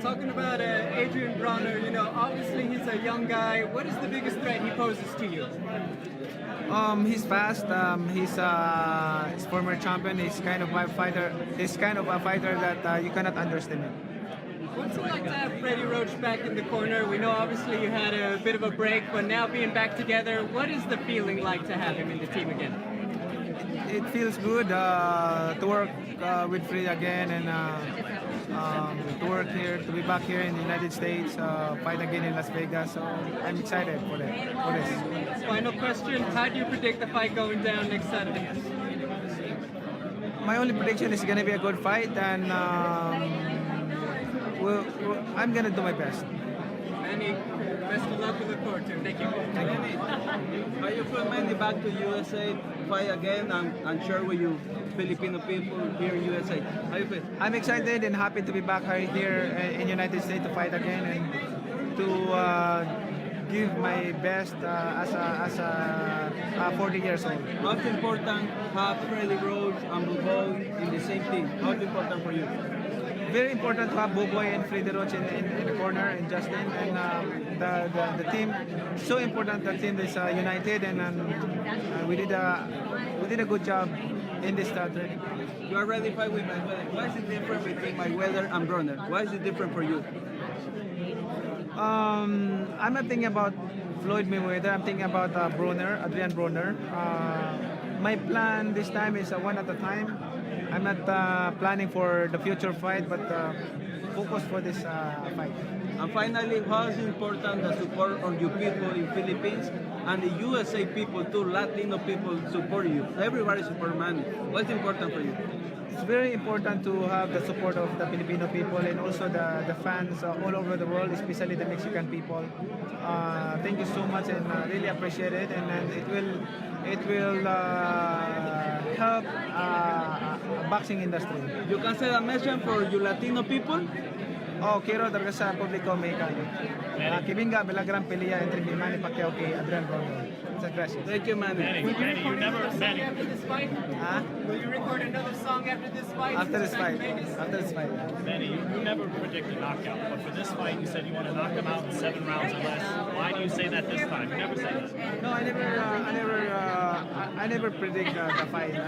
Talking about Adrien Broner, obviously he's a young guy. What is the biggest threat he poses to you? He's fast. He's former champion. He's kind of a fighter. He's kind of a fighter that you cannot underestimate. What's it like to have Freddie Roach back in the corner? We know obviously you had a bit of a break, but now being back together, what is the feeling like to have him in the team again? It feels good to work with Freddie again and to work here, to be back here in the United States, fight again in Las Vegas. So I'm excited for this. Final question, how do you predict the fight going down next Saturday? My only prediction is going to be a good fight, and I'm going to do my best. Manny, best of luck with the court too. Thank you. How you feel, Manny, back to USA, fight again and share with you Filipino people here in USA? How you feel? I'm excited and happy to be back here in United States to fight again and to give my best as a 40 years old. Most important, have Freddie Roach and Buboy in the same team. Most important for you? Very important to have Buboy and Freddie Roach in the corner and Justin and the team. So important the team is united and we did a good job in this training. You are ready to fight with Mayweather. Why is it different between Mayweather and Broner? Why is it different for you? I'm not thinking about Floyd Mayweather. I'm thinking about Adrien Broner. My plan this time is one at a time. I'm not planning for the future fight, but focus for this fight. And finally, how is important the support of you people in Philippines and the USA people too, Latino people support you. Everybody support Manny. What's important for you? It's very important to have the support of the Filipino people and also the fans all over the world, especially the Mexican people. Thank you so much and really appreciate it, and it will help boxing industry. You can say a message for you Latino people? Oh, quiero dar gracias al público mexicano. Que venga a la gran pelea entre mi Manny Pacquiao y Adrien Broner. Muchas gracias. Thank you, Manny. Manny, you never, Manny. After this fight? Will you record another song after this fight? After this fight. After this fight. Manny, you never predict a knockout, but for this fight, you said you want to knock him out in 7 rounds or less. Why do you say that this time? You never say that. No, I never predict the fight.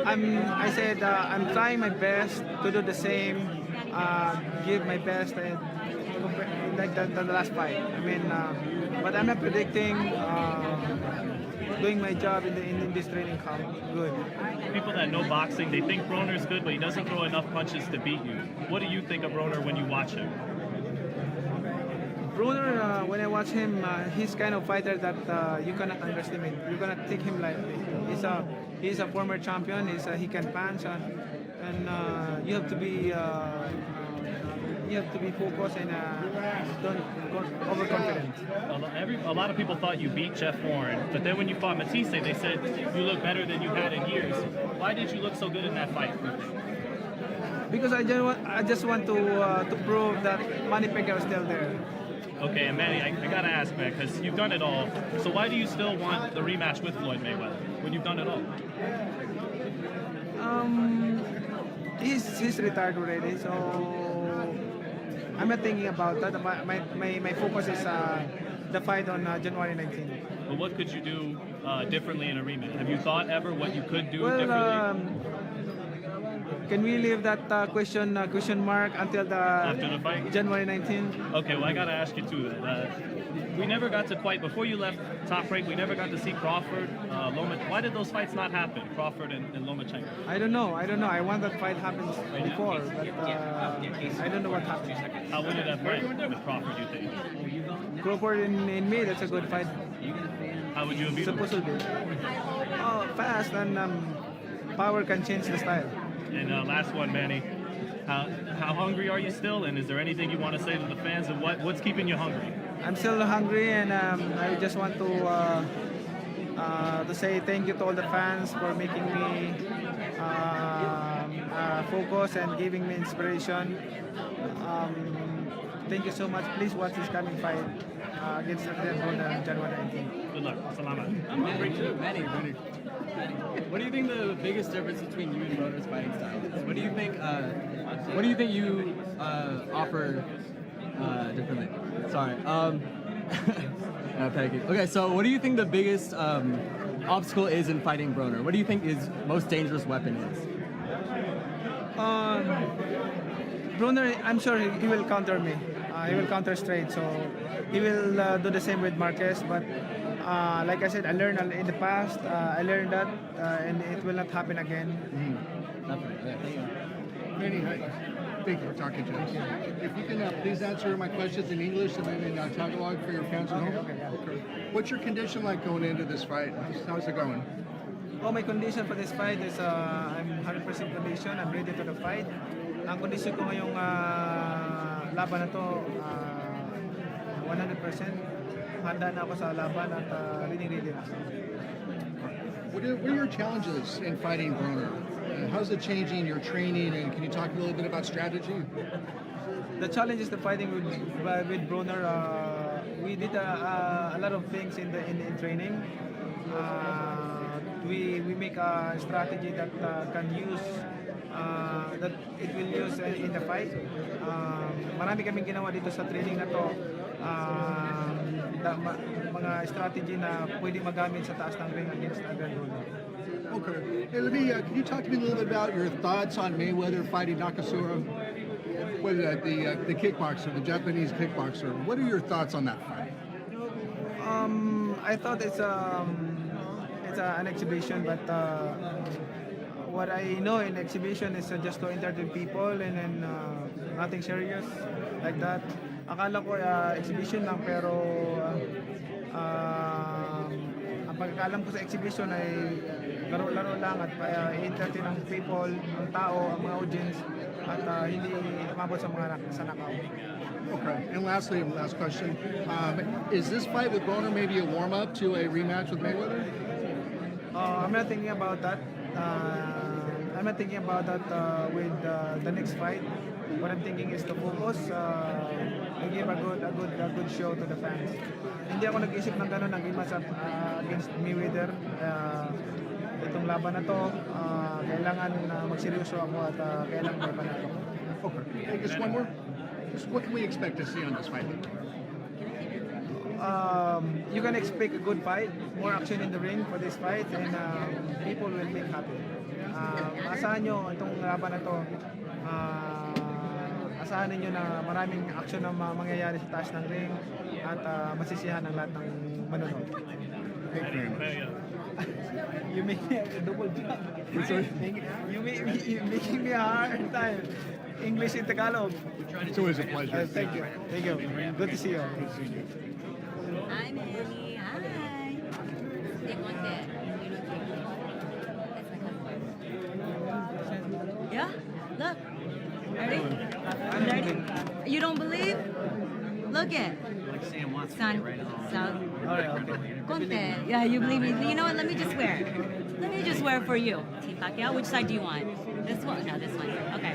I said I'm trying my best to do the same, give my best, and like the last fight. I mean, but I'm not predicting. Doing my job in this training camp. Good. People that know boxing, they think Broner's good, but he doesn't throw enough punches to beat you. What do you think of Broner when you watch him? Broner, when I watch him, he's kind of fighter that you cannot underestimate. You cannot take him lightly. He's a former champion. He can punch, and you have to be focused and don't overconfident. A lot of people thought you beat Jeff Warren, but then when you fought Matisse, they said you look better than you had in years. Why did you look so good in that fight? Because I just want to prove that Manny Pacquiao is still there. Okay, and Manny, I gotta ask, man, because you've done it all. So why do you still want the rematch with Floyd Mayweather when you've done it all? He's retired already, so I'm not thinking about that. My focus is the fight on January 19th. But what could you do differently in a rematch? Have you thought ever what you could do differently? Can we leave that question mark until after the fight? January 19th? Okay, well I gotta ask you too. We never got to quite before you left Top Rank. We never got to see Crawford, Why did those fights not happen? Crawford and Lomachenko. I don't know. I want that fight happens before, but I don't know what happened. How would it have went with Crawford? You think? Crawford in May. That's a good fight. How would you have beaten him? Supposedly. Oh, fast and power can change the style. And last one, Manny. How hungry are you still? And is there anything you want to say to the fans? And what's keeping you hungry? I'm still hungry, and I just want to say thank you to all the fans for making me focus and giving me inspiration. Thank you so much. Please watch this coming fight against Adrien on January 19th. Good luck. Salamat. I'm hungry too. Manny. What do you think the biggest difference between you and Broner's fighting style is? What do you think? What do you think you offer differently? Sorry. Okay, so what do you think the biggest obstacle is in fighting Broner? What do you think his most dangerous weapon is? Broner, I'm sure he will counter me. He will counter straight, so he will do the same with Marquez. But like I said, I learned in the past. I learned that, and it will not happen again. Manny, hi. Thank you for talking to us. If you can please answer my questions in English and then in Tagalog for your fans at home. Okay. What's your condition like going into this fight? How's it going? Oh, my condition for this fight is I'm 100% condition. I'm ready to the fight. Ang condition ko ngayong laban na to 100%. Handa na ako sa laban at ready na. What are your challenges in fighting Broner? How's it changing your training, and can you talk a little bit about strategy? The challenge is the fighting with Broner. We did a lot of things in training. We make a strategy that can use that it will use in the fight. Marami kaming ginawa dito sa training na to. Mga strategy na pwede magamit sa taas ng ring against Adrien Broner. Okay. Hey, let me. Can you talk to me a little bit about your thoughts on Mayweather fighting Nakasura? What is that? The kickboxer, the Japanese kickboxer. What are your thoughts on that fight? I thought it's an exhibition, but what I know in exhibition is just to entertain people and then nothing serious like that. Akala ko exhibition lang, pero ang pagkakalam ko sa exhibition ay laro-laro lang at i-entertain ang people, ang tao, ang mga audience at hindi umabot sa mga knockout. Okay. And lastly, last question: is this fight with Broner maybe a warm-up to a rematch with Mayweather? I'm not thinking about that. I'm not thinking about that with the next fight. what I'm thinking is to focus, and give a good show to the fans. Hindi ako nag-isip ng gano'n ng match up against Mayweather. Itong laban na to, kailangan magseryoso ako at kailangan may panalo. Okay. Hey, just one more. What can we expect to see on this fight? You can expect a good fight, more action in the ring for this fight, and people will make happy. Asahan nyo itong laban na to, asahan ninyo na maraming action na mangyayari sa taas ng ring at masisiyahan ng lahat ng manonood. Thank you very much. You make me a double job. You're making me a hard time. English in Tagalog. It's always a pleasure. Thank you. Thank you. Good to see you. Hi, Manny. Hi. Stay on there. Yeah? Look. Ready? I'm ready. You don't believe? Look it. Like Sam wants Son. to right along. So. Okay. Conte. Yeah, you believe me. You know what? Let me just swear. Let me just swear for you. Team Pacquiao, which side do you want? This one? No, this one. Okay.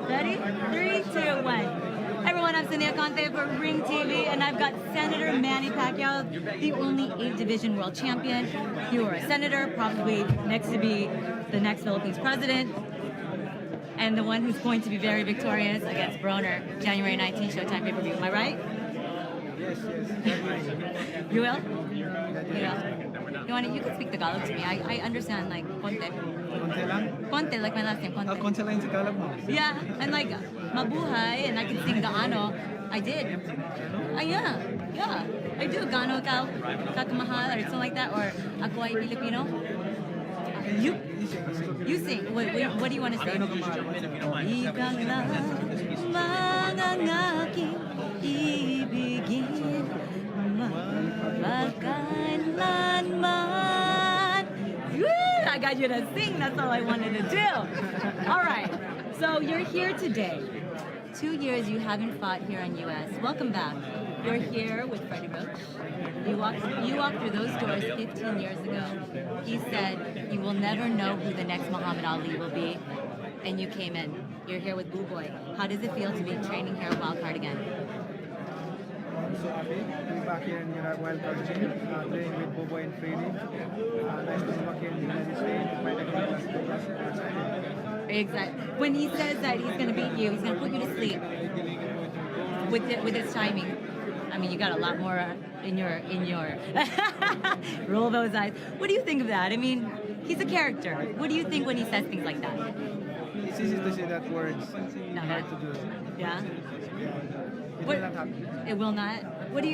Ready? 3, 2, 1. Everyone, I'm Sonia Conte for Ring TV, and I've got Senator Manny Pacquiao, the only 8-division world champion. You are a senator, probably next to be the next Philippines president, and the one who's going to be very victorious against Broner, January 19th, Showtime pay-per-view. Am I right? Yes. You will? You will. You can speak Tagalog to me. I understand, like, konte. Konti lang? Konte, like my last name, konte. Konti lang yung Tagalog mo. Yeah, and like, mabuhay, and I can sing Gaano. I did. Yeah. I do. Gaano ka, kakamahal, or something like that, or ako ay Filipino. You sing. What do you want to say? Ikaw lang ang aking ibigin magkailanman. I got you to sing. That's all I wanted to do. All right. So you're here today. 2 years you haven't fought here in U.S. Welcome back. You're here with Freddie Roach. You walked through those doors 15 years ago. He said you will never know who the next Muhammad Ali will be, and you came in. You're here with Blue Boy. How does it feel to be training here at Wildcard again? I'm so happy to be back here in Wildcard Gym, training with Bobo and Freddie. Nice to be back here in the United States. Exactly. When he says that he's going to beat you, he's going to put you to sleep with his timing. I mean, you got a lot more in your roll those eyes. What do you think of that? I mean, he's a character. What do you think when he says things like that? It's easy to say that words. No, hard to do it. Yeah. It will not happen. It will not. What do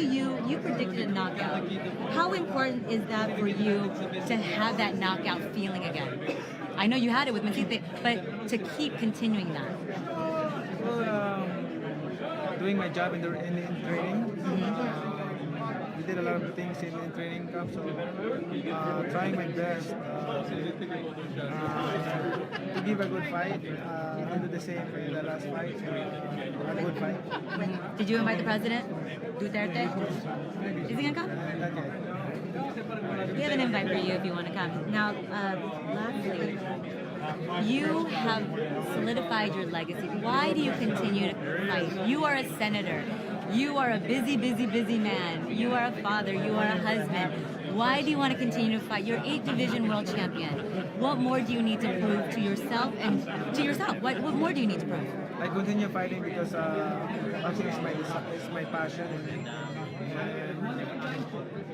you predicted a knockout? How important is that for you to have that knockout feeling again? I know you had it with Matite, but to keep continuing that. Well, doing my job in training. We did a lot of things in training camp, so trying my best to give a good fight. To do the same for the last fight. A good fight. Did you invite the president, Duterte? Is he gonna come? Not yet. We have an invite for you if you want to come. Now, lastly, you have solidified your legacy. Why do you continue to fight? You are a senator. You are a busy man. You are a father. You are a husband. Why do you want to continue to fight? You're 8-division world champion. What more do you need to prove to yourself and to yourself? What more do you need to prove? I continue fighting because boxing is my passion.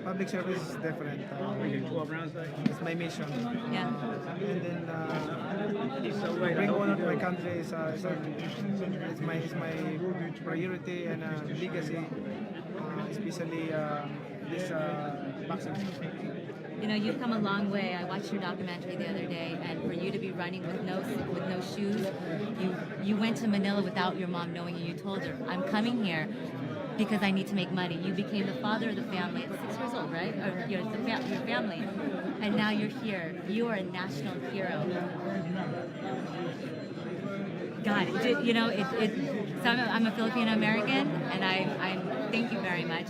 Public service is different. It's my mission. Yeah. And then bring honor to my country is my priority and legacy, especially this boxing. You know, you've come a long way. I watched your documentary the other day, and for you to be running with no shoes, you went to Manila without your mom knowing, and you told her, "I'm coming here because I need to make money." You became the father of the family at 6 years old, right? Or your family, and now you're here. You are a national hero. God, you know, so I'm a Filipino American, and I thank you very much.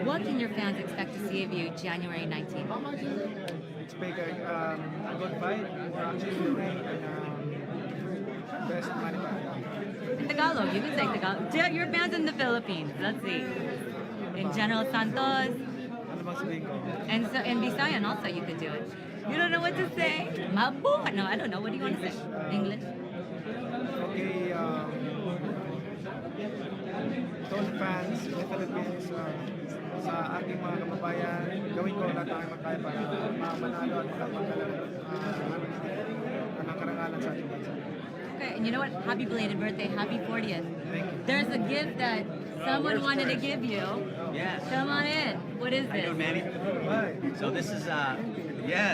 What can your fans expect to see of you January 19th? Expect a good fight, more action in the ring, and best money. Tagalog. You can say Tagalog. Your fans in the Philippines. Let's see. In General Santos. And so in Visayan also you could do it. You don't know what to say? Mabu? No, I don't know. What do you want to say? English? Okay, to all the fans in the Philippines, sa aking mga kababayan, gawin ko lahat ang makaya para manalo at ang karangalan sa ating bansa. Okay, and you know what? Happy belated birthday. Happy 40th. Thank you. There's a gift that someone wanted to give you. Yes. Come on in. What is How you this? doing, Manny? So this is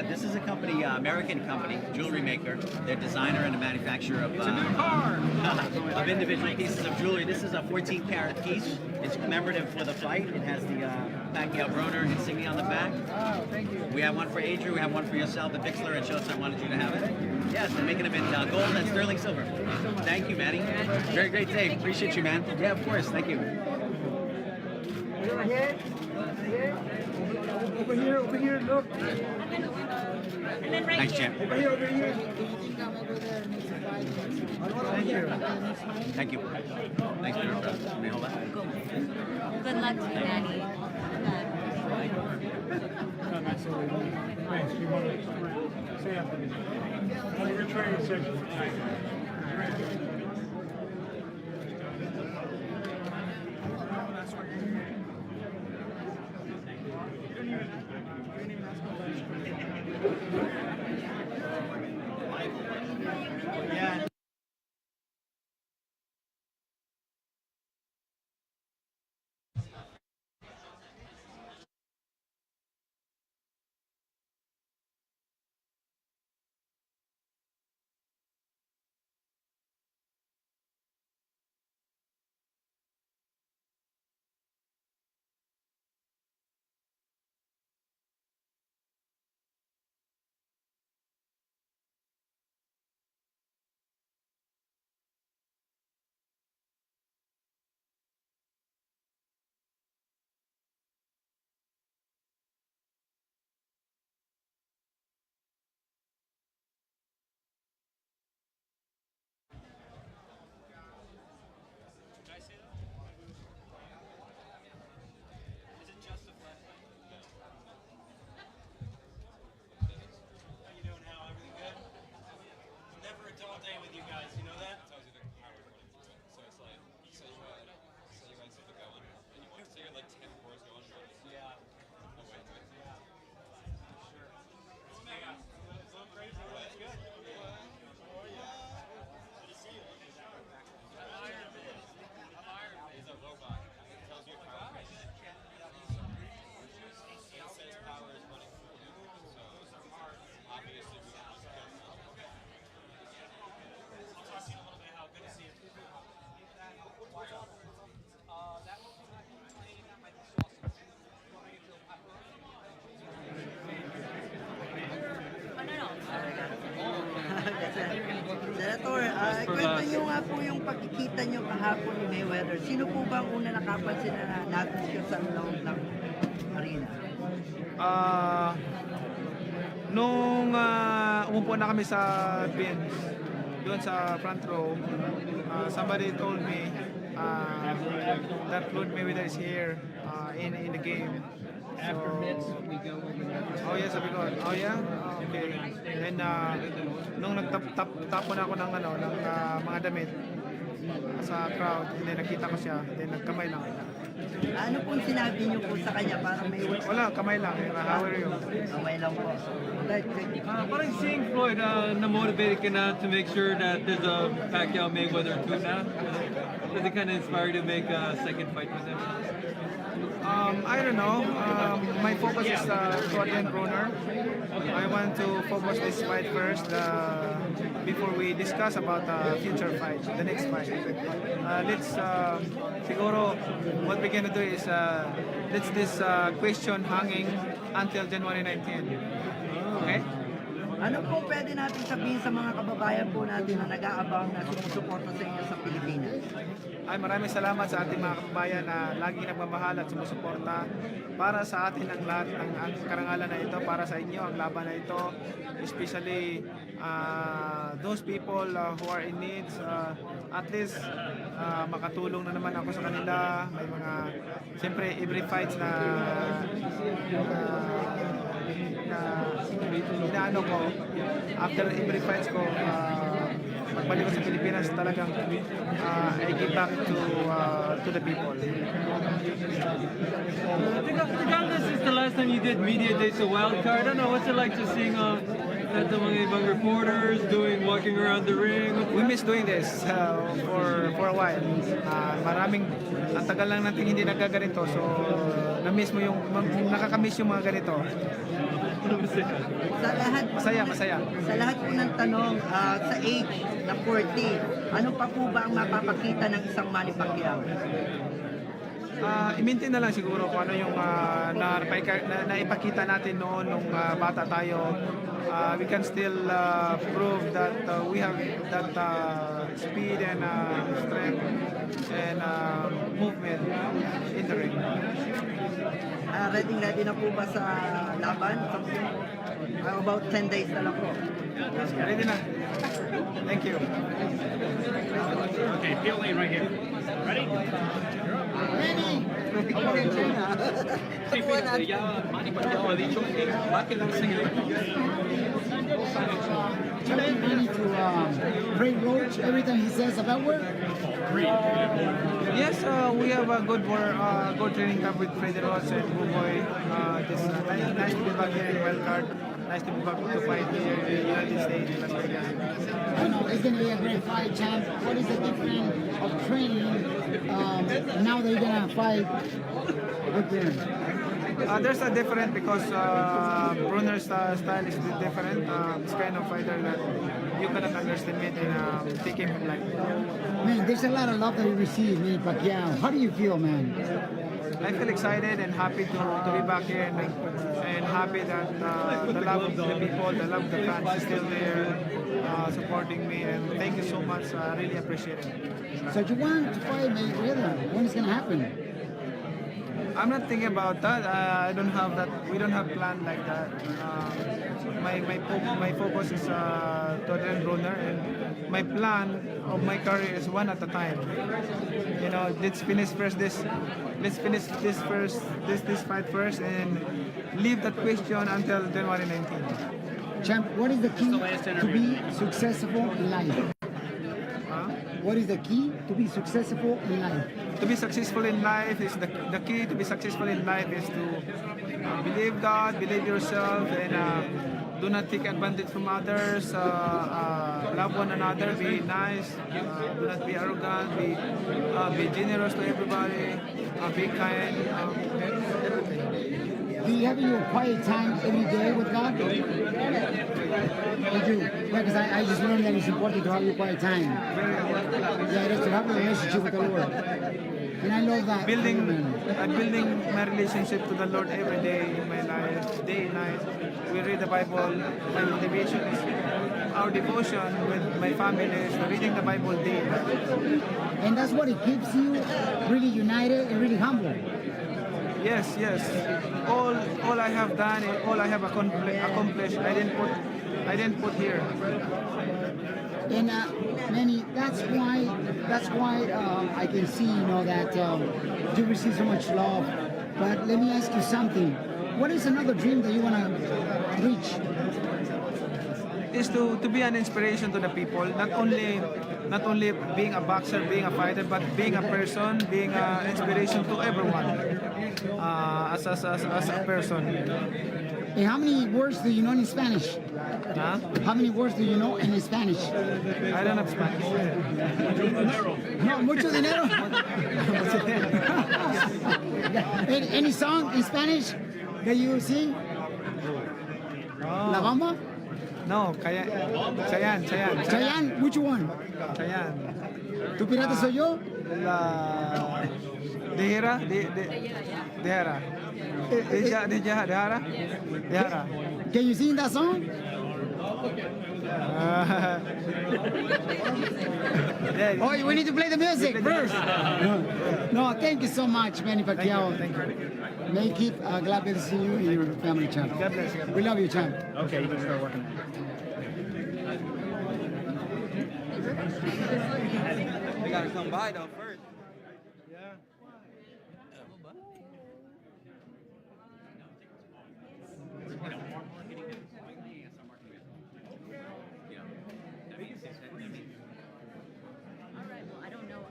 this is a company, American company, jewelry maker. They're designer and a manufacturer of of individual pieces of jewelry. This is a 14-karat piece. It's commemorative for the fight. It has the Pacquiao Broner insignia on the back. Oh, thank you. We have one for Adrien. We have one for yourself. The Bixler and Showtime wanted you to have it. Yes, they're making them in gold and sterling silver. Thank you, Manny. Very great day. Appreciate you, man. Yeah, of course. Thank you. Over here, look. And then right Thanks, here. champ. Over here. Thank you. Thank you. Thanks, man. May I hold that? Good luck to you, Manny. Thanks. You want to say after me? On your training section. Yeah. Senator, kwento nyo nga po yung pagkikita nyo kahapon ni Mayweather. Sino po ba ang una nakapansin na natin siya sa loob ng arena? Nung umupo na kami sa bench, doon sa front row, somebody told me that Floyd Mayweather is here in the game. After mitts, we go over there. Oh yeah, sabi ko, oh yeah? Okay. And nung nagtapon ako ng mga damit sa crowd, and then nakita ko siya, then nagkamay lang. Ano pong sinabi niyo po sa kanya para may Wala, kamay lang. How are you? Kamay lang po. Parang seeing Floyd na-motivated ka na to make sure that there's a Pacquiao Mayweather 2 na? Does it kind of inspire you to make a second fight with him? I don't know. My focus is to Adrien Broner. I want to focus this fight first before we discuss about the future fight, the next fight. Siguro, what we're gonna do is let's this question hanging until January 19. Okay? Ano po pwede natin sabihin sa mga kababayan po natin na nag-aabang na sumusuporta sa inyo sa Pilipinas? Ay, maraming salamat sa ating mga kababayan na laging nagmamahal at sumusuporta para sa atin ang lahat ng ang karangalan na ito, para sa inyo ang laban na ito, especially those people who are in needs. At least makatulong na naman ako sa kanila. May mga, siyempre every fights na inaano ko, after every fights ko, pagbalik ko sa Pilipinas, talagang I give back to the people. Regardless, is the last time you did media days a wild card. I don't know, what's it like just seeing that the mga ibang reporters walking around the ring? We miss doing this for a while. Maraming, ang tagal lang natin hindi nagaganito, so na-miss mo yung, nakaka-miss yung mga ganito. Sa lahat Masaya. Sa lahat po ng tanong, sa age na 40, ano pa po ba ang mapapakita ng isang Manny Pacquiao? I-maintain na lang siguro kung ano yung naipakita natin noon nung bata tayo. We can still prove that we have that speed and strength and movement in the ring. Ready na po ba sa laban? About 10 days na lang po. Ready na. Thank you. Okay, peel lane right here. Ready? Manny! Sí, fíjate, ya Manny Pacquiao ha dicho que va a quedarse en el Manny to Ray Roach, everything he says about work? Yes, we have a good training camp with Freddy Ross and Buboy. Nice to be back here in Wildcard. Nice to be back to fight here in the United States, Las Vegas. I know it's going to be a great fight, champ. What is the difference of training now that you're going to fight with him? There's a difference because Broner's style is a bit different. It's kind of fighter that you cannot underestimate and take him like. Man, there's a lot of love that you receive, Manny Pacquiao. How do you feel, man? I feel excited and happy to be back here and happy that the love of the people, the love of the fans is still there supporting me, and thank you so much. I really appreciate it. So you want to fight Mayweather? When is it going to happen? I'm not thinking about that. I don't have that. We don't have plan like that. My focus is to Adrien Broner, and my plan of my career is one at a time. You know, let's finish this fight first, and leave that question until January 19th. Champ, what is the key to be successful in life? What is the key to be successful in life? To be successful in life is the key to be successful in life is to believe God, believe yourself, and do not take advantage from others. Love one another, be nice, do not be arrogant, be generous to everybody, be kind, everything. Do you have your quiet time every day with God? You do. Because I just learned that it's important to have your quiet time. Yeah, it is to have a relationship with the Lord. And I love that. I'm building my relationship to the Lord every day in my life, day and night. We read the Bible. My motivation is our devotion with my family is reading the Bible daily. And that's what it keeps you really united and really humble. Yes. All I have done, all I have accomplished, I didn't put here. And Manny, that's why I can see, that you receive so much love. But let me ask you something. What is another dream that you want to reach? Is to be an inspiration to the people, not only being a boxer, being a fighter, but being a person, being an inspiration to everyone as a person. And how many words do you know in Spanish? Huh? How many words do you know in Spanish? I don't have Spanish. No, mucho dinero. Any song in Spanish that you sing? La Bamba? No, Chayanne. Chayanne, which one? Chayanne. ¿Tu pirata soy yo? La Dehara. Can you sing that song? Oh, we need to play the music first. No, thank you so much, Manny Pacquiao. Thank you. Make it glad to see you in your family, champ. God bless you. We love you, champ. Okay, you can start working. They gotta come by though first. Yeah. I don't know.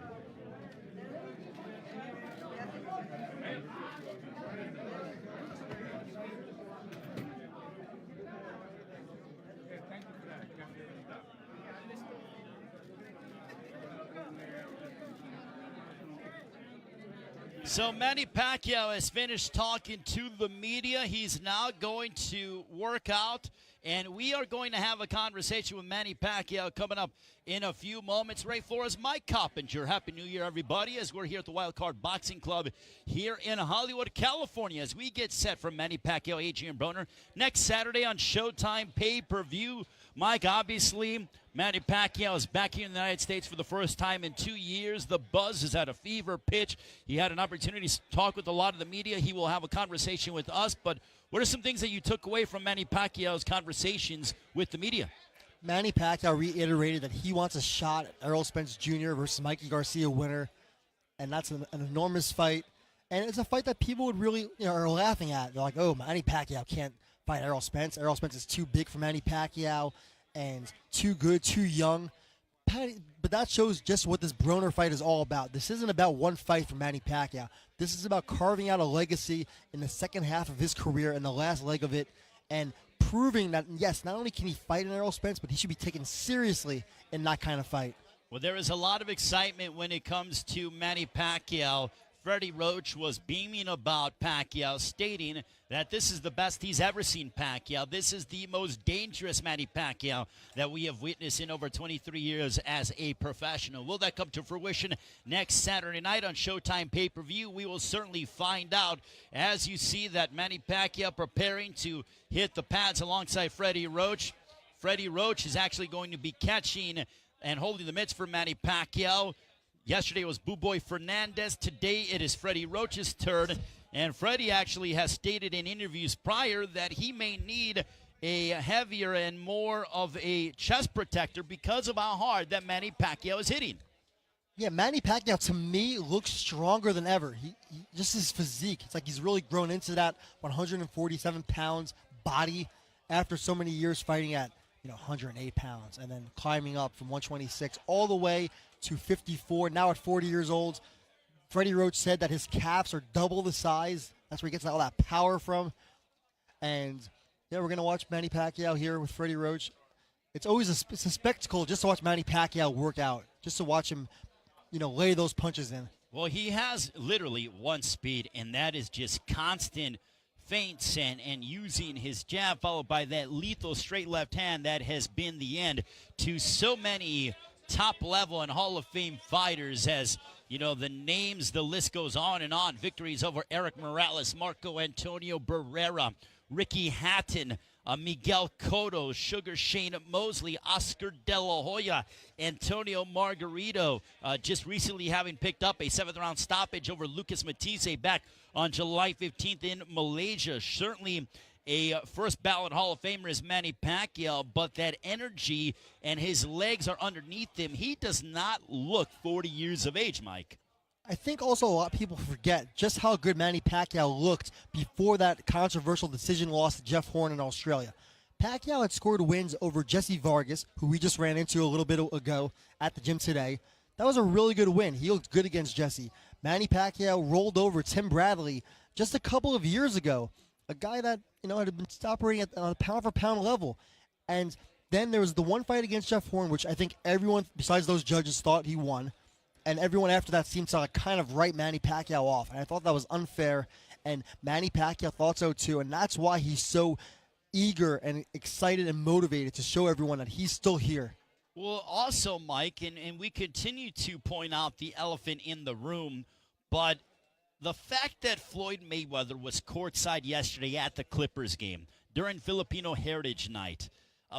So Manny Pacquiao has finished talking to the media. He's now going to work out, and we are going to have a conversation with Manny Pacquiao coming up in a few moments. Ray Flores, Mike Coppinger. Happy New Year, everybody, as we're here at the Wild Card Boxing Club here in Hollywood, California, as we get set for Manny Pacquiao, Adrien Broner, next Saturday on Showtime pay-per-view. Mike, obviously, Manny Pacquiao is back here in the United States for the first time in 2 years. The buzz is at a fever pitch. He had an opportunity to talk with a lot of the media. He will have a conversation with us. But what are some things that you took away from Manny Pacquiao's conversations with the media? Manny Pacquiao reiterated that he wants a shot at Errol Spence Jr. versus Mikey Garcia winner, and that's an enormous fight. And it's a fight that people would really, are laughing at. They're like, oh, Manny Pacquiao can't fight Errol Spence. Errol Spence is too big for Manny Pacquiao and too good, too young. But that shows just what this Broner fight is all about. This isn't about one fight for Manny Pacquiao. This is about carving out a legacy in the second half of his career and the last leg of it, and proving that, yes, not only can he fight in Errol Spence, but he should be taken seriously in that kind of fight. Well, there is a lot of excitement when it comes to Manny Pacquiao. Freddie Roach was beaming about Pacquiao, stating that this is the best he's ever seen Pacquiao. This is the most dangerous Manny Pacquiao that we have witnessed in over 23 years as a professional. Will that come to fruition next Saturday night on Showtime pay-per-view? We will certainly find out as you see that Manny Pacquiao preparing to hit the pads alongside Freddie Roach. Freddie Roach is actually going to be catching and holding the mitts for Manny Pacquiao. Yesterday was Boo Boy Fernandez. Today it is Freddie Roach's turn. And Freddie actually has stated in interviews prior that he may need a heavier and more of a chest protector because of how hard that Manny Pacquiao is hitting. Yeah, Manny Pacquiao, to me, looks stronger than ever. He just his physique. It's like he's really grown into that 147 pounds body after so many years fighting at 108 pounds and then climbing up from 126 all the way to 54. Now at 40 years old, Freddie Roach said that his calves are double the size. That's where he gets all that power from. And yeah, we're going to watch Manny Pacquiao here with Freddie Roach. It's always it's a spectacle just to watch Manny Pacquiao work out, just to watch him, lay those punches in. Well, he has literally one speed, and that is just constant feints and using his jab, followed by that lethal straight left hand that has been the end to so many top-level and Hall of Fame fighters. As the names, the list goes on and on. Victories over Eric Morales, Marco Antonio Barrera, Ricky Hatton, Miguel Cotto, Sugar Shane Mosley, Oscar De La Hoya, Antonio Margarito, just recently having picked up a 7th-round stoppage over Lucas Matisse back on July 15th in Malaysia. Certainly a first ballot Hall of Famer is Manny Pacquiao, but that energy and his legs are underneath him. He does not look 40 years of age, Mike. I think also a lot of people forget just how good Manny Pacquiao looked before that controversial decision loss to Jeff Horn in Australia. Pacquiao had scored wins over Jesse Vargas, who we just ran into a little bit ago at the gym today. That was a really good win. He looked good against Jesse. Manny Pacquiao rolled over Tim Bradley just a couple of years ago, a guy that had been operating on a pound-for-pound level. And then there was the one fight against Jeff Horn, which I think everyone besides those judges thought he won. And everyone after that seemed to kind of write Manny Pacquiao off. And I thought that was unfair. And Manny Pacquiao thought so too. And that's why he's so eager and excited and motivated to show everyone that he's still here. Well, also, Mike, and we continue to point out the elephant in the room, but the fact that Floyd Mayweather was courtside yesterday at the Clippers game during Filipino Heritage Night,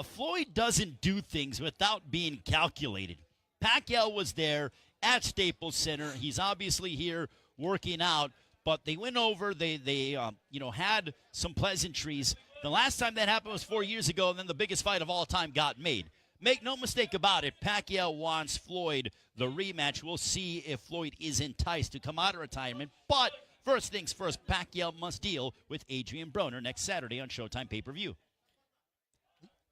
Floyd doesn't do things without being calculated. Pacquiao was there at Staples Center. He's obviously here working out, but they went over. They had some pleasantries. The last time that happened was 4 years ago, and then the biggest fight of all time got made. Make no mistake about it, Pacquiao wants Floyd the rematch. We'll see if Floyd is enticed to come out of retirement. But first things first, Pacquiao must deal with Adrien Broner next Saturday on Showtime pay-per-view.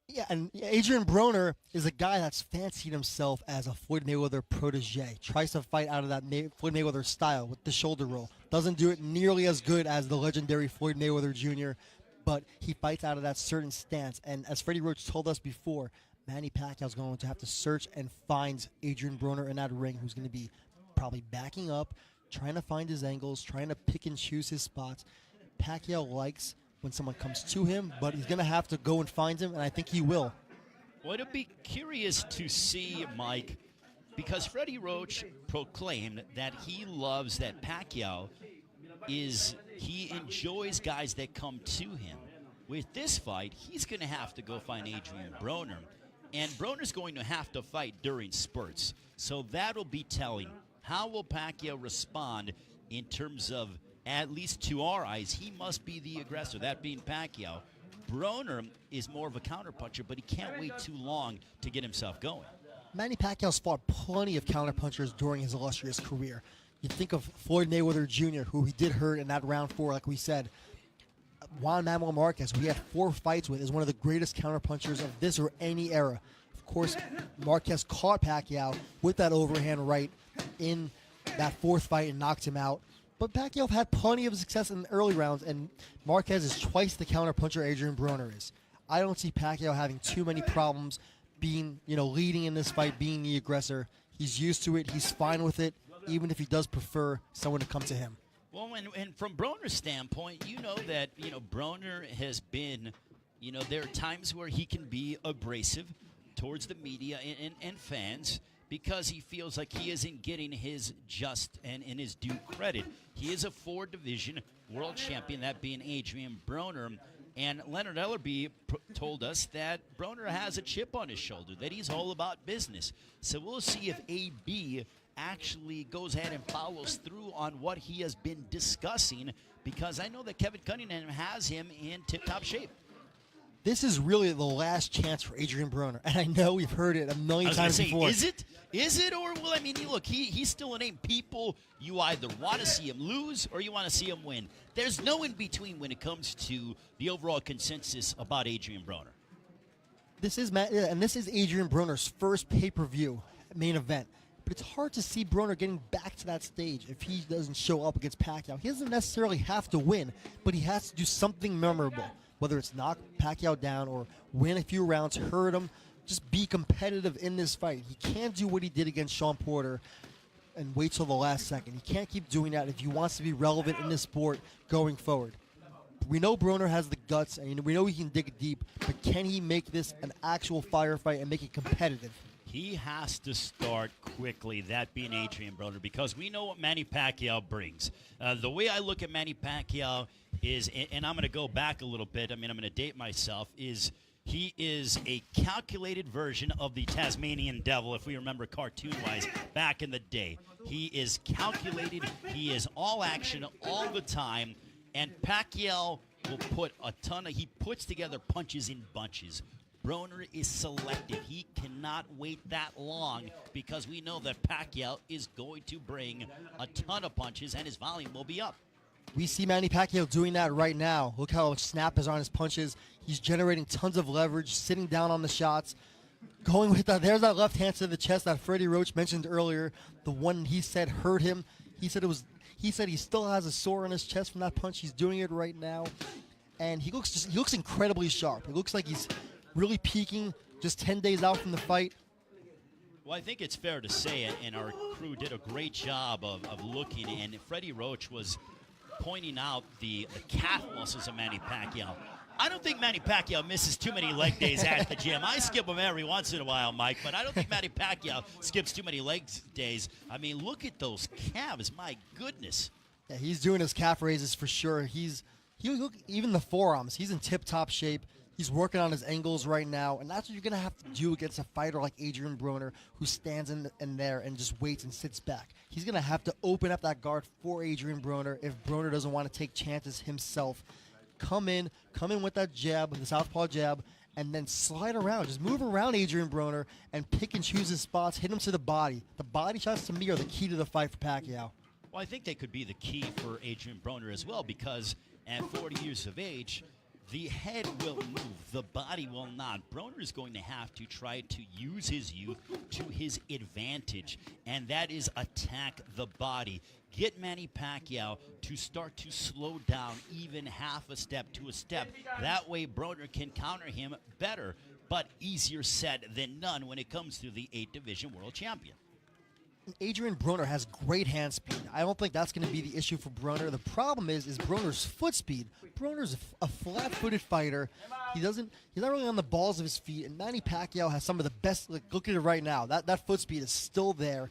Yeah, and Adrien Broner is a guy that's fancied himself as a Floyd Mayweather protege. Tries to fight out of that Floyd Mayweather style with the shoulder roll. Doesn't do it nearly as good as the legendary Floyd Mayweather Jr., but he fights out of that certain stance. And as Freddie Roach told us before, Manny Pacquiao is going to have to search and find Adrien Broner in that ring, who's going to be probably backing up, trying to find his angles, trying to pick and choose his spots. Pacquiao likes when someone comes to him, but he's going to have to go and find him, and I think he will. Well, it'll be curious to see, Mike, because Freddie Roach proclaimed that he loves that Pacquiao he enjoys guys that come to him. With this fight, he's going to have to go find Adrien Broner, and Broner's going to have to fight during spurts. So that'll be telling. How will Pacquiao respond in terms of, at least to our eyes, he must be the aggressor, that being Pacquiao. Broner is more of a counterpuncher, but he can't wait too long to get himself going. Manny Pacquiao's fought plenty of counterpunchers during his illustrious career. You think of Floyd Mayweather Jr., who he did hurt in that round 4, like we said. Juan Manuel Marquez, who he had 4 fights with, is one of the greatest counterpunchers of this or any era. Of course, Marquez caught Pacquiao with that overhand right in that 4th fight and knocked him out. But Pacquiao had plenty of success in the early rounds, and Marquez is twice the counterpuncher Adrien Broner is. I don't see Pacquiao having too many problems being, leading in this fight, being the aggressor. He's used to it. He's fine with it, even if he does prefer someone to come to him. Well, and from Broner's standpoint, you know that, Broner has been, there are times where he can be abrasive towards the media and fans because he feels like he isn't getting his just and his due credit. He is a 4-division world champion, that being Adrien Broner. And Leonard Ellerby told us that Broner has a chip on his shoulder, that he's all about business. So we'll see if AB actually goes ahead and follows through on what he has been discussing, because I know that Kevin Cunningham has him in tip-top shape. This is really the last chance for Adrien Broner, and I know we've heard it a million times before. Is it? Is it? Or, well, I mean, look, he's still a name. People, you either want to see him lose or you want to see him win. There's no in-between when it comes to the overall consensus about Adrien Broner. This is Adrien Broner's first pay-per-view main event. But it's hard to see Broner getting back to that stage if he doesn't show up against Pacquiao. He doesn't necessarily have to win, but he has to do something memorable. Whether it's knock Pacquiao down or win a few rounds, hurt him, just be competitive in this fight. He can't do what he did against Sean Porter and wait till the last second. He can't keep doing that if he wants to be relevant in this sport going forward. We know Broner has the guts, and we know he can dig deep, but can he make this an actual firefight and make it competitive? He has to start quickly, that being Adrien Broner, because we know what Manny Pacquiao brings. The way I look at Manny Pacquiao is, and I'm going to go back a little bit, I'm going to date myself, is he is a calculated version of the Tasmanian Devil, if we remember cartoon-wise, back in the day. He is calculated, he is all action all the time, and Pacquiao will put he puts together punches in bunches. Broner is selective. He cannot wait that long because we know that Pacquiao is going to bring a ton of punches and his volume will be up. We see Manny Pacquiao doing that right now. Look how snap is on his punches. He's generating tons of leverage, sitting down on the shots. Going with that, there's that left hand to the chest that Freddie Roach mentioned earlier. The one he said hurt him. He said he still has a sore on his chest from that punch. He's doing it right now. And he looks incredibly sharp. It looks like he's really peaking just 10 days out from the fight. Well, I think it's fair to say, and our crew did a great job of looking, and Freddie Roach was pointing out the calf muscles of Manny Pacquiao. I don't think Manny Pacquiao misses too many leg days at the gym. I skip them every once in a while, Mike, but I don't think Manny Pacquiao skips too many leg days. I mean, look at those calves. My goodness. Yeah, he's doing his calf raises for sure. Even the forearms, he's in tip-top shape. He's working on his angles right now, and that's what you're going to have to do against a fighter like Adrien Broner, who stands in there and just waits and sits back. He's going to have to open up that guard for Adrien Broner if Broner doesn't want to take chances himself. Come in with that jab, the southpaw jab, and then slide around. Just move around Adrien Broner and pick and choose his spots, hit him to the body. The body shots, to me, are the key to the fight for Pacquiao. Well, I think they could be the key for Adrien Broner as well, because at 40 years of age, the head will move, the body will not. Broner is going to have to try to use his youth to his advantage, and that is attack the body. Get Manny Pacquiao to start to slow down even half a step to a step. That way Broner can counter him better, but easier said than none when it comes to the 8-division world champion. Adrien Broner has great hand speed. I don't think that's going to be the issue for Broner. The problem is Broner's foot speed. Broner's a flat-footed fighter. He's not really on the balls of his feet, and Manny Pacquiao has some of the best. Look at it right now. That foot speed is still there.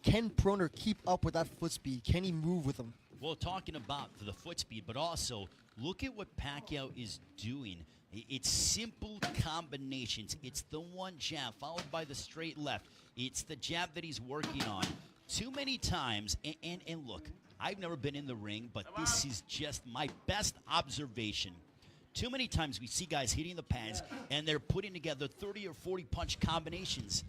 Can Broner keep up with that foot speed? Can he move with him? Well, talking about the foot speed, but also look at what Pacquiao is doing. It's simple combinations. It's the one jab followed by the straight left. It's the jab that he's working on. Too many times, and look, I've never been in the ring, but this is just my best observation. Too many times we see guys hitting the pads, and they're putting together 30 or 40 punch combinations.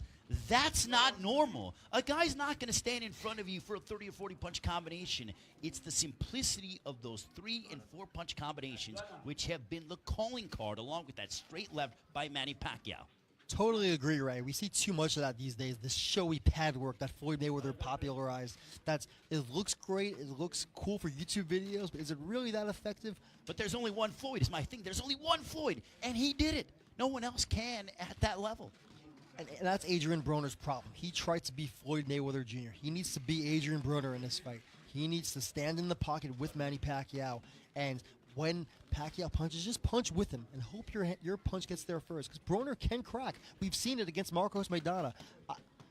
That's not normal. A guy's not going to stand in front of you for a 30 or 40 punch combination. It's the simplicity of those 3 and 4 punch combinations which have been the calling card, along with that straight left by Manny Pacquiao. Totally agree, Ray. We see too much of that these days. This showy pad work that Floyd Mayweather popularized. It looks great. It looks cool for YouTube videos, but is it really that effective? But there's only one Floyd, is my thing. There's only one Floyd, and he did it. No one else can at that level. And that's Adrien Broner's problem. He tried to be Floyd Mayweather Jr. He needs to be Adrien Broner in this fight. He needs to stand in the pocket with Manny Pacquiao, and when Pacquiao punches, just punch with him and hope your punch gets there first, because Broner can crack. We've seen it against Marcos Maidana.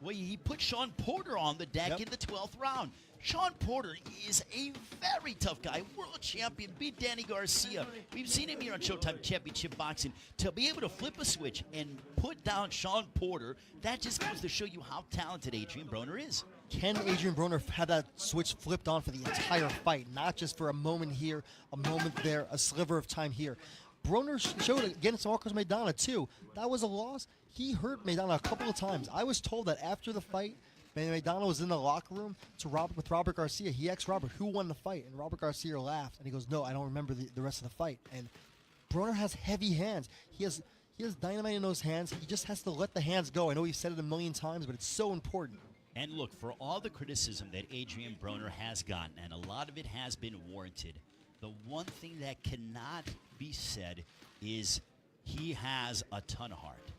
Well, he put Sean Porter on the deck in the 12th round. Sean Porter is a very tough guy, world champion, beat Danny Garcia. We've seen him here on Showtime Championship Boxing. To be able to flip a switch and put down Sean Porter, that just goes to show you how talented Adrien Broner is. Can Adrien Broner have that switch flipped on for the entire fight, not just for a moment here, a moment there, a sliver of time here? Broner showed it against Marcos Maidana, too. That was a loss. He hurt Maidana a couple of times. I was told that after the fight, Maidana was in the locker room with Robert Garcia. He asked Robert who won the fight, and Robert Garcia laughed, and he goes, "No, I don't remember the rest of the fight." And Broner has heavy hands. He has dynamite in those hands. He just has to let the hands go. I know we've said it a million times, but it's so important. And look, for all the criticism that Adrien Broner has gotten, and a lot of it has been warranted, the one thing that cannot be said is he has a ton of heart.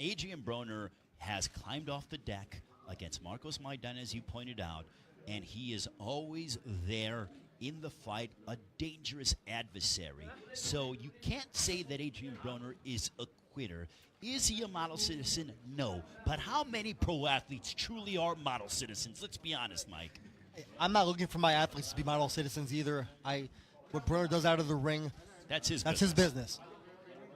Adrien Broner has climbed off the deck against Marcos Maidana, as you pointed out, and he is always there in the fight, a dangerous adversary. So you can't say that Adrien Broner is a quitter. Is he a model citizen? No. But how many pro athletes truly are model citizens? Let's be honest, Mike. I'm not looking for my athletes to be model citizens either. What Broner does out of the ring, that's his business.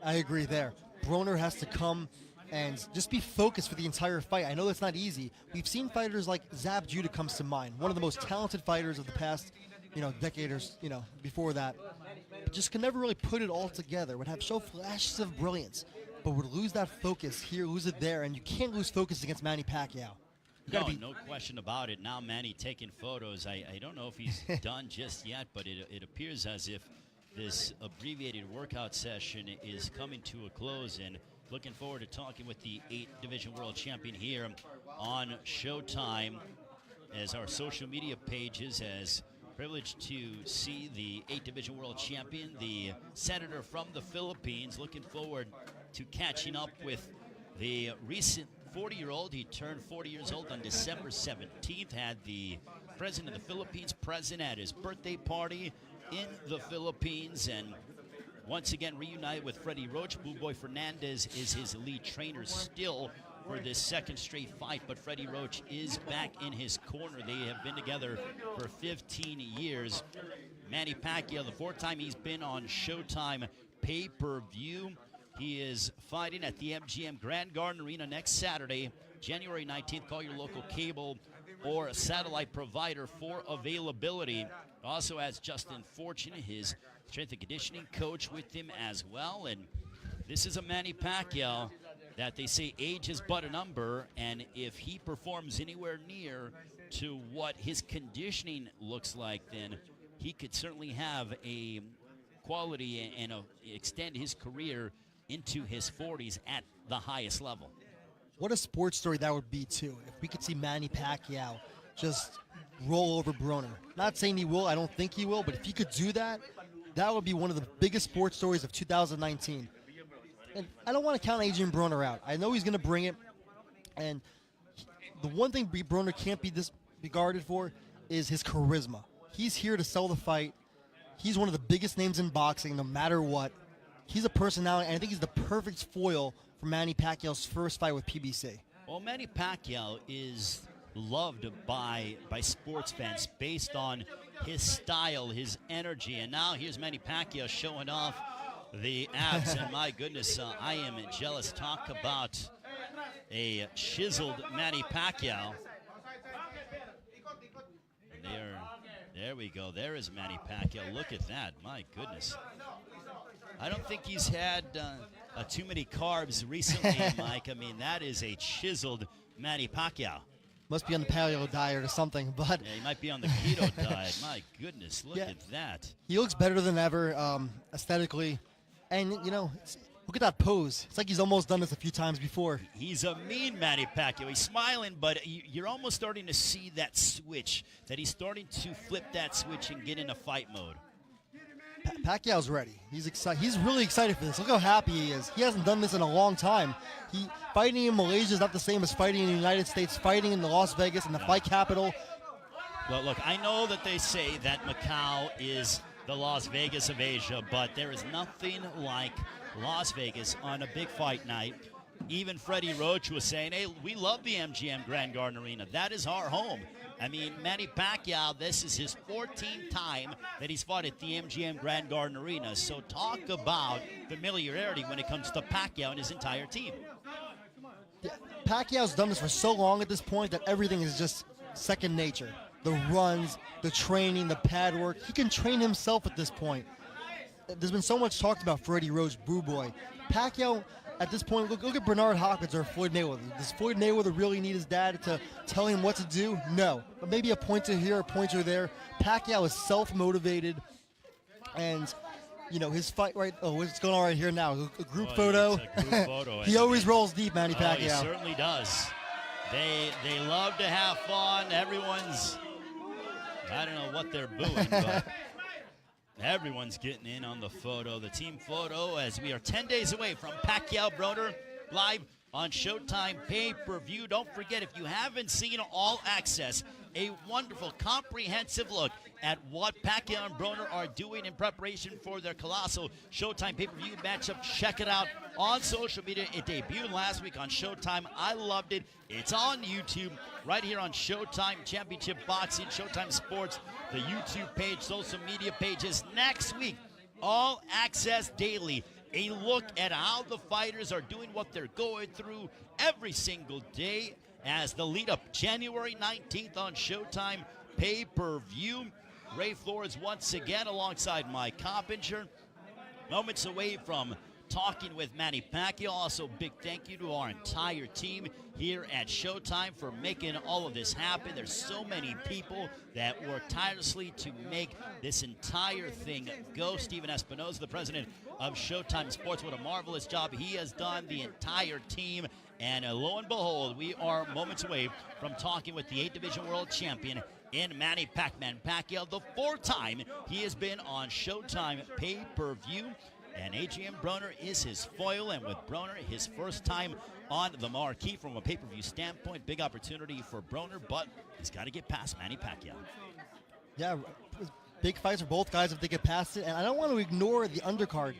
I agree there. Broner has to come and just be focused for the entire fight. I know that's not easy. We've seen fighters like Zab Judah comes to mind, one of the most talented fighters of the past, decade or before that. But just can never really put it all together. Would have show flashes of brilliance, but would lose that focus here, lose it there, and you can't lose focus against Manny Pacquiao. No question about it. Now Manny taking photos. I don't know if he's done just yet, but it appears as if this abbreviated workout session is coming to a close, and looking forward to talking with the 8-division world champion here on Showtime, as our social media pages as privileged to see the 8-division world champion, the senator from the Philippines. Looking forward to catching up with the recent 40-year-old. He turned 40 years old on December 17th, had the president of the Philippines present at his birthday party in the Philippines, and once again reunited with Freddie Roach. Blue Boy Fernandez is his lead trainer still for this second straight fight, but Freddie Roach is back in his corner. They have been together for 15 years. Manny Pacquiao, the 4th time he's been on Showtime pay-per-view. He is fighting at the MGM Grand Garden Arena next Saturday, January 19th. Call your local cable or satellite provider for availability. Also has Justin Fortune, his strength and conditioning coach, with him as well. And this is a Manny Pacquiao that they say age is but a number, and if he performs anywhere near to what his conditioning looks like, then he could certainly have a quality and extend his career into his 40s at the highest level. What a sports story that would be, too, if we could see Manny Pacquiao just roll over Broner. Not saying he will, I don't think he will, but if he could do that, that would be one of the biggest sports stories of 2019. And I don't want to count Adrien Broner out. I know he's going to bring it, and the one thing Broner can't be disregarded for is his charisma. He's here to sell the fight. He's one of the biggest names in boxing, no matter what. He's a personality, and I think he's the perfect foil for Manny Pacquiao's first fight with PBC. Well, Manny Pacquiao is loved by sports fans based on his style, his energy, and now here's Manny Pacquiao showing off the abs, and my goodness, I am jealous. Talk about a chiseled Manny Pacquiao. There we go. There is Manny Pacquiao. Look at that. My goodness. I don't think he's had too many carbs recently, Mike. I mean, that is a chiseled Manny Pacquiao. Must be on the paleo diet or something, but yeah, he might be on the keto diet. My goodness, look at that. He looks better than ever aesthetically, and you know, look at that pose. It's like he's almost done this a few times before. He's a mean Manny Pacquiao. He's smiling, but you're almost starting to see that switch, that he's starting to flip that switch and get into fight mode. Pacquiao's ready. He's excited. He's really excited for this. Look how happy he is. He hasn't done this in a long time. Fighting in Malaysia is not the same as fighting in the United States, fighting in Las Vegas, in the fight capital. Well, look, I know that they say that Macau is the Las Vegas of Asia, but there is nothing like Las Vegas on a big fight night. Even Freddie Roach was saying, hey, we love the MGM Grand Garden Arena. That is our home. I mean, Manny Pacquiao, this is his 14th time that he's fought at the MGM Grand Garden Arena. So talk about familiarity when it comes to Pacquiao and his entire team. Yeah, Pacquiao's done this for so long at this point that everything is just second nature. The runs, the training, the pad work. He can train himself at this point. There's been so much talked about Freddie Roach, Boo Boy. Pacquiao, at this point, look at Bernard Hopkins or Floyd Mayweather. Does Floyd Mayweather really need his dad to tell him what to do? No. But maybe a pointer here, a pointer there. Pacquiao is self-motivated. And, you know, his fight what's going on right here now? A group photo. It's a group photo. He always rolls deep, Manny Pacquiao. He certainly does. They love to have fun. Everyone's, I don't know what they're booing, but everyone's getting in on the photo, the team photo, as we are 10 days away from Pacquiao Broner live on Showtime pay-per-view. Don't forget, if you haven't seen All Access, a wonderful, comprehensive look at what Pacquiao and Broner are doing in preparation for their colossal Showtime pay-per-view matchup. Check it out on social media. It debuted last week on Showtime. I loved it. It's on YouTube, right here on Showtime Championship Boxing, Showtime Sports, the YouTube page, social media pages. Next week, All Access Daily, a look at how the fighters are doing, what they're going through every single day as the lead up January 19th on Showtime pay-per-view. Ray Flores once again alongside Mike Coppinger. Moments away from talking with Manny Pacquiao. Also, big thank you to our entire team here at Showtime for making all of this happen. There's so many people that work tirelessly to make this entire thing go. Steven Espinoza, the president of Showtime Sports, what a marvelous job he has done, the entire team. And lo and behold, we are moments away from talking with the 8-division world champion in Manny Pacquiao, the 4th time he has been on Showtime pay-per-view. And Adrien Broner is his foil, and with Broner, his first time on the marquee from a pay-per-view standpoint. Big opportunity for Broner, but he's got to get past Manny Pacquiao. Yeah, big fights for both guys if they get past it. And I don't want to ignore the undercard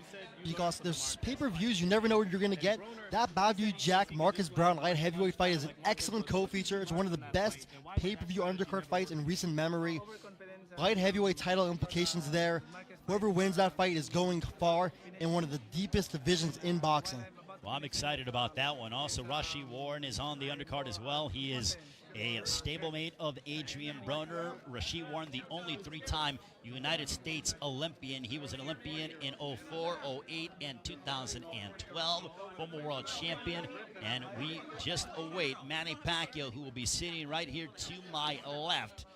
because there's pay-per-views you never know what you're going to get. That Badu Jack Marcus Brown light heavyweight fight is an excellent co-feature. It's one of the best pay-per-view undercard fights in recent memory. Light heavyweight title implications there. Whoever wins that fight is going far in one of the deepest divisions in boxing. Well, I'm excited about that one. Also, Rashid Warren is on the undercard as well. He is a stablemate of Adrien Broner. Rashid Warren, the only three-time United States Olympian. He was an Olympian in 04, 08, and 2012, former world champion. And we just await Manny Pacquiao, who will be sitting right here to my left.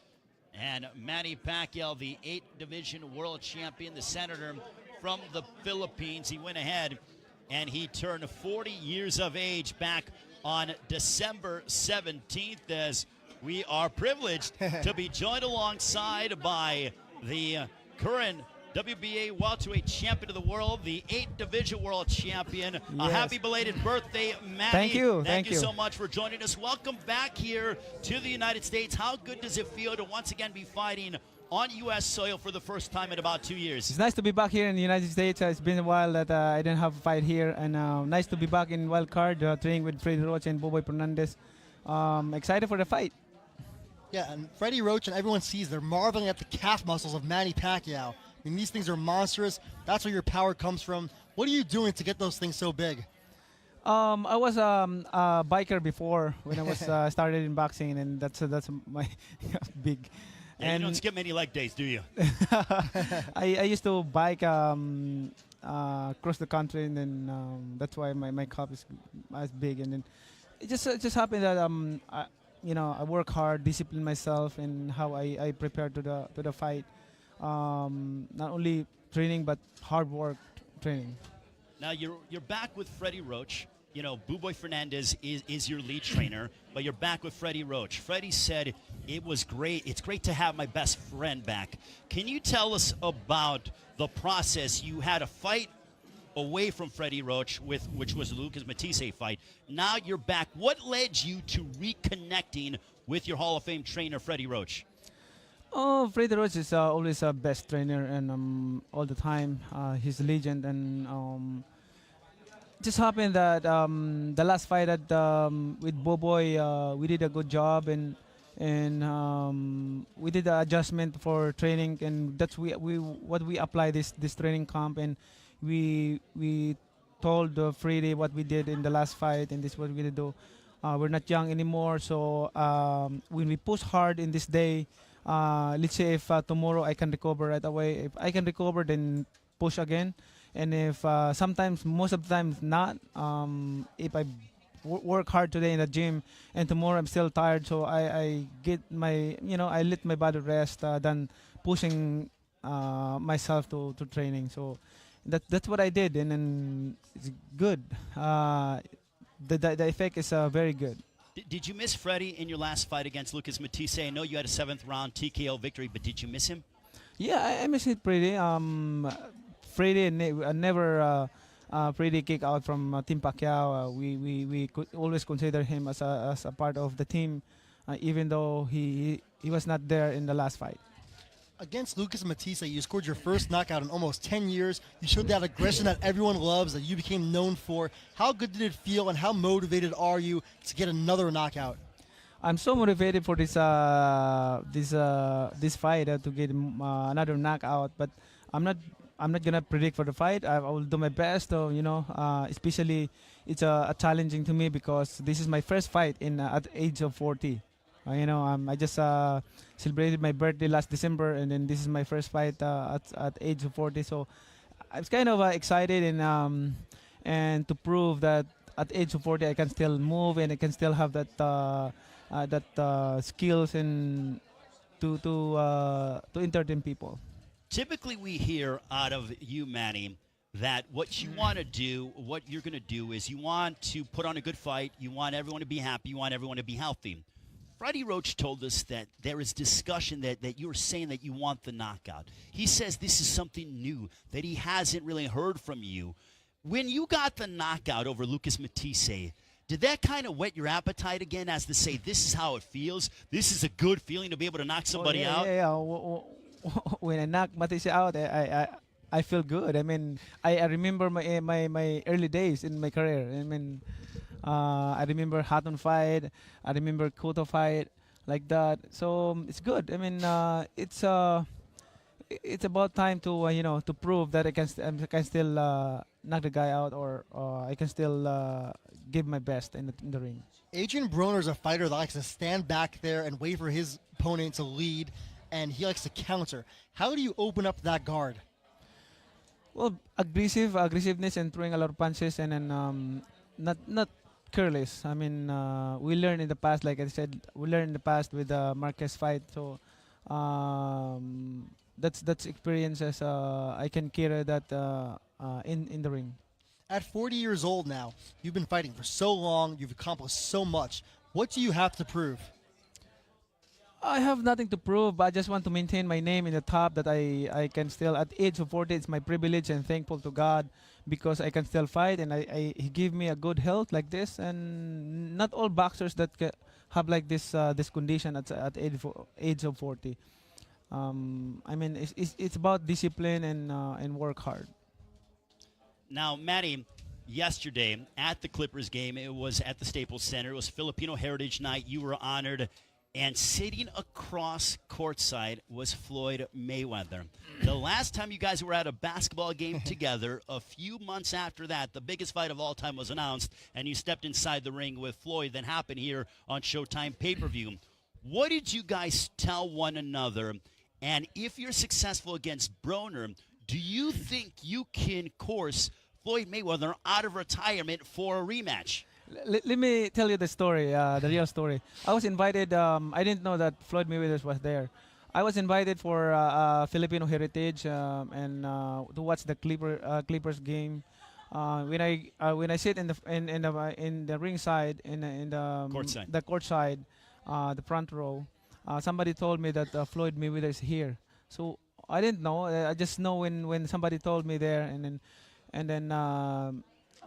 And Manny Pacquiao, the 8th-division world champion, the senator from the Philippines. He went ahead and he turned 40 years of age back on December 17th, as we are privileged to be joined alongside by the current WBA welterweight champion of the world, the 8th division world champion. Yes. A happy belated birthday, Manny. Thank you. Thank you so much for joining us. Welcome back here to the United States. How good does it feel to once again be fighting on U.S. soil for the first time in about 2 years? It's nice to be back here in the United States. It's been a while that I didn't have a fight here, and nice to be back in wild card, training with Freddie Roach and Boboy Fernandez. Excited for the fight. Yeah, and Freddie Roach and everyone sees, they're marveling at the calf muscles of Manny Pacquiao. I mean, these things are monstrous. That's where your power comes from. What are you doing to get those things so big? I was a biker before when I was started in boxing, and that's my big. Yeah, and you don't skip many leg days, do you? I used to bike across the country, and then that's why my cup is as big. And then it just happened that I work hard, discipline myself, and how I prepare to the fight. Not only training but hard work training. Now you're back with Freddie Roach. You know, Boboy Fernandez is your lead trainer, but you're back with Freddie Roach. Freddie said it was great. It's great to have my best friend back. Can you tell us about the process? You had a fight away from Freddie Roach, which was the Lucas Matisse fight. Now you're back. What led you to reconnecting with your Hall of Fame trainer, Freddie Roach? Oh, Freddie Roach is always a best trainer, and all the time he's a legend. And just happened that the last fight with Boboy, we did a good job, and we did the adjustment for training, and that's what we apply this training camp, and we told Freddie what we did in the last fight, and this is what we're gonna do. We're not young anymore, so when we push hard in this day, let's say if tomorrow I can recover right away. If I can recover, then push again. And if sometimes, most of the times not, if I work hard today in the gym and tomorrow I'm still tired, so I get my, I let my body rest than pushing myself to training. So that's what I did, and then it's good. The effect is very good. Did you miss Freddie in your last fight against Lucas Matisse? I know you had a 7th round TKO victory, but did you miss him? Yeah, I miss it pretty. Freddie never Freddie kick out from Team Pacquiao. We could always consider him as a part of the team, even though he was not there in the last fight. Against Lucas Matisse, you scored your first knockout in almost 10 years. You showed that aggression that everyone loves, that you became known for. How good did it feel, and how motivated are you to get another knockout? I'm so motivated for this fight to get another knockout, but I'm not gonna predict for the fight. I will do my best, especially it's challenging to me because this is my first fight at the age of 40. I just celebrated my birthday last December, and then this is my first fight at age of 40. So I was kind of excited, and to prove that at age of 40 I can still move and I can still have that skills and to entertain people. Typically, we hear out of you, Manny, that what you want to do, what you're going to do is you want to put on a good fight. You want everyone to be happy. You want everyone to be healthy. Freddie Roach told us that there is discussion that you were saying that you want the knockout. He says this is something new, that he hasn't really heard from you. When you got the knockout over Lucas Matisse, did that kind of whet your appetite again, as to say, this is how it feels? This is a good feeling to be able to knock somebody out? Yeah. When I knock Matisse out, I feel good. I mean, I remember my early days in my career. I mean, I remember Hatton fight. I remember Cotto fight, like that. So it's good. I mean, it's about time to to prove that I can still knock the guy out, or I can still give my best in the ring. Adrien Broner is a fighter that likes to stand back there and wait for his opponent to lead, and he likes to counter. How do you open up that guard? Well, aggressiveness, and throwing a lot of punches, and then not careless. I mean, we learned in the past, like I said, we learned in the past with the Marquez fight. So that's experiences I can carry that in the ring. At 40 years old now, you've been fighting for so long, you've accomplished so much. What do you have to prove? I have nothing to prove, but I just want to maintain my name in the top, that I can still, at age of 40, it's my privilege and thankful to God because I can still fight, and He give me a good health like this, and not all boxers that have like this this condition at age of 40. I mean, it's about discipline and work hard. Now, Manny, yesterday at the Clippers game, it was at the Staples Center. It was Filipino Heritage Night. You were honored. And sitting across courtside was Floyd Mayweather. The last time you guys were at a basketball game together, a few months after that, the biggest fight of all time was announced, and you stepped inside the ring with Floyd. That happened here on Showtime pay-per-view. What did you guys tell one another? And if you're successful against Broner, do you think you can course Floyd Mayweather out of retirement for a rematch? Let me tell you the story, the real story. I was invited. I didn't know that Floyd Mayweather was there. I was invited for Filipino Heritage and to watch the Clippers game. When I sit in the ringside in the courtside, the front row, somebody told me that Floyd Mayweather is here. So I didn't know. I just know when somebody told me there, and then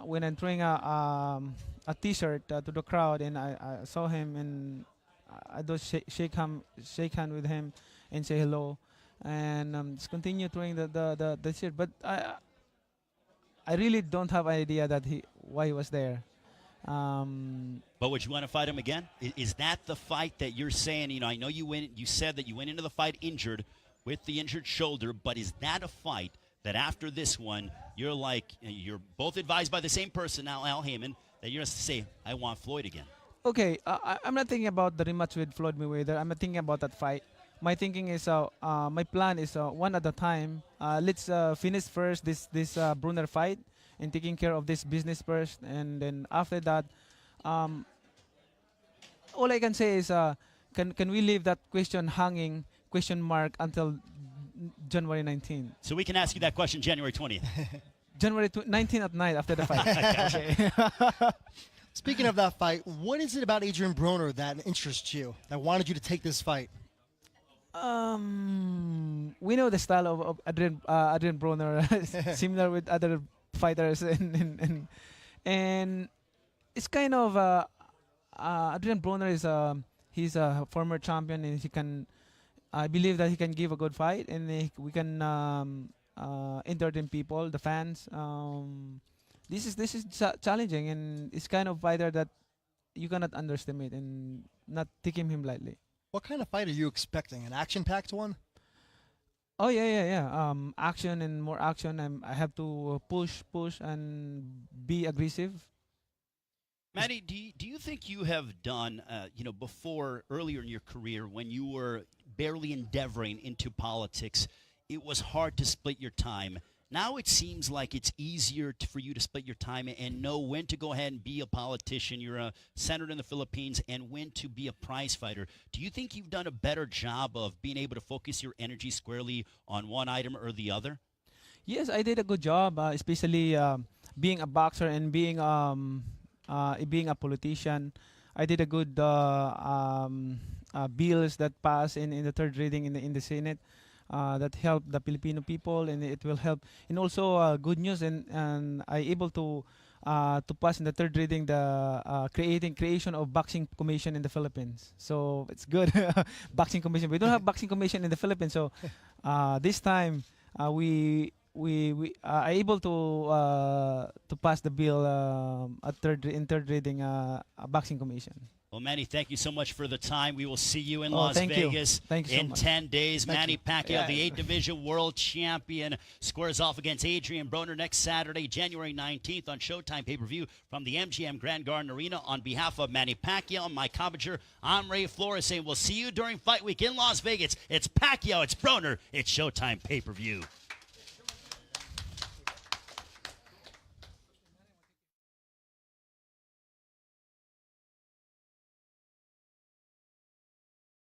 when I'm throwing a T-shirt to the crowd, and I saw him, and I just shake hand with him and say hello, and just continue throwing the shirt. But I really don't have idea that why he was there. But would you want to fight him again? Is that the fight that you're saying? You know, I know you said that you went into the fight injured with the injured shoulder, but is that a fight that after this one, you're both advised by the same person now, Al Heyman, that you're going to say, I want Floyd again? Okay, I'm not thinking about the rematch with Floyd Mayweather. I'm not thinking about that fight. My thinking is, my plan is one at a time. Let's finish first this Broner fight and taking care of this business first, and then after that, all I can say is, can we leave that question mark until January 19th? So we can ask you that question January 20th. January 19th at night after the fight. Okay. Speaking of that fight, what is it about Adrien Broner that interests you, that wanted you to take this fight? We know the style of Adrien Broner, similar with other fighters, and it's kind of Adrien Broner is he's a former champion, and I believe that he can give a good fight, and we can entertain people, the fans. This is challenging, and it's kind of fighter that you cannot underestimate and not taking him lightly. What kind of fight are you expecting? An action-packed one? Oh yeah. Action and more action. I have to push and be aggressive. Manny, do you think you have done, before, earlier in your career, when you were barely endeavoring into politics, it was hard to split your time? Now it seems like it's easier for you to split your time and know when to go ahead and be a politician. You're a senator in the Philippines, and when to be a prize fighter. Do you think you've done a better job of being able to focus your energy squarely on one item or the other? Yes, I did a good job, especially being a boxer and being a politician. I did a good bills that passed in the third reading in the Senate. That helped the Filipino people, and it will help. And also good news, and I able to pass in the third reading the creation of boxing commission in the Philippines. So it's good. Boxing commission. We don't have boxing commission in the Philippines, so this time we are able to pass the bill in third reading a boxing commission. Well, Manny, thank you so much for the time. We will see you in Oh, Las thank you. Vegas Thank you so in much. 10 days. Thank Manny you. Pacquiao, Yeah. the 8-division world champion, squares off against Adrien Broner next Saturday, January 19th on Showtime pay-per-view from the MGM Grand Garden Arena. On behalf of Manny Pacquiao and Mike Cobager, I'm Ray Flores saying we'll see you during Fight Week in Las Vegas. It's Pacquiao, it's Broner, it's Showtime pay-per-view.